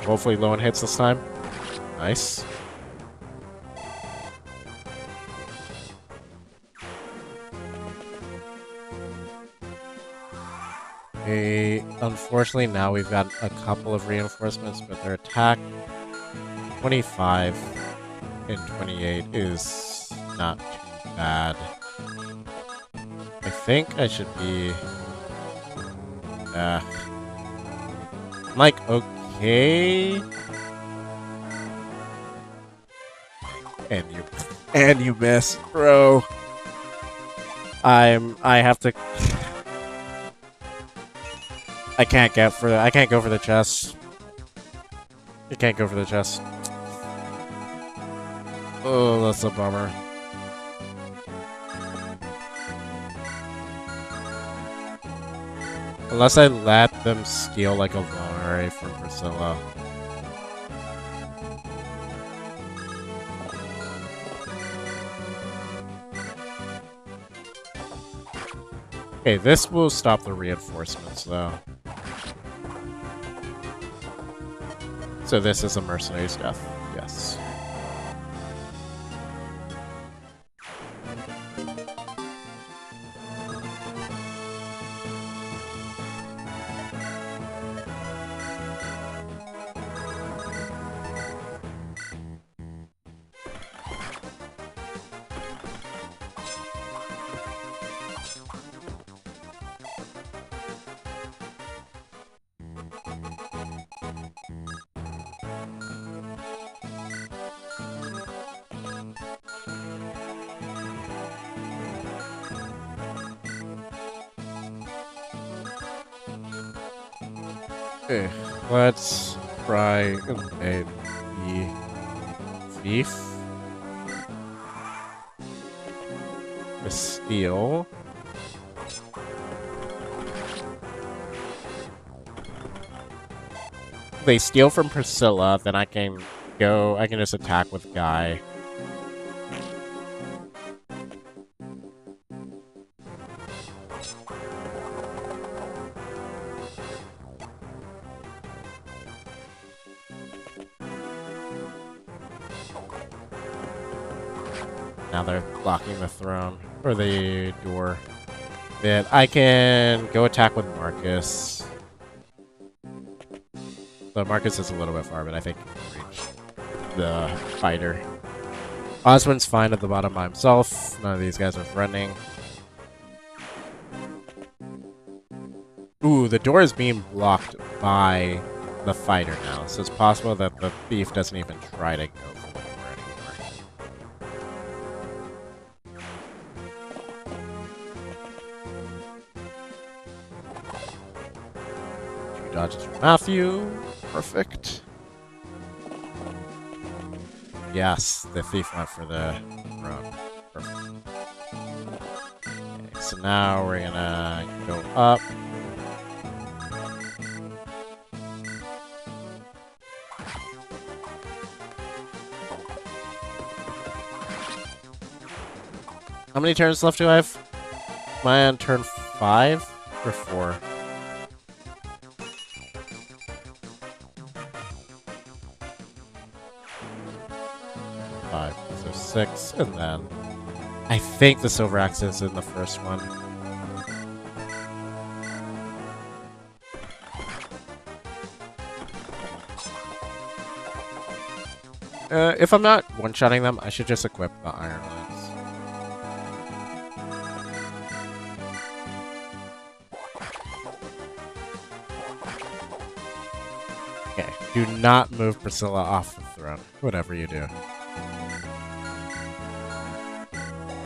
Hopefully low one hits this time. Nice. Okay, unfortunately now we've got a couple of reinforcements, but their attack 25 and 28 is not too bad. I think I should be... I'm like, okay... And you missed, bro. I have to... I can't go for the chest. I can't go for the chest. Oh, that's a bummer. Unless I let them steal like a Valere from Priscilla. Okay, this will stop the reinforcements though. So this is a mercenary's death. Yes. Okay, let's try invade the thief. The steal. They steal from Priscilla, then I can just attack with Guy. Now they're blocking the throne, or the door. Then I can go attack with Marcus. So Marcus is a little bit far, but I think he can reach the fighter. Osmond's fine at the bottom by himself. None of these guys are threatening. Ooh, the door is being blocked by the fighter now, so it's possible that the thief doesn't even try to go for the door anymore. 2 dodges from Matthew. Perfect. Yes, the thief went for the throne. Perfect. Okay, so now we're gonna go up. How many turns left do I have? Am I on turn 5 or 4? So 6, and then I think the silver axe is in the first one. If I'm not one-shotting them, I should just equip the iron lance. Okay, do not move Priscilla off the throne, whatever you do.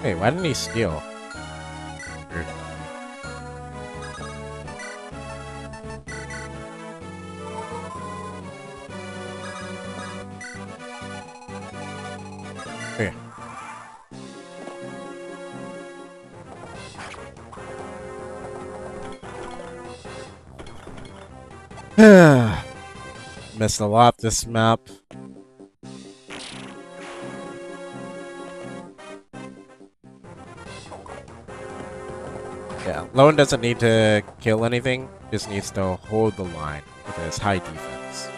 Hey, why didn't he steal? Weird. Okay. Missed a lot this map. Yeah, Lone doesn't need to kill anything, just needs to hold the line with his high defense.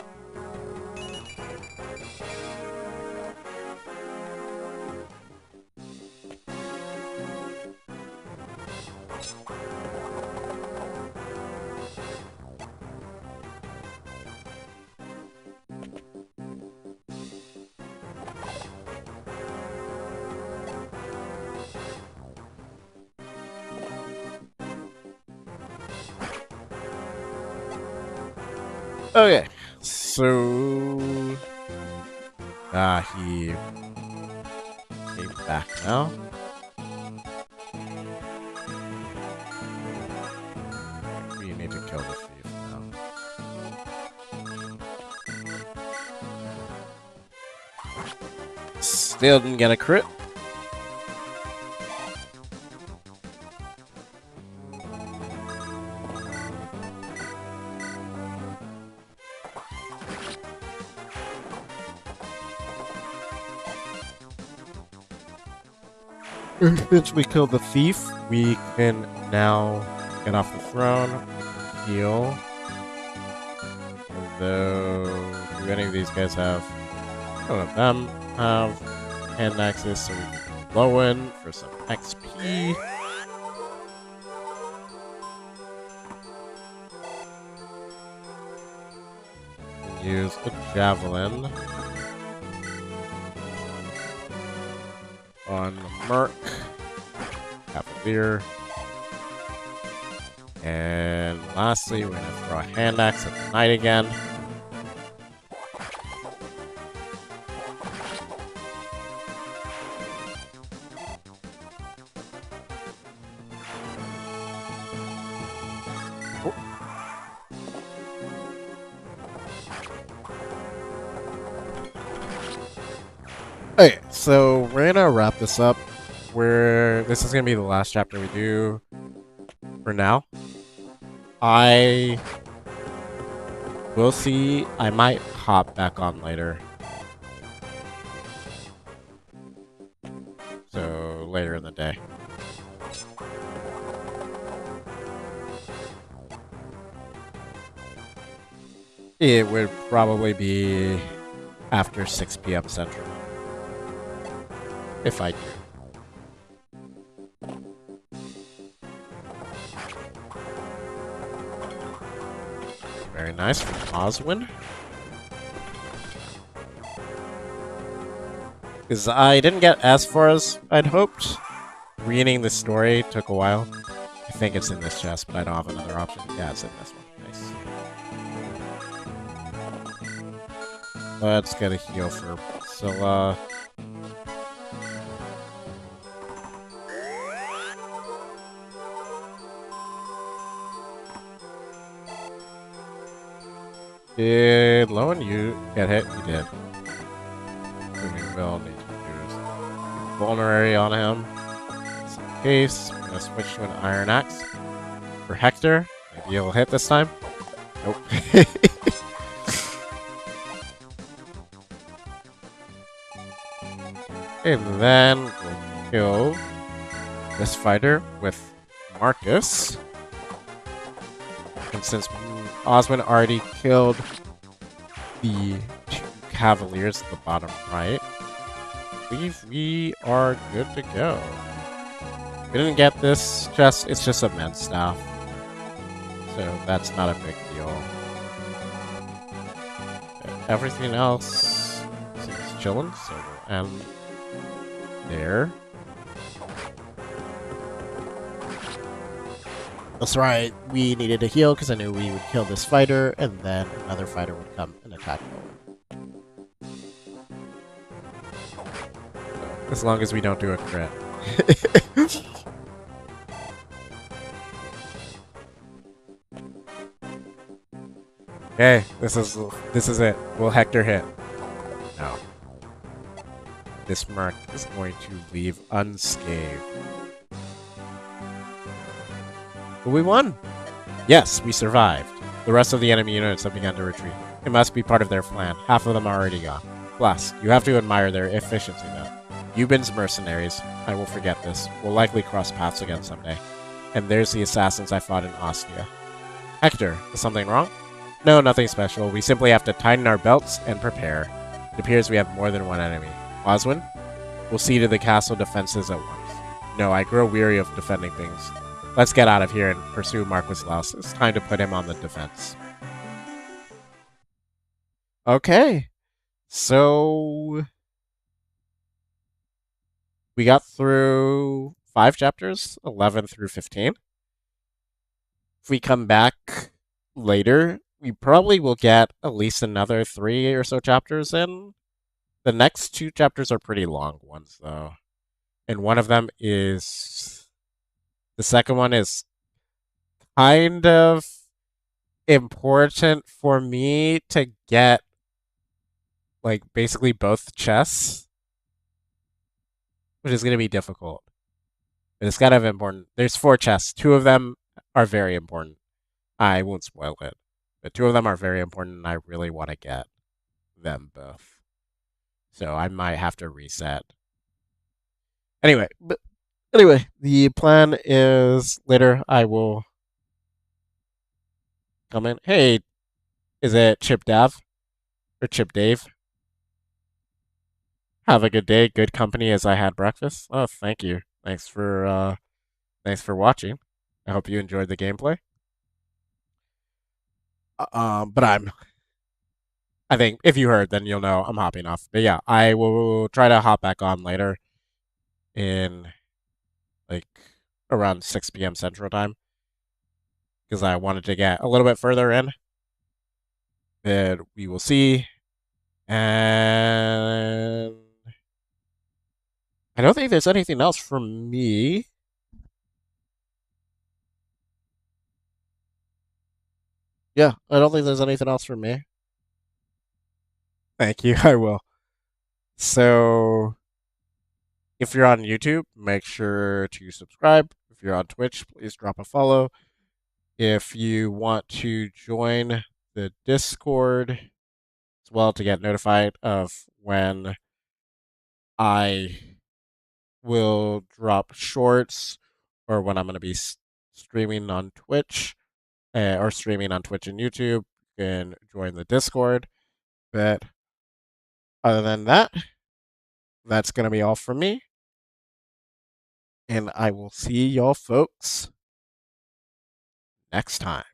Okay, so he came back now. We need to kill the thief now. Still didn't get a crit. Since we killed the thief, we can now get off the throne, heal. Although, do any of these guys have? None of them have hand axes, so we can blow in for some XP. Use a javelin on Merc, Cavalier, and lastly, we're gonna throw a hand axe at the knight again. Okay, so we're gonna wrap this up. This is gonna be the last chapter we do for now. I will see. I might hop back on later. So later in the day. It would probably be after 6 p.m. Central. If I do. Very nice from Oswin. Because I didn't get as far as I'd hoped. Reading the story took a while. I think it's in this chest, but I don't have another option. Yeah, it's in this one. Nice. Let's get a heal for Priscilla. Did Lowen you get hit? You did. So we will need to use Vulnerary on him. Just in case, I'm gonna switch to an Iron Axe for Hector. Maybe he'll hit this time. Nope. And then we'll kill this fighter with Marcus. And since Oswin already killed the 2 Cavaliers at the bottom right, I believe we are good to go. We didn't get this chest, it's just a men's staff. So that's not a big deal. Everything else seems chilling, so we'll end there. That's right, we needed to heal because I knew we would kill this fighter, and then another fighter would come and attack forward. As long as we don't do a crit. Okay, this is it. Will Hector hit? No. This Merc is going to leave unscathed. But we won! Yes, we survived. The rest of the enemy units have begun to retreat. It must be part of their plan. Half of them are already gone. Plus, you have to admire their efficiency, though. Euban's mercenaries. I will forget this. We'll likely cross paths again someday. And there's the assassins I fought in Ostia. Hector, is something wrong? No, nothing special. We simply have to tighten our belts and prepare. It appears we have more than one enemy. Oswin? We'll see to the castle defenses at once. No, I grow weary of defending things. Let's get out of here and pursue Marquis Laus. It's time to put him on the defense. Okay. So we got through 5 chapters, 11 through 15. If we come back later, we probably will get at least another 3 or so chapters in. The next 2 chapters are pretty long ones, though. And one of them is. The second one is kind of important for me to get, like, basically both chests, which is going to be difficult. But it's kind of important. There's 4 chests. 2 of them are very important. I won't spoil it. But 2 of them are very important, and I really want to get them both. So I might have to reset. Anyway, the plan is later I will come in. Hey, is it Chip Dav or Chip Dave? Have a good day, good company as I had breakfast. Oh, thank you. Thanks for watching. I hope you enjoyed the gameplay. But I think if you heard, then you'll know I'm hopping off. But yeah, I will try to hop back on later in like around 6 p.m. Central Time because I wanted to get a little bit further in. But we will see. And I don't think there's anything else from me. Yeah, I don't think there's anything else from me. Thank you. I will. So, if you're on YouTube, make sure to subscribe. If you're on Twitch, please drop a follow. If you want to join the Discord as well to get notified of when I will drop shorts or when I'm going to be streaming on Twitch or streaming on Twitch and YouTube, you can join the Discord. But other than that, that's going to be all from me. And I will see y'all folks next time.